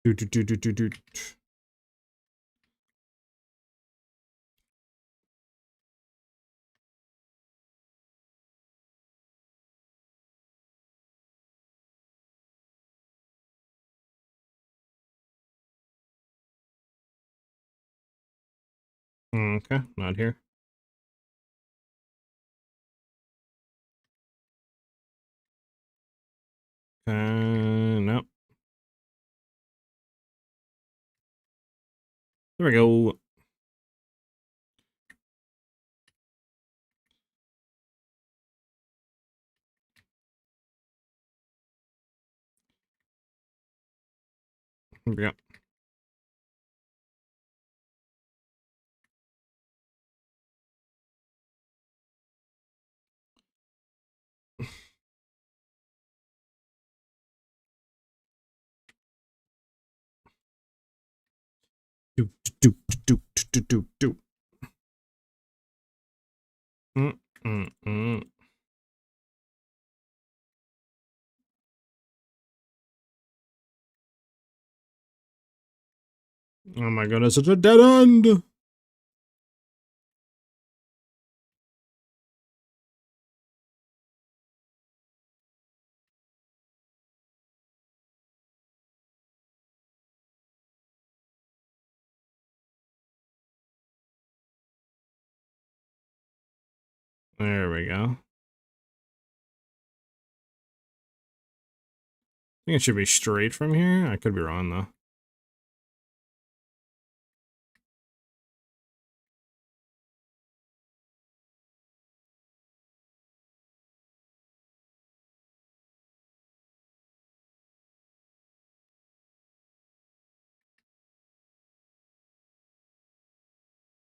Do do do do do do. Okay, not here. Nope. There we go. Here we go. Do do do do do do do. Mm. Oh my goodness, it's a dead end. There we go. I think it should be straight from here. I could be wrong though.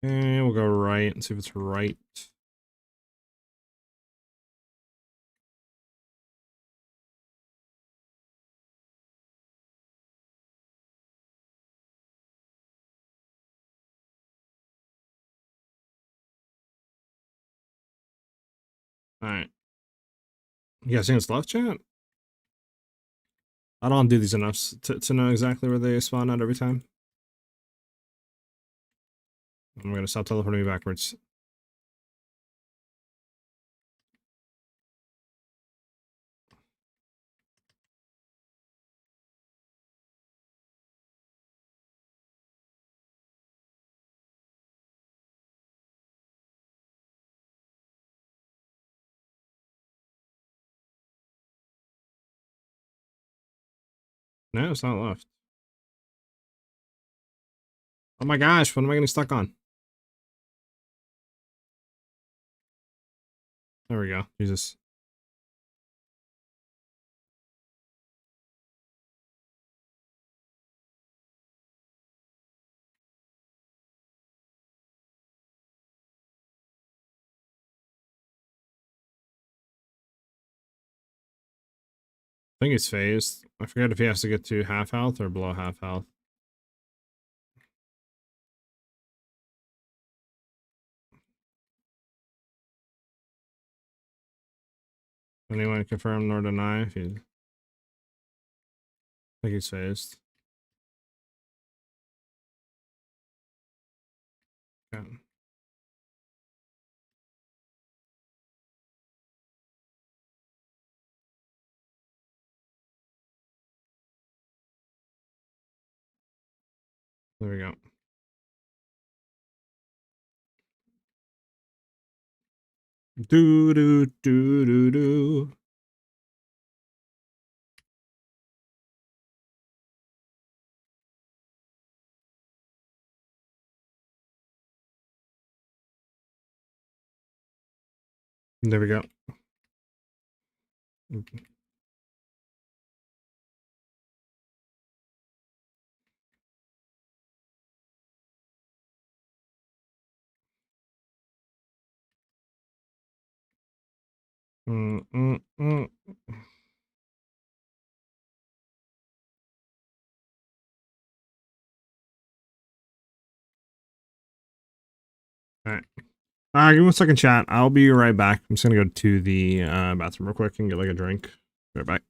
And we'll go right and see if it's right. Alright. You guys think it's left, chat? I don't do these enough to know exactly where they spawn at every time. I'm gonna stop teleporting me backwards. No, it's not left. Oh my gosh, what am I getting stuck on? There we go. Jesus. I think he's phased. I forget if he has to get to half health or below half health. Anyone confirm nor deny if he... I think he's phased. Okay. There we go. Do do do do do. There we go. Mm, mm, mm. All right. Give me 1 second, chat. I'll be right back. I'm just gonna go to the bathroom real quick and get like a drink. Be right back.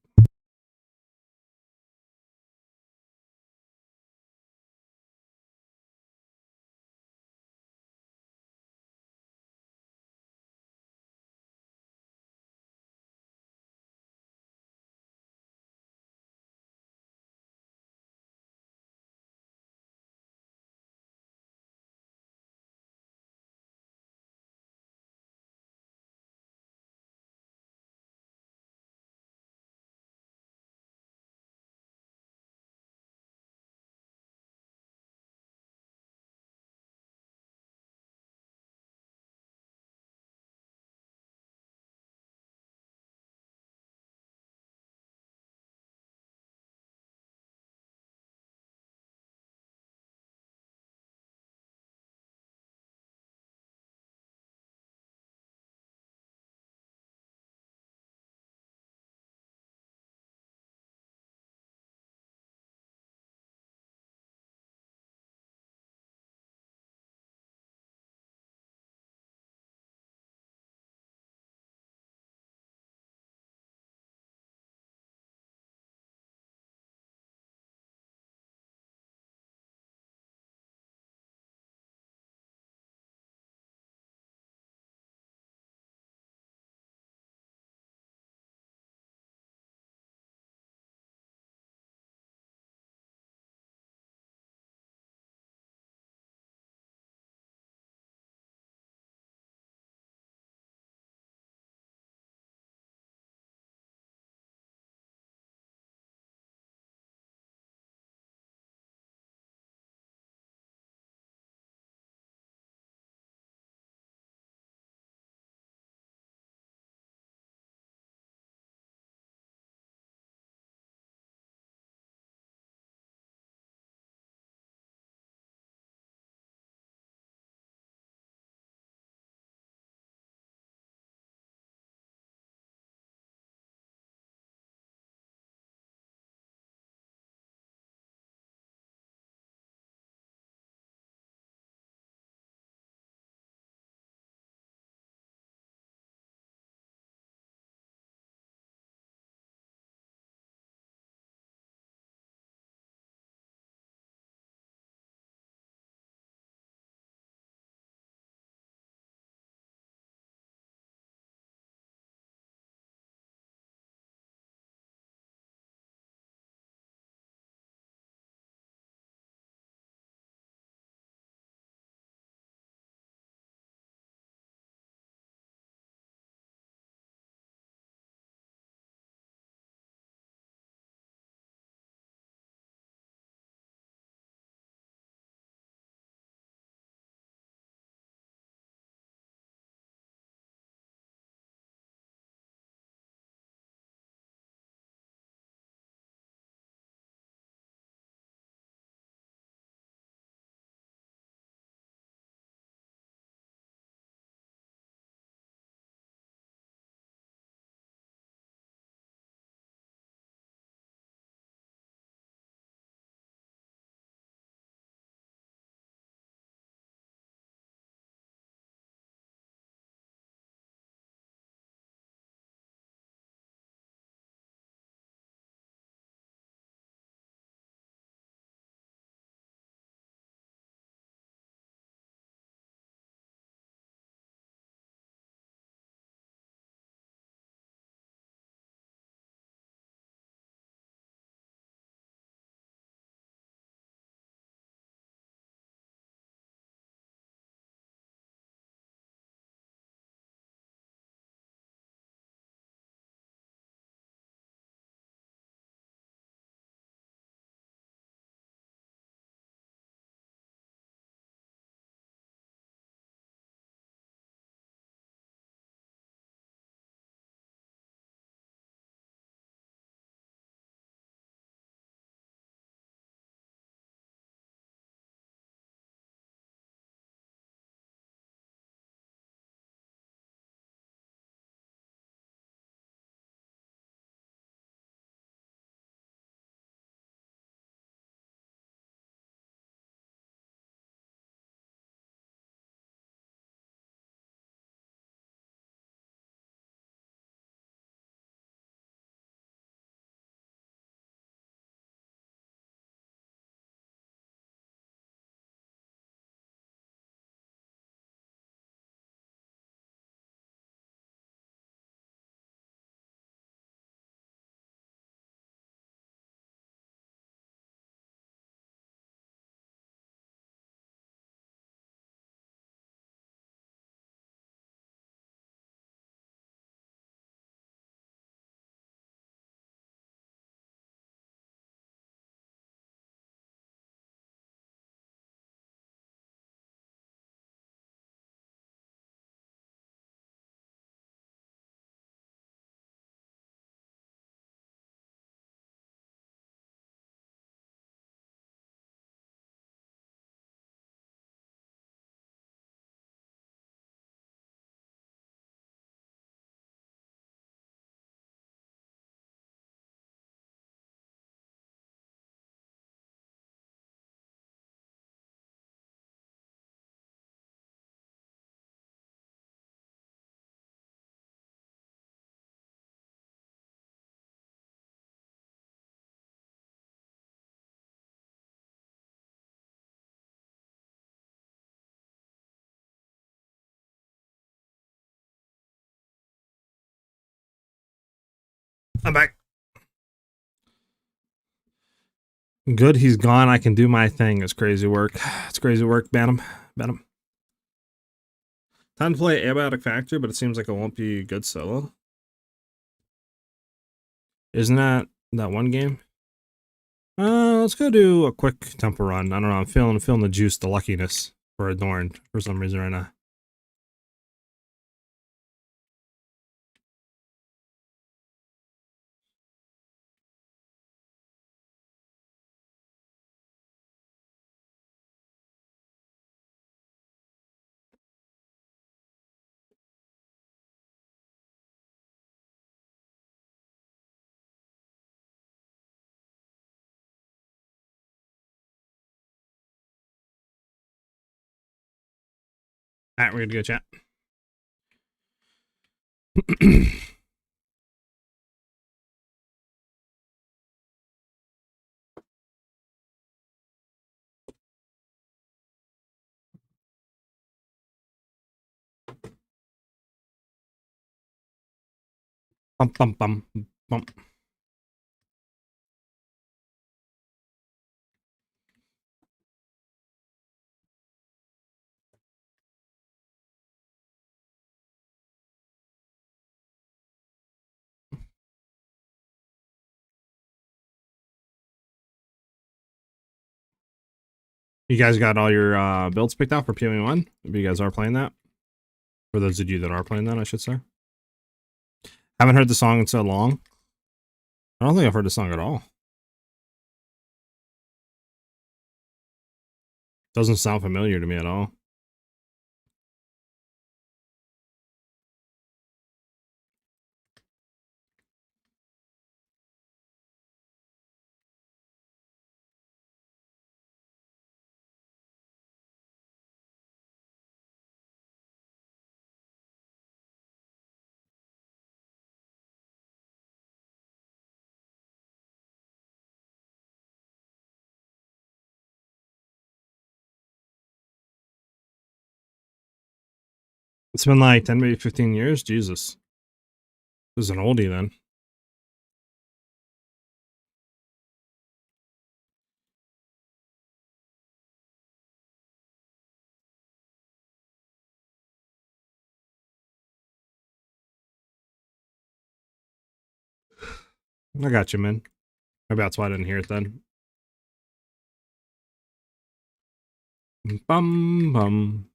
I'm back. Good, he's gone. I can do my thing. It's crazy work. It's crazy work. Ban him. Ban him. Time to play Abiotic Factory, but it seems like it won't be good solo. Isn't that one game? Let's go do a quick tempo run. I don't know. I'm feeling the juice, the luckiness for Adorned for some reason right now. Alright, we're gonna go chat. Bum bum bum bum. You guys got all your builds picked out for PoE 1? If you guys are playing that. For those of you that are playing that, I should say. Haven't heard the song in so long. I don't think I've heard the song at all. Doesn't sound familiar to me at all. It's been like 10, maybe 15 years. Jesus. This is an oldie then. I got you, man. Maybe that's why I didn't hear it then. Bum bum.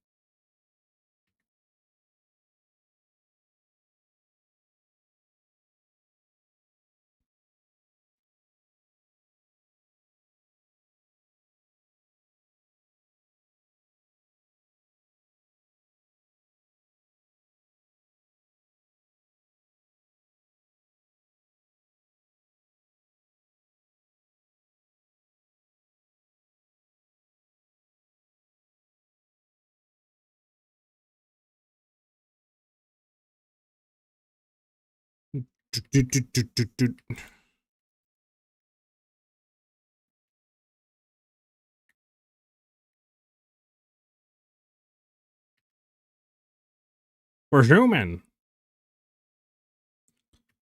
We're human.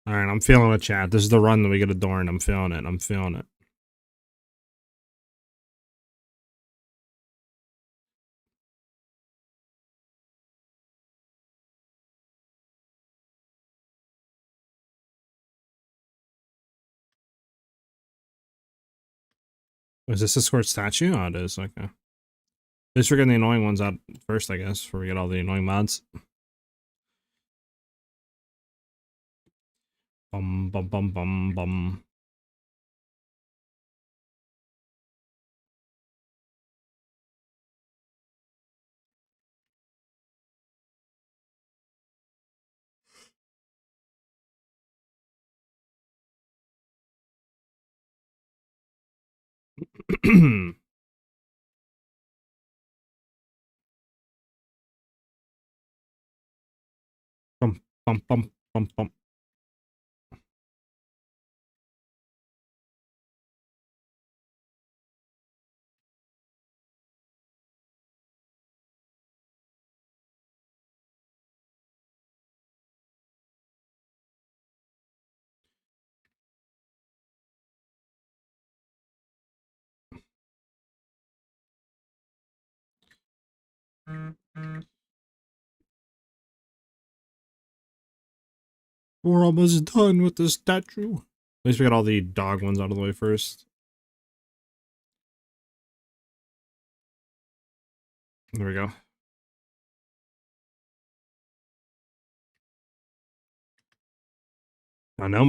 Alright, I'm feeling it, chat. This is the run that we get Adorned. I'm feeling it. I'm feeling it. Is this a squirt statue? Oh, it is. Okay. At least we're getting the annoying ones out first, I guess, before we get all the annoying mods. Bum bum bum bum bum. Bum bum bum bum bum. We're almost done with the statue. At least we got all the dog ones out of the way first. There we go. Now, no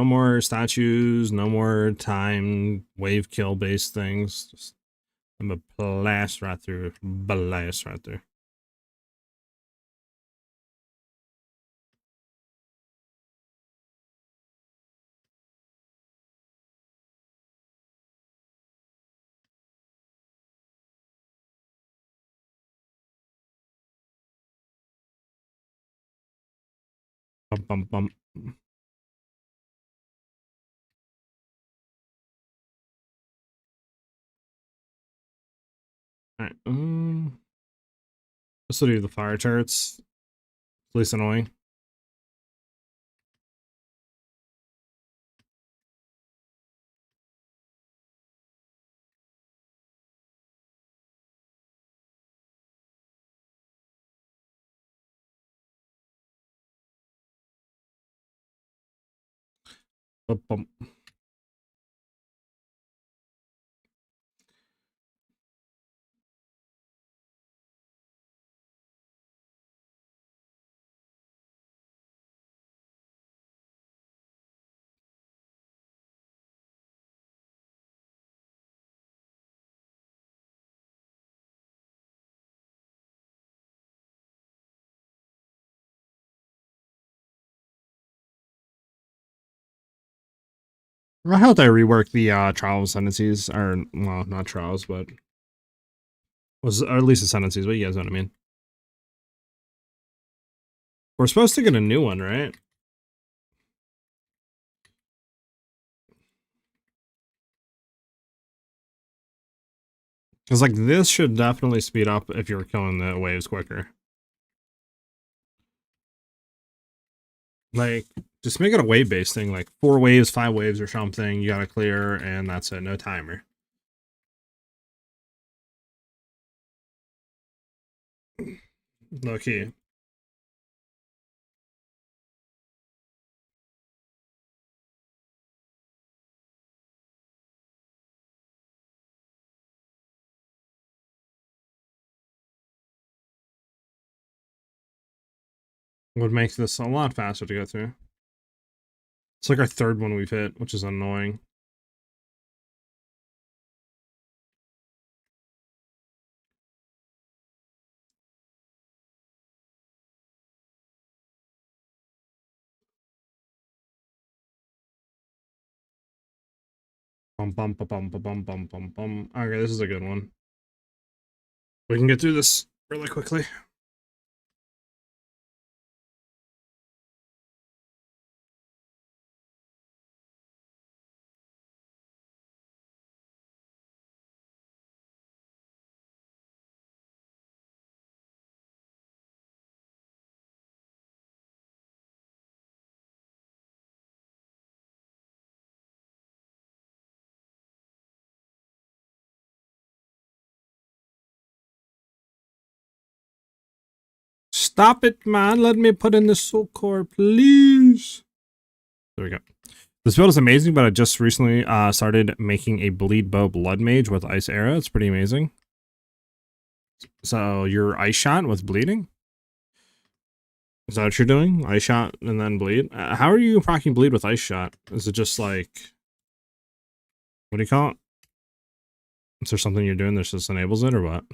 more statues, no more time wave kill based things. Just, I'm a blast right through. Blast right there. Bum, bum, bum. Alright, this will do the fire turrets. It's least annoying. Bum, bum. I hope they rework the trial ascendancies, or well, not trials, but was or at least ascendancies. But you guys know what I mean. We're supposed to get a new one, right? Because like this should definitely speed up if you're killing the waves quicker. Like, just make it a wave based thing, like 4 waves, 5 waves, or something. You gotta clear, and that's it. No timer. Low key. Would make this a lot faster to go through. It's like our 3rd one we've hit, which is annoying. Bum bum bum bum bum bum bum bum. Okay, this is a good one. We can get through this really quickly. Stop it, man. Let me put in the soul core, please. There we go. This build is amazing, but I just recently started making a bleed bow blood mage with ice arrow. It's pretty amazing. So you're ice shot with bleeding? Is that what you're doing? Ice shot and then bleed? How are you proccing bleed with ice shot? Is it just like, what do you call it? Is there something you're doing that just enables it or what?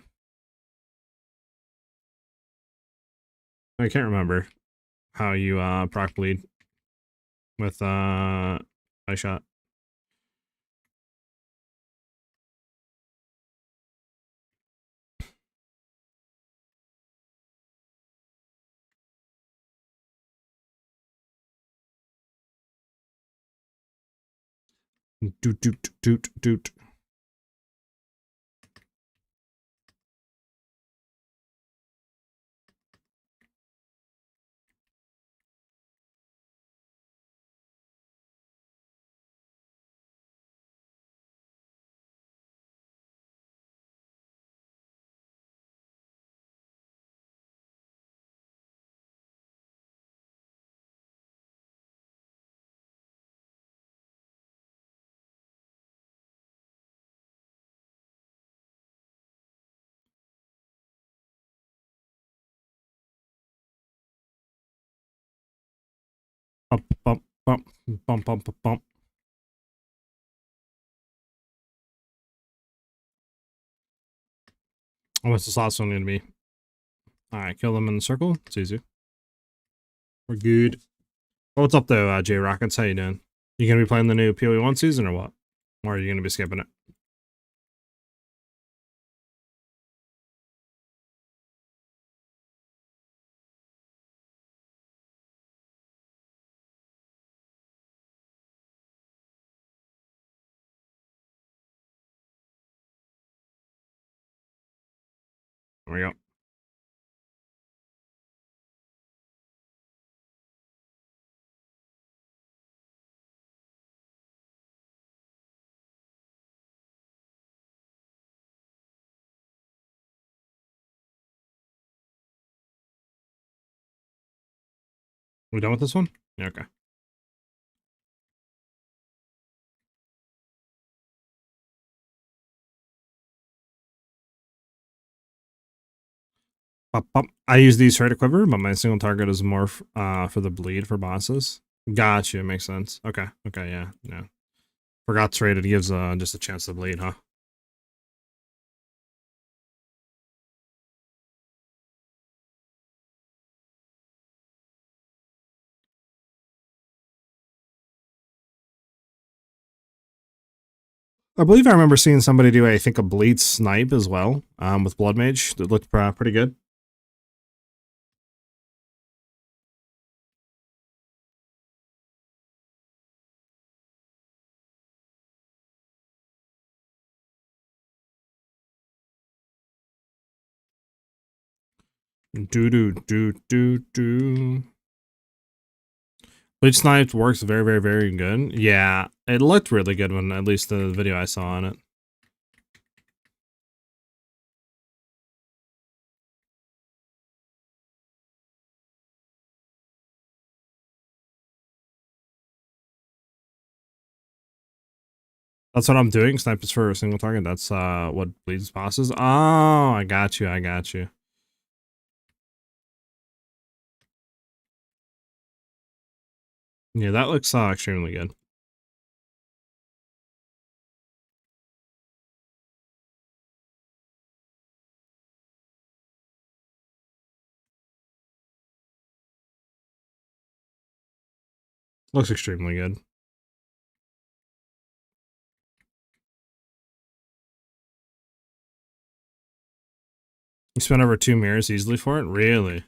I can't remember how you proc bleed with ice shot. Doot doot doot doot. Bump, bump, bump, bump, bump. Oh, what's this last one gonna be? Alright, kill them in the circle. It's easy. We're good. Oh, what's up though, J Rockets? How you doing? You gonna be playing the new PoE 1 season or what? Or are you gonna be skipping it? There we go. We done with this one? Yeah, okay. I use these right equiver, but my single target is more for the bleed for bosses. Gotcha, makes sense. Okay, okay, yeah, yeah. Forgot trade, it gives just a chance to bleed, huh? I believe I remember seeing somebody do, I think, a bleed snipe as well, with Blood Mage. That looked pretty good. Do. Bleed sniped works very, very, very good. Yeah, it looked really good when, at least the video I saw on it. That's what I'm doing. Snipers for a single target. That's what bleeds bosses. Oh, I got you. I got you. Yeah, that looks extremely good. Looks extremely good. You spent over 2 mirrors easily for it? Really?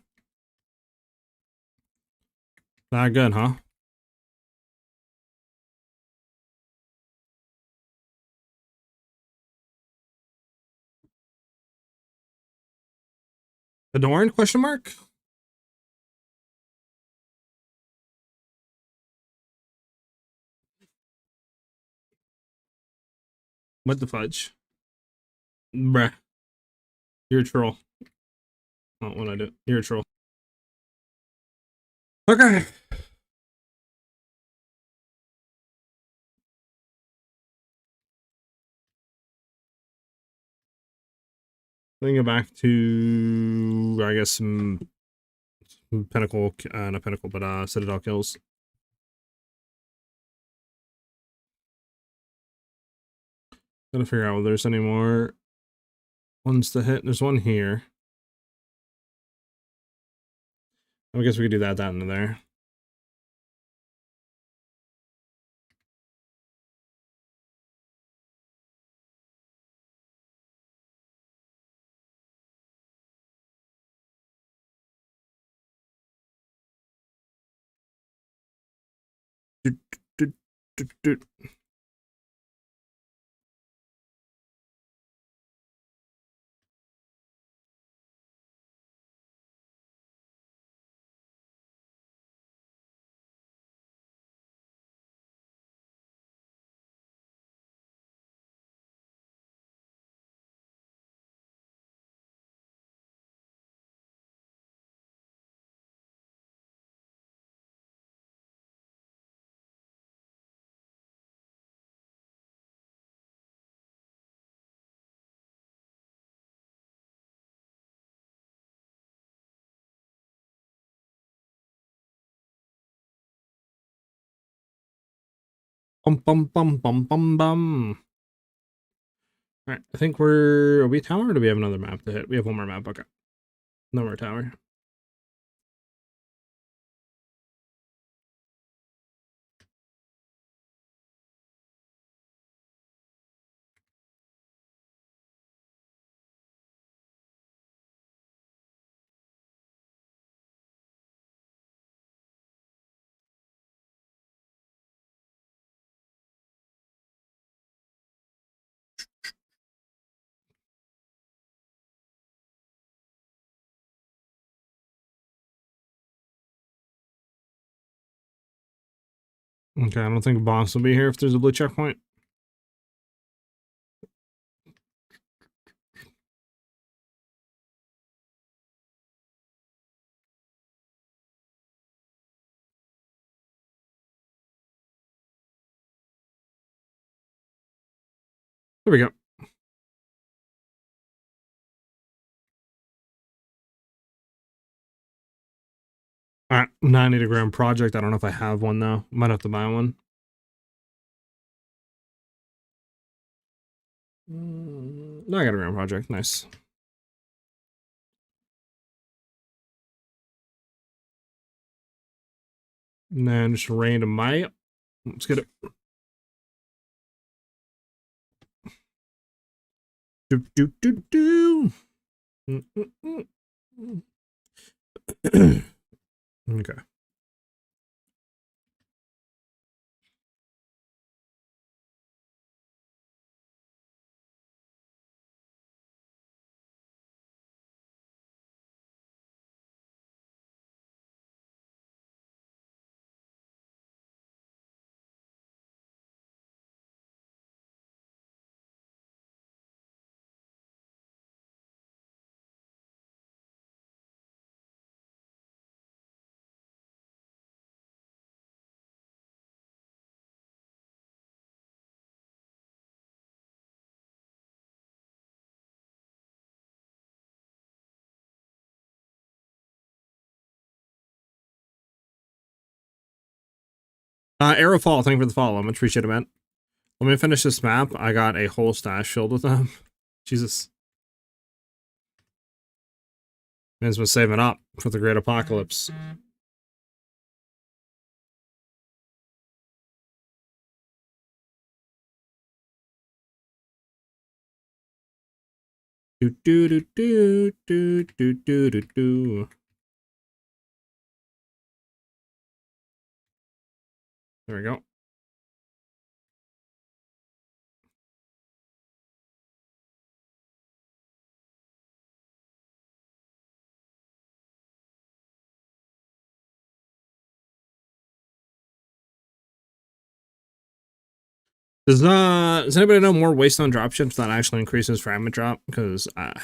Not good, huh? Adorn? Question mark? What the fudge? Bruh. You're a troll. Not what I do. You're a troll. Okay. Let me go back to, I guess, some Pinnacle, not Pinnacle, but Citadel kills. Gotta figure out whether there's any more ones to hit. There's one here. I guess we could do that into there. Do. Bum bum bum bum bum bum. Alright, I think are we tower or do we have another map to hit? We have one more map, okay. No more tower. Okay, I don't think boss will be here if there's a blue checkpoint. There we go. Alright, now I need a grand project. I don't know if I have one though. Might have to buy one. No, I got a grand project. Nice. And then just random my. Let's get it. Do do do do. Okay. Arrowfall, thank you for the follow. Much appreciated, man. Let me finish this map. I got a whole stash filled with them. Jesus. Man's been saving up for the great apocalypse. Do do do do do do do do do. There we go. Does anybody know more waste on dropships that actually increases fragment drop? Because I feel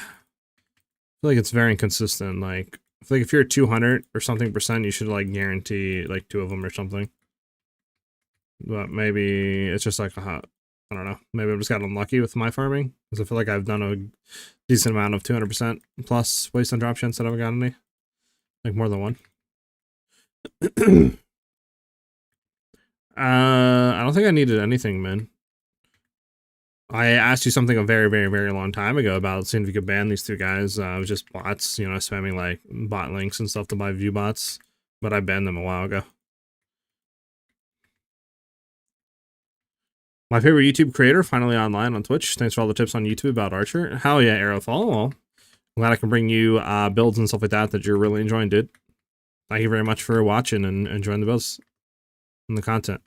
like it's very inconsistent. Like, I feel like if you're 200 or something percent, you should like guarantee like 2 of them or something. But maybe it's just like I don't know. Maybe I just got unlucky with my farming because I feel like I've done a decent amount of 200% plus waste on dropships that I've gotten any, like more than one. I don't think I needed anything, man. I asked you something a very, very, very long time ago about seeing if you could ban these 2 guys. It was just bots, you know, spamming like bot links and stuff to buy view bots, but I banned them a while ago. My favorite YouTube creator finally online on Twitch. Thanks for all the tips on YouTube about Archer. Hell yeah, Arrowfall. Well, I'm glad I can bring you builds and stuff like that you're really enjoying, dude. Thank you very much for watching and enjoying the builds and the content.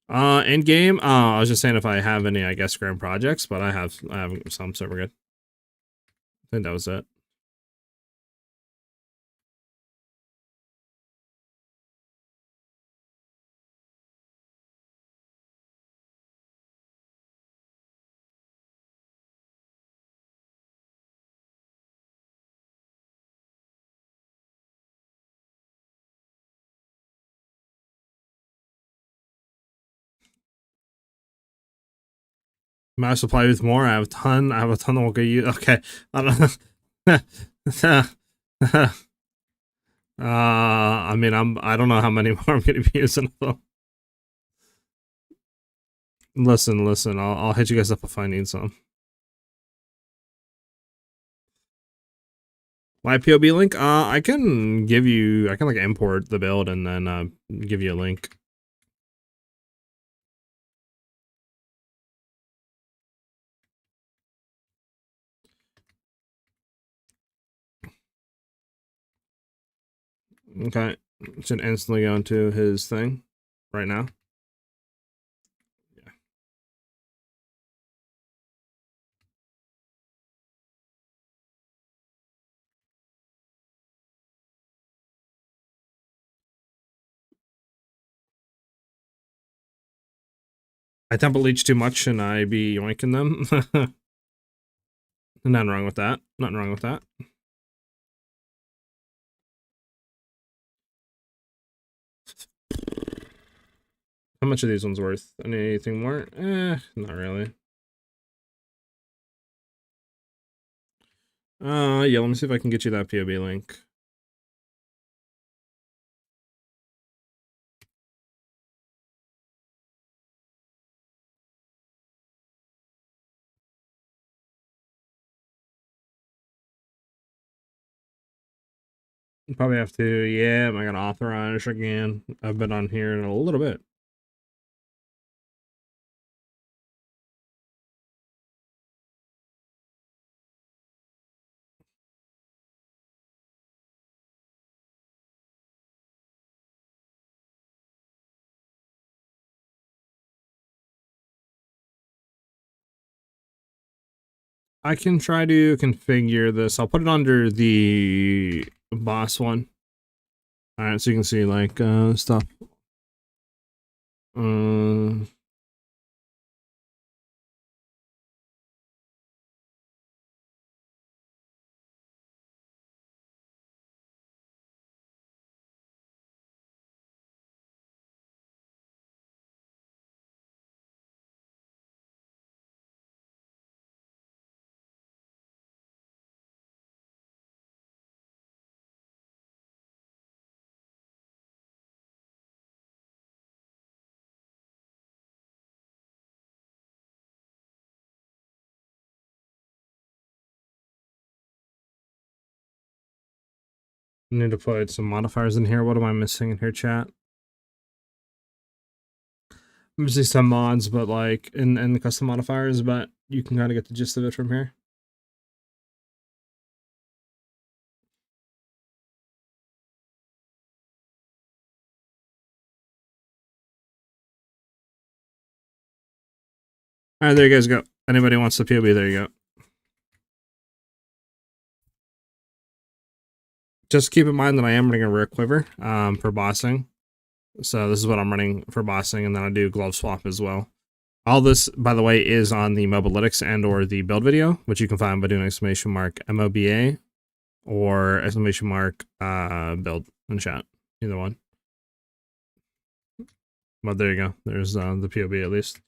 End game. I was just saying if I have any, I guess, grand projects, but I have some, so we're good. I think that was it. Mass supply with more. I have a ton. I have a ton that will get you. Okay. I don't I mean, I don't know how many more I'm gonna be using of them. Listen. I'll hit you guys up if I need some. My POB link? I can like import the build and then give you a link. Okay, should instantly go into his thing right now. Yeah. I temple leech too much and I be yoinking them. Nothing wrong with that. Nothing wrong with that. How much are these ones worth? Anything more? Not really. Yeah, let me see if I can get you that POB link. Probably have to, yeah, I gotta authorize again. I've been on here in a little bit. I can try to configure this. I'll put it under the boss one. Alright, so you can see like stuff. I need to put some modifiers in here. What am I missing in here, chat? I'm missing some mods, but like in the custom modifiers, but you can kind of get the gist of it from here. Alright, there you guys go. Anybody wants the POB, there you go. Just keep in mind that I am running a rare quiver for bossing. So this is what I'm running for bossing, and then I do glove swap as well. All this, by the way, is on the Mobalytics and or the build video, which you can find by doing !MOBA or !build in chat. Either one. But there you go. There's the POB at least.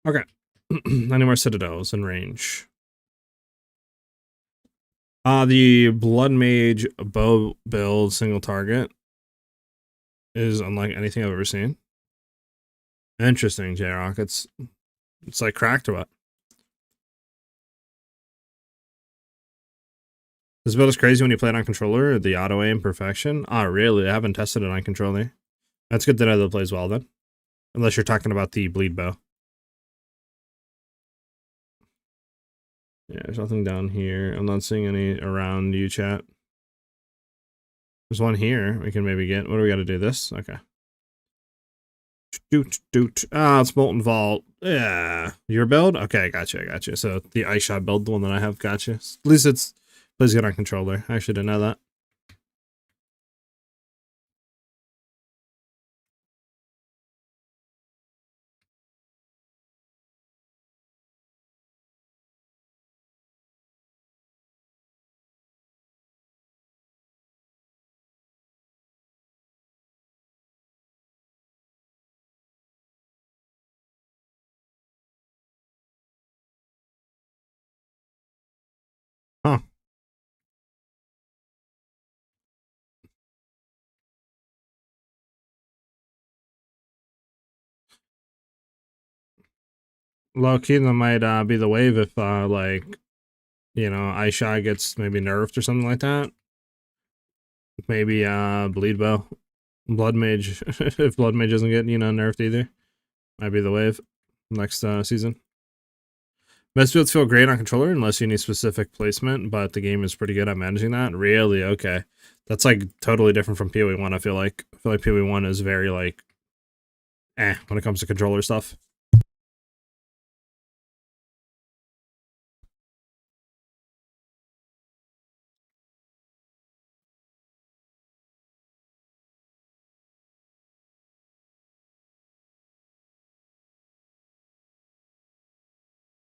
Okay. Any more citadels in range? The Blood Mage bow build single target is unlike anything I've ever seen. Interesting, J-Rock. It's like cracked or what? This build is crazy when you play it on controller, the auto aim perfection. Oh, really? I haven't tested it on controller. That's good to know that it plays well then. Unless you're talking about the bleed bow. Yeah, there's nothing down here. I'm not seeing any around you, chat. There's one here we can maybe get. What do we got to do? This? Okay. Doot. Ah, it's Molten Vault. Yeah. Your build? Okay, gotcha. So the ice shot build, the one that I have, gotcha. At least it's plays good on controller. I actually didn't know that. Low key, that might be the wave if like, you know, iShy gets maybe nerfed or something like that. Maybe bleed bow, blood mage. If blood mage doesn't get, you know, nerfed either, might be the wave next season. Most builds feel great on controller unless you need specific placement, but the game is pretty good at managing that. Really? Okay. That's like totally different from PoE 1, I feel like. I feel like PoE 1 is very like when it comes to controller stuff.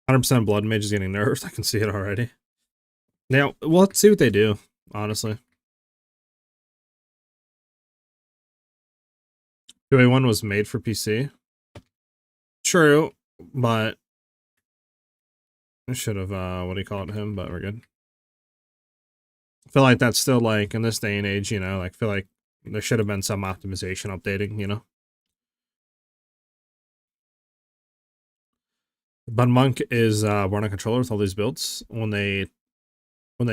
%100% blood mage is getting nerfed. I can see it already. Now, well, let's see what they do, honestly. PoE 1 was made for PC. True, but I should have, what do you call it, him, but we're good. I feel like that's still, like, in this day and age, you know, like, I feel like there should have been some optimization updating, you know? But Monk is born on controller with all these builds. When they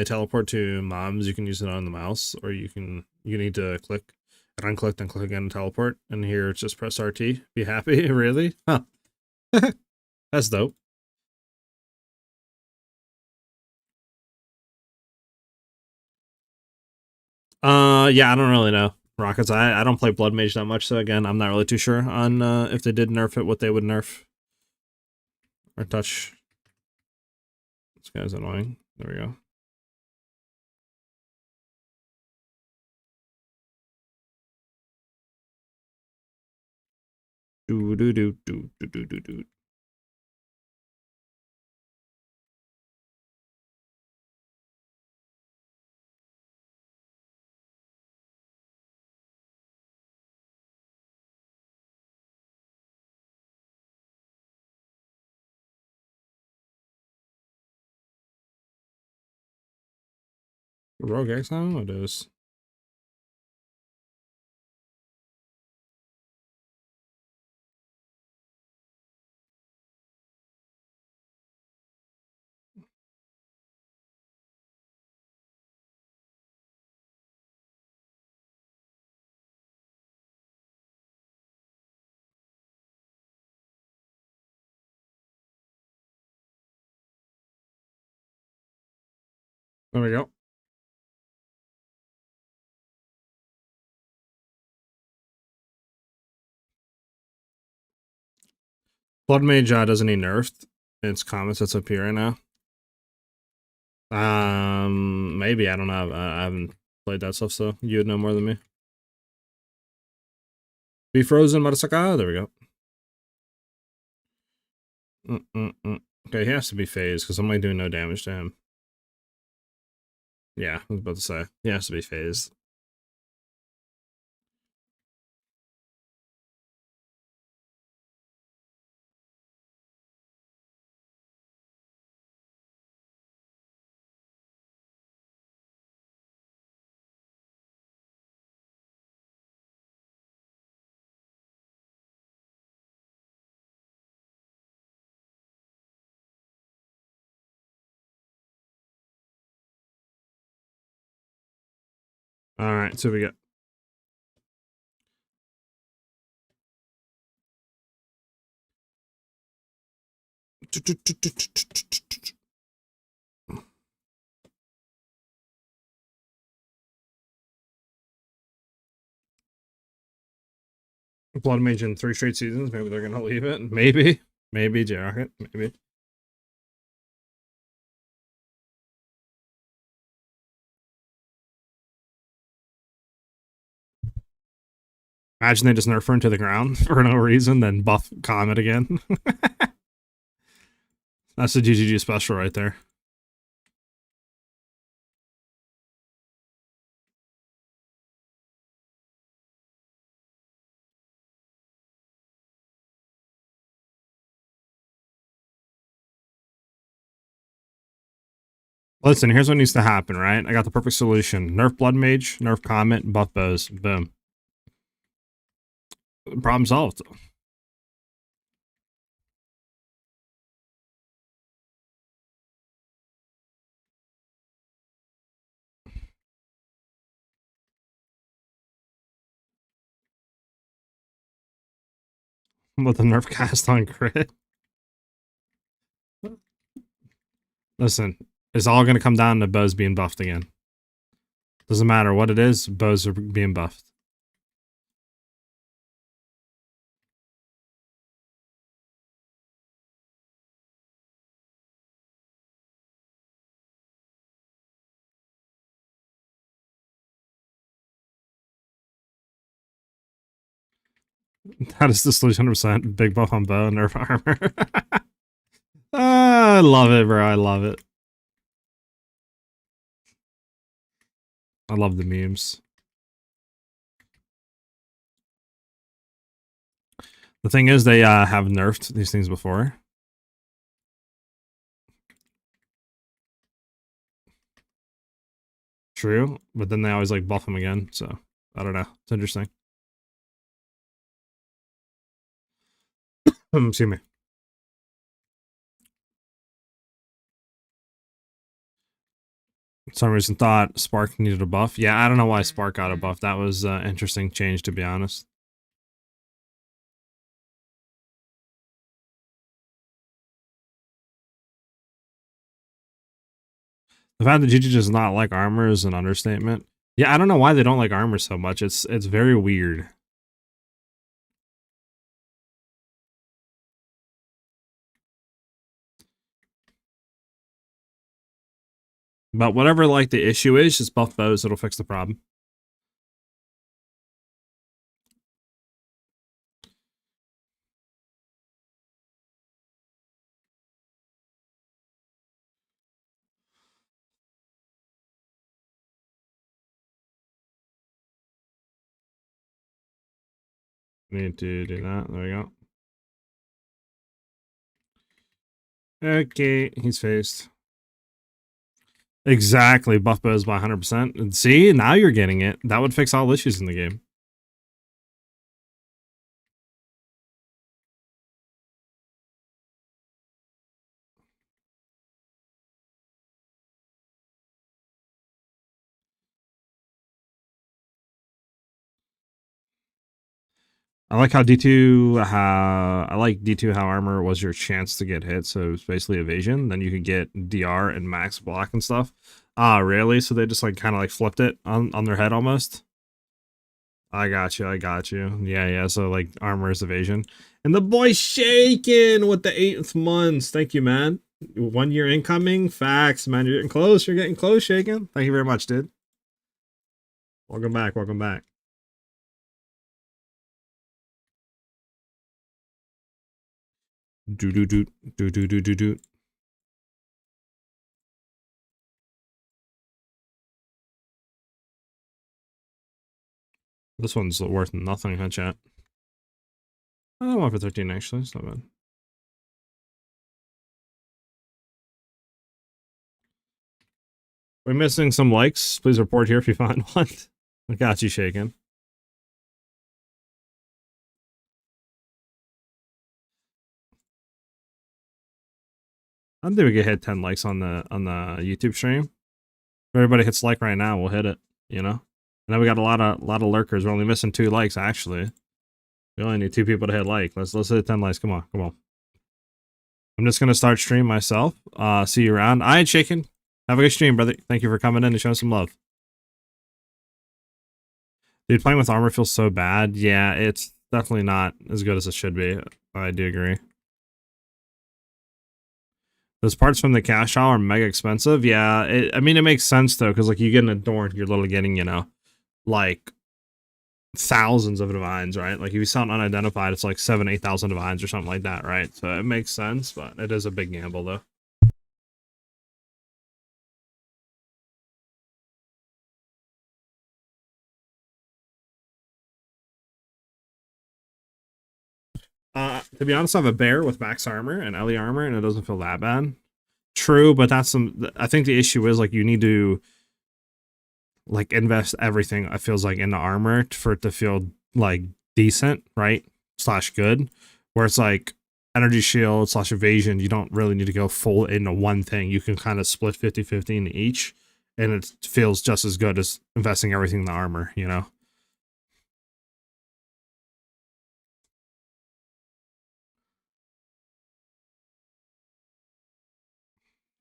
teleport to moms, you can use it on the mouse, or you need to click and unclick, then click again and teleport. And here it's just press RT. Be happy, really? Huh. That's dope. Yeah, I don't really know. Rockets, I don't play Blood Mage that much, so again, I'm not really too sure on if they did nerf it, what they would nerf. Or touch. This guy's annoying. There we go. Do do do do do do do do. Rogue Exile? It is. There we go. Blood Mage doesn't need nerfed. It's comments that's up here right now. Maybe, I don't know. I haven't played that stuff, so you would know more than me. Be frozen, Marasaka. There we go. Okay, he has to be phased because I'm like doing no damage to him. Yeah, I was about to say. He has to be phased. Alright, so we got Blood Mage in 3 straight seasons. Maybe they're gonna leave it. Maybe. Maybe, J-Rocket. Maybe. Imagine they just nerf her into the ground for no reason, then buff Comet again. That's the GGG special right there. Listen, here's what needs to happen, right? I got the perfect solution. Nerf Blood Mage, nerf Comet, buff bows. Boom. Problem solved. With the nerf cast on crit. Listen, it's all gonna come down to bows being buffed again. Doesn't matter what it is, bows are being buffed. That is the solution, 100%. Big buff on bow, nerf armor. I love it, bro. I love it. I love the memes. The thing is, they have nerfed these things before. True, but then they always like buff them again, so I don't know. It's interesting. Excuse me. For some reason thought Spark needed a buff. Yeah, I don't know why Spark got a buff. That was an interesting change, to be honest. The fact that GG does not like armor is an understatement. Yeah, I don't know why they don't like armor so much. It's very weird. But whatever like the issue is, just buff bows, it'll fix the problem. Need to do that. There we go. Okay, he's faced. Exactly, buff bows by 100%. And see, now you're getting it. That would fix all issues in the game. I like how D2 how armor was your chance to get hit, so it's basically evasion. Then you could get DR and max block and stuff. Ah, really? So they just like kind of like flipped it on their head almost? I got you, I got you. Yeah, so like armor is evasion. And the boy's shaking with the 8th months. Thank you, man. 1 year incoming. Facts, man. You're getting close. You're getting close, shaking. Thank you very much, dude. Welcome back, welcome back. Do. This one's worth nothing, huh, chat? I want for 13 actually. It's not bad. We're missing some likes. Please report here if you find one. I got you, shaking. I think we could hit 10 likes on the YouTube stream. If everybody hits like right now, we'll hit it. You know. And then we got a lot of lurkers. We're only missing 2 likes actually. We only need 2 people to hit like. Let's hit 10 likes. Come on. I'm just gonna start stream myself. See you around. I ain't shaking. Have a good stream, brother. Thank you for coming in and showing some love. Dude, playing with armor feels so bad. Yeah, it's definitely not as good as it should be. I do agree. Those parts from the cash out are mega expensive. Yeah, I mean, it makes sense though, because like you get an Adorn, you're literally getting, you know, like thousands of divines, right? Like if you sound unidentified, it's like 7,000-8,000 divines or something like that, right? So it makes sense, but it is a big gamble though. To be honest, I have a bear with max armor and Ellie armor, and it doesn't feel that bad. True, but that's I think the issue is like you need to like invest everything. It feels like in the armor for it to feel like decent, right? / good. Where it's like energy shield / evasion, you don't really need to go full into one thing. You can kind of split 50-50 into each, and it feels just as good as investing everything in the armor, you know?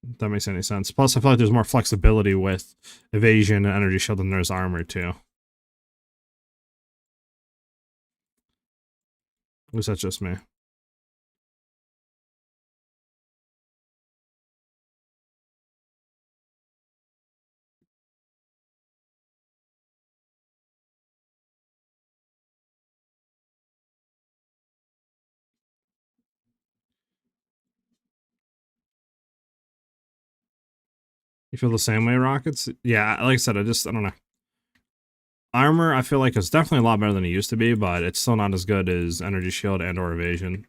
If that makes any sense. Plus, I feel like there's more flexibility with evasion and energy shield than there's armor too. At least that's just me. You feel the same way, Rockets? Yeah, like I said, I don't know. Armor, I feel like is definitely a lot better than it used to be, but it's still not as good as energy shield and or evasion.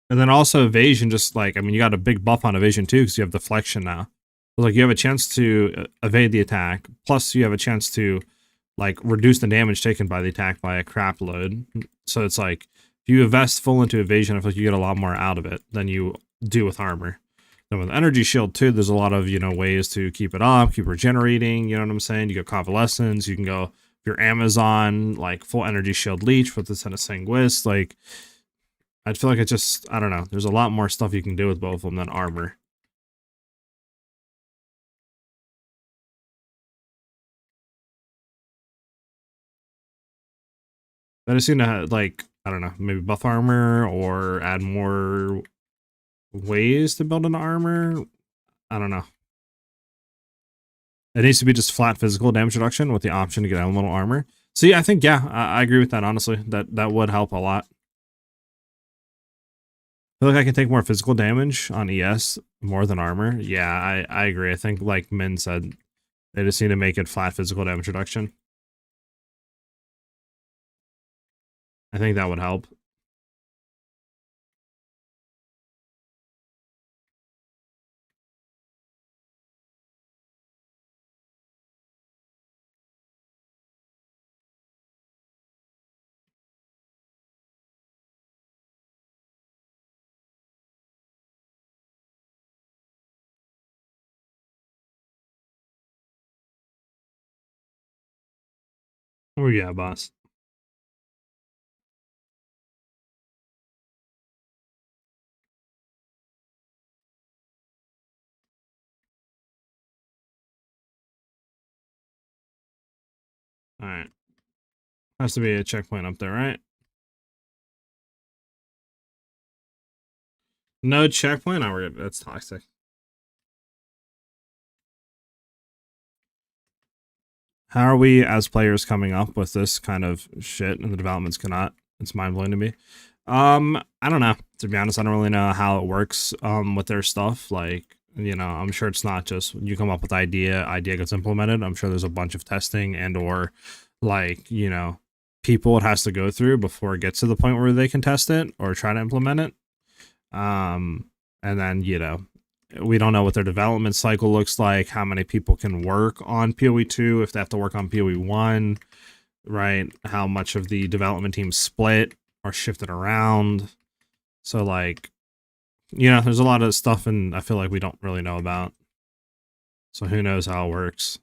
And then also evasion, just like, I mean, you got a big buff on evasion too, because you have deflection now. So like you have a chance to evade the attack, plus you have a chance to like reduce the damage taken by the attack by a crap load. So it's like, if you invest full into evasion, I feel like you get a lot more out of it than you do with armor. Then with energy shield too, there's a lot of, you know, ways to keep it up, keep regenerating, you know what I'm saying? You got convalescence, you can go your Amazon, like full energy shield leech with this kind of sanguis, like I feel like it just, I don't know, there's a lot more stuff you can do with both of them than armor. I just seem to have, like, I don't know, maybe buff armor or add more ways to build an armor. I don't know. It needs to be just flat physical damage reduction with the option to get elemental armor. So yeah, I think, yeah, I agree with that, honestly. That would help a lot. I feel like I can take more physical damage on ES more than armor. Yeah, I agree. I think, like Min said, they just need to make it flat physical damage reduction. I think that would help. Oh yeah, boss. All right. Has to be a checkpoint up there, right? No checkpoint? Oh, we're good. That's toxic. How are we as players coming up with this kind of shit and the developments cannot? It's mind blowing to me. I don't know. To be honest, I don't really know how it works with their stuff. Like, you know, I'm sure it's not just you come up with idea gets implemented. I'm sure there's a bunch of testing and or like, you know, people it has to go through before it gets to the point where they can test it or try to implement it. And then, you know, we don't know what their development cycle looks like, how many people can work on PoE 2, if they have to work on PoE 1, right? How much of the development team split or shifted around. So, like, you know, there's a lot of stuff, and I feel like we don't really know about. So, who knows how it works?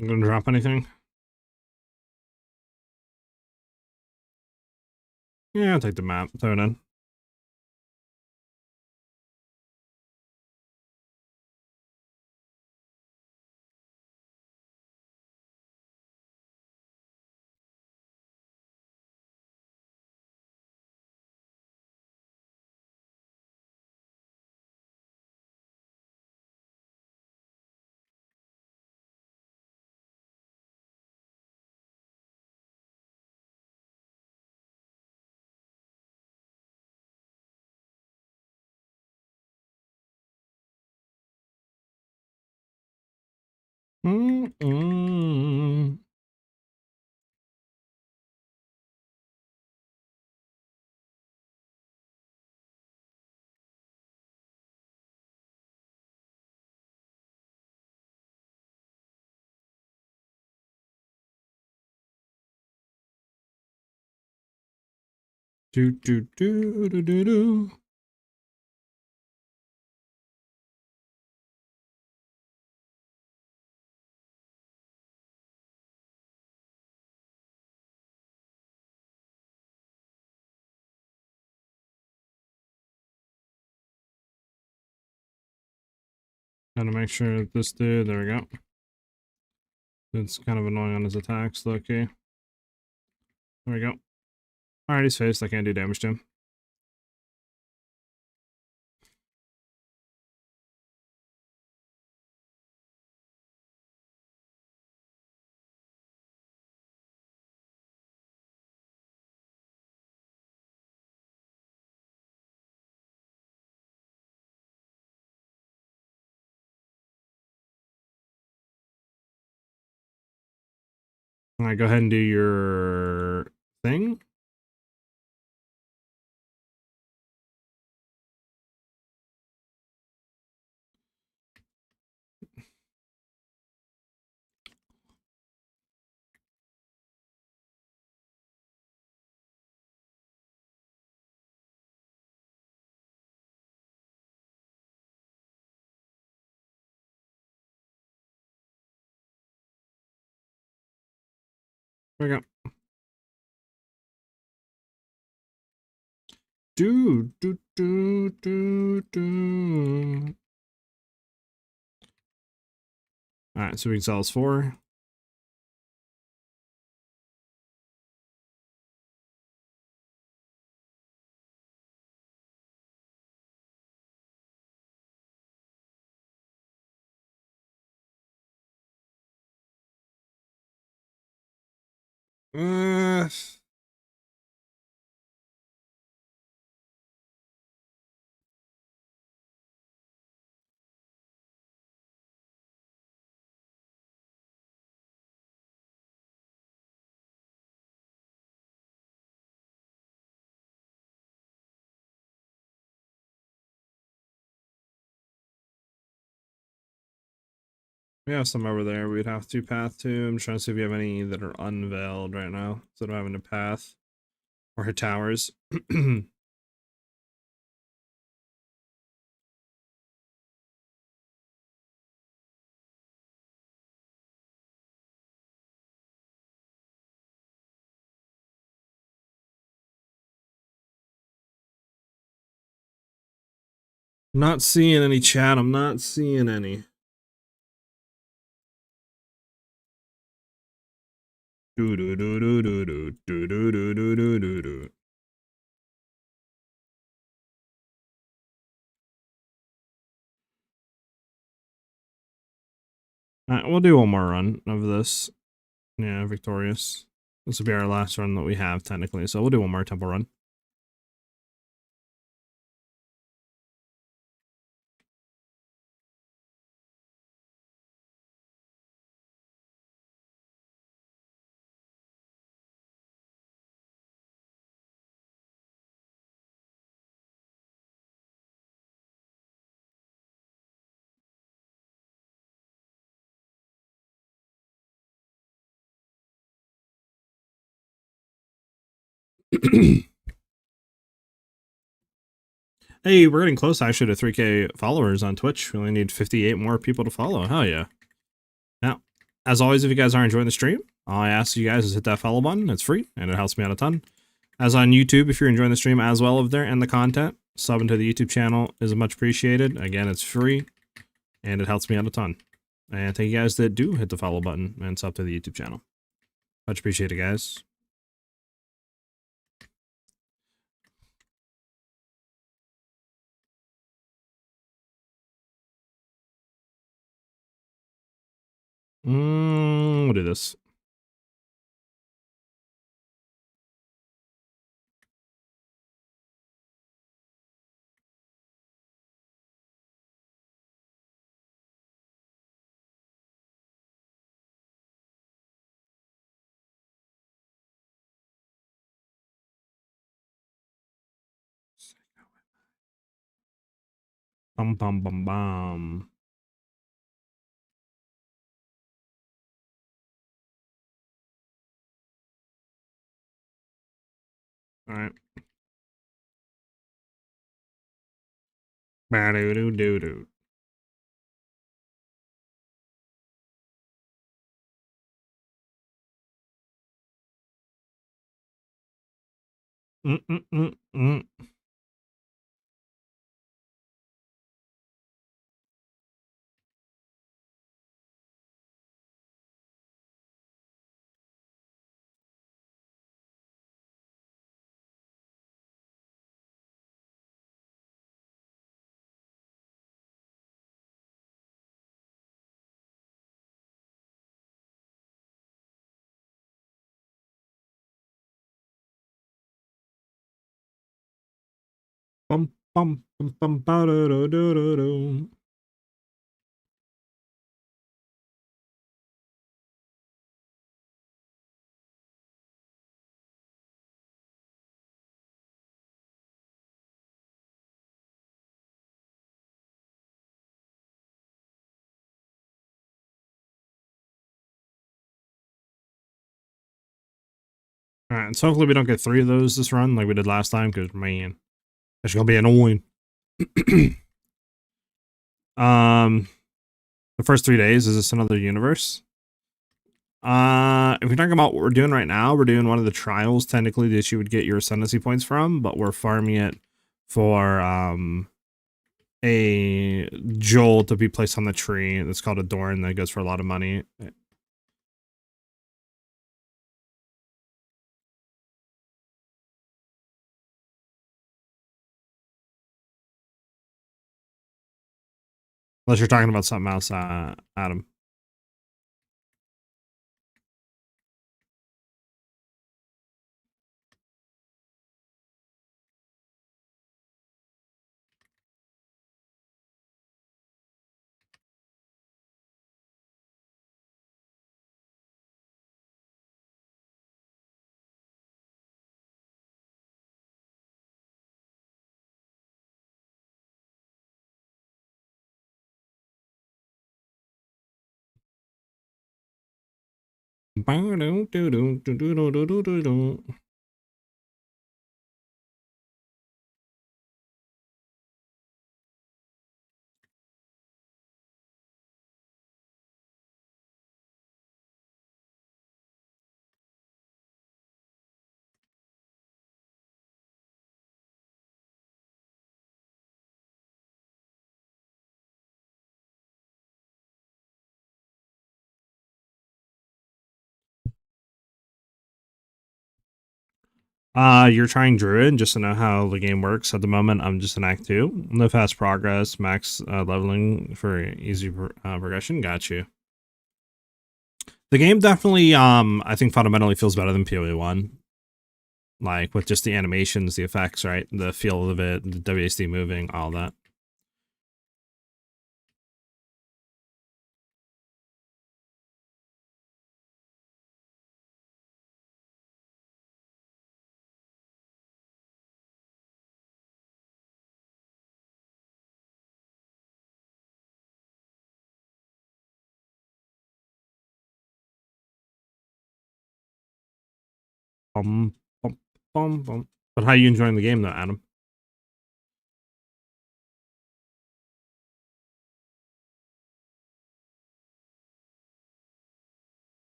I'm gonna drop anything? Yeah, I'll take the map, throw it in. Mm-mm. Do do do do do do. Gotta make sure that this dude, there we go. It's kind of annoying on his attacks, low-key. There we go. Alright, he's faced. I can't do damage to him. Alright, go ahead and do your thing. There we go. Do. Alright, so Exile 4. Uh, we have some over there we'd have to path to. I'm trying to see if we have any that are unveiled right now, instead of having to path or hit towers. Not seeing any chat. I'm not seeing any. Do do do do do do do do do do do do. Alright, we'll do one more run of this. Yeah, victorious. This will be our last run that we have technically, so we'll do one more temple run. Hey, we're getting close actually to 3K followers on Twitch. We only need 58 more people to follow. Hell yeah. Now, as always, if you guys are enjoying the stream, all I ask you guys is hit that follow button. It's free, and it helps me out a ton. As on YouTube, if you're enjoying the stream as well of there and the content, subbing to the YouTube channel is much appreciated. Again, it's free, and it helps me out a ton. And thank you guys that do hit the follow button and sub to the YouTube channel. Much appreciated, guys. We'll do this. Bum bum bum bum. All right. Ba-do-do-do-do. Mm-mm-mm-mm. Bum, bum, bum, bum, ba, do, do, do, do, do. Alright, so hopefully we don't get 3 of those this run like we did last time, because, man, that's gonna be annoying. The first 3 days, is this another universe? If you're talking about what we're doing right now, we're doing one of the trials, technically, that you would get your ascendancy points from, but we're farming it for, a jewel to be placed on the tree. It's called a Dorn that goes for a lot of money. Unless you're talking about something else, Adam. You're trying Druid just to know how the game works. At the moment, I'm just in Act 2. No fast progress, max leveling for easy progression. Got you. The game definitely, I think fundamentally feels better than PoE 1. Like, with just the animations, the effects, right? The feel of it, the WASD moving, all that. Bum, bum, bum, bum. But how are you enjoying the game, though, Adam?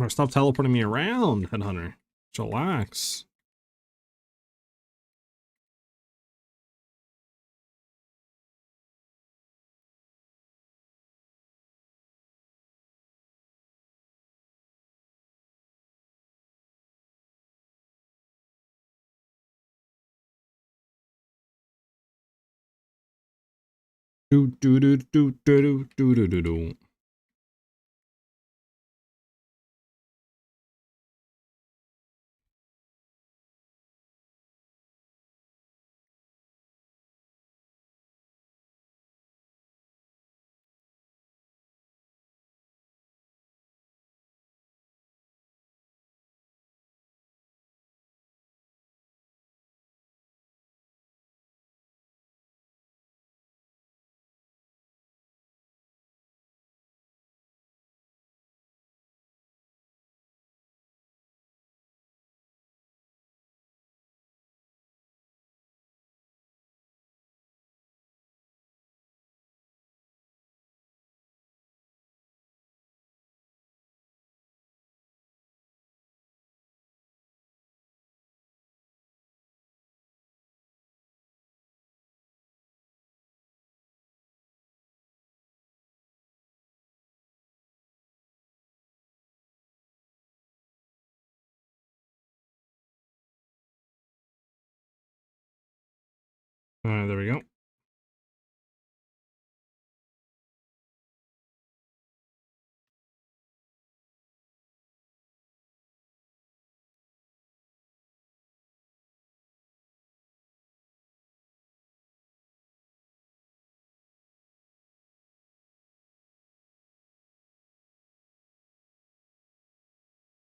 Stop teleporting me around, Headhunter. Chillax. Do do do do do do do do do. Alright, there we go.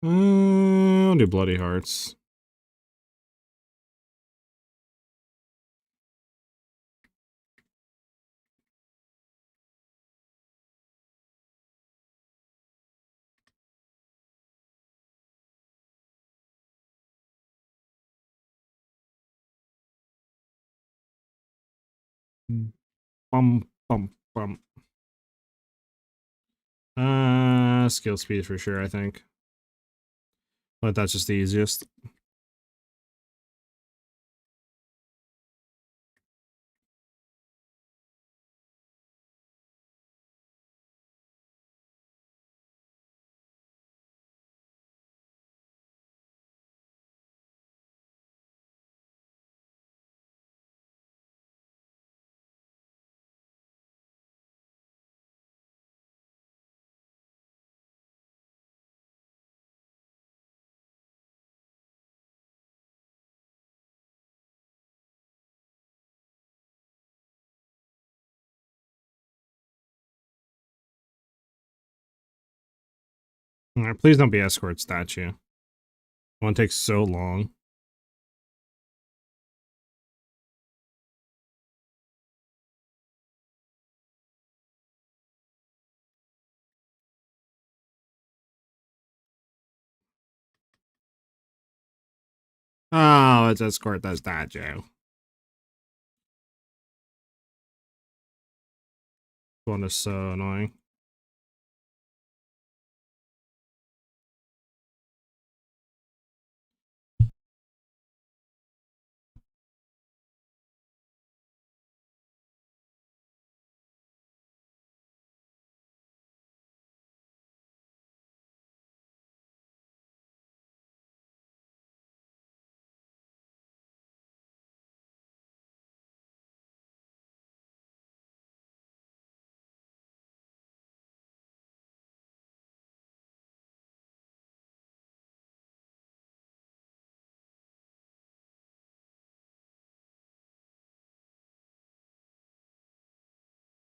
I'll do Bloody Hearts. Bum, bum, bum. Skill speed for sure, I think. But that's just the easiest. Alright, please don't be escort statue. One takes so long. Oh, it's escort the statue. One is so annoying.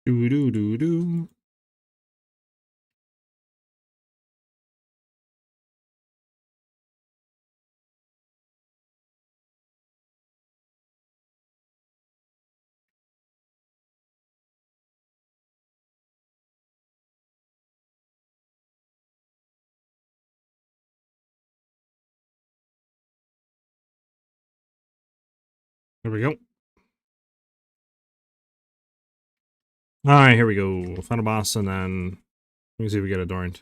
Do do do do. There we go. Alright, here we go. Final boss, and then let me see if we get adorned.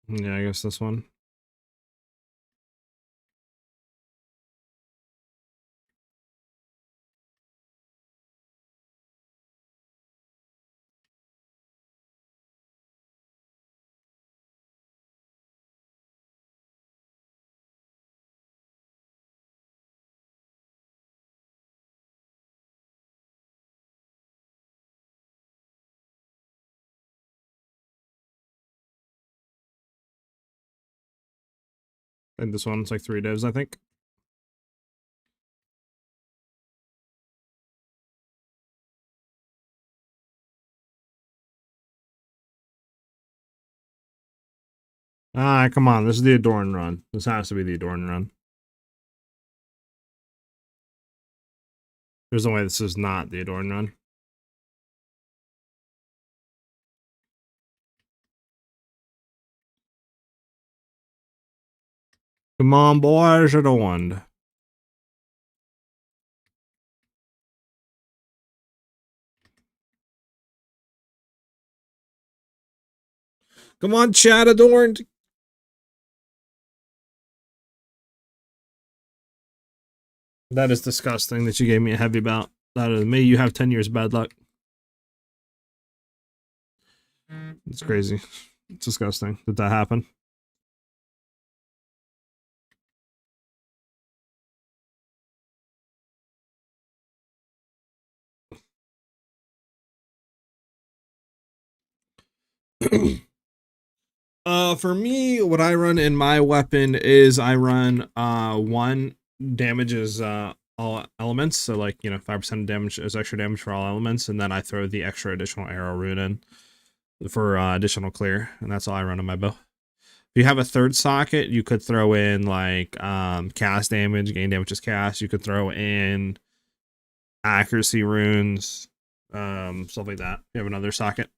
Yeah, I guess this one. And this one's like 3 divs, I think. Ah, come on. This is the Adorn run. This has to be the Adorn run. There's no way this is not the Adorn run. Come on, boys, adorned. Come on, chat, adorned. That is disgusting that you gave me a heavy bout. That is, may you have 10 years bad luck. It's crazy. It's disgusting that that happened. For me, what I run in my weapon is I run one damages all elements, so like 5% damage is extra damage for all elements, and then I throw the extra additional arrow rune in for additional clear, and that's all I run on my bow. If you have a third socket, you could throw in like cast damage, gain damage is cast. You could throw in accuracy runes, stuff like that. You have another socket.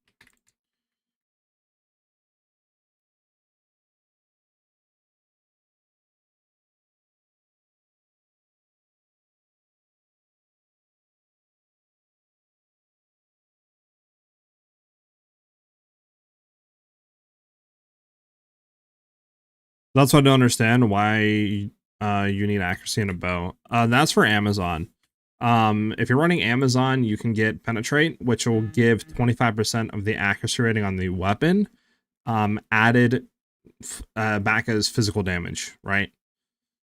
That's what I don't understand, why you need accuracy in a bow. That's for Amazon. If you're running Amazon, you can get penetrate, which will give 25% of the accuracy rating on the weapon added back as physical damage, right?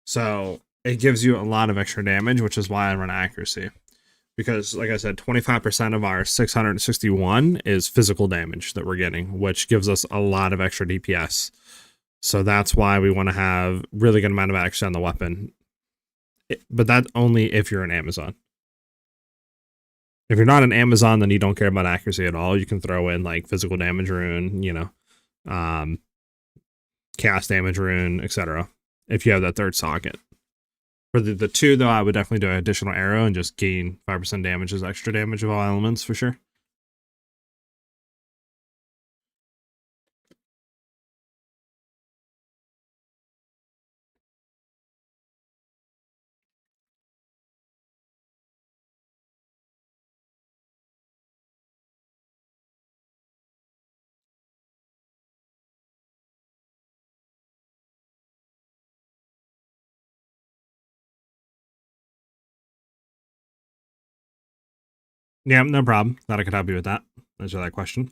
So it gives you a lot of extra damage, which is why I run accuracy. Because, like I said, 25% of our 661 is physical damage that we're getting, which gives us a lot of extra DPS. So that's why we want to have really good amount of accuracy on the weapon. But that's only if you're an Amazon. If you're not an Amazon, then you don't care about accuracy at all. You can throw in like physical damage rune, cast damage rune, etc. If you have that third socket. For the two, though, I would definitely do an additional arrow and just gain 5% damage as extra damage of all elements for sure. Yeah, no problem. Thought I could help you with that. Answer that question.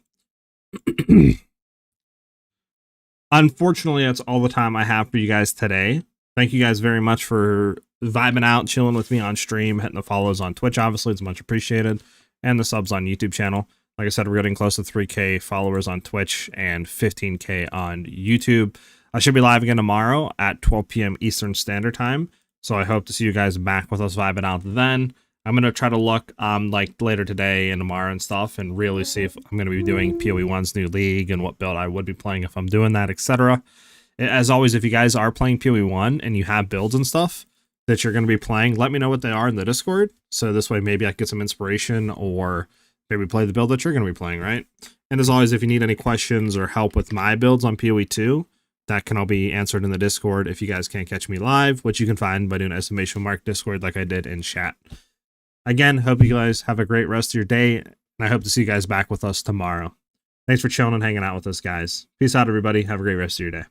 Unfortunately, that's all the time I have for you guys today. Thank you guys very much for vibing out, chilling with me on stream, hitting the follows on Twitch. Obviously, it's much appreciated, and the subs on YouTube channel. Like I said, we're getting close to 3K followers on Twitch and 15K on YouTube. I should be live again tomorrow at 12 p.m. Eastern Standard Time. So I hope to see you guys back with us vibing out then. I'm going to try to look like later today and tomorrow and stuff and really see if I'm going to be doing PoE 1's new league and what build I would be playing if I'm doing that, etc. As always, if you guys are playing PoE 1 and you have builds and stuff that you're going to be playing, let me know what they are in the Discord. So this way maybe I can get some inspiration or maybe play the build that you're going to be playing, right? And as always, if you need any questions or help with my builds on PoE 2, that can all be answered in the Discord if you guys can't catch me live, which you can find by doing exclamation mark Discord like I did in chat. Again, hope you guys have a great rest of your day, and I hope to see you guys back with us tomorrow. Thanks for chilling and hanging out with us, guys. Peace out, everybody. Have a great rest of your day.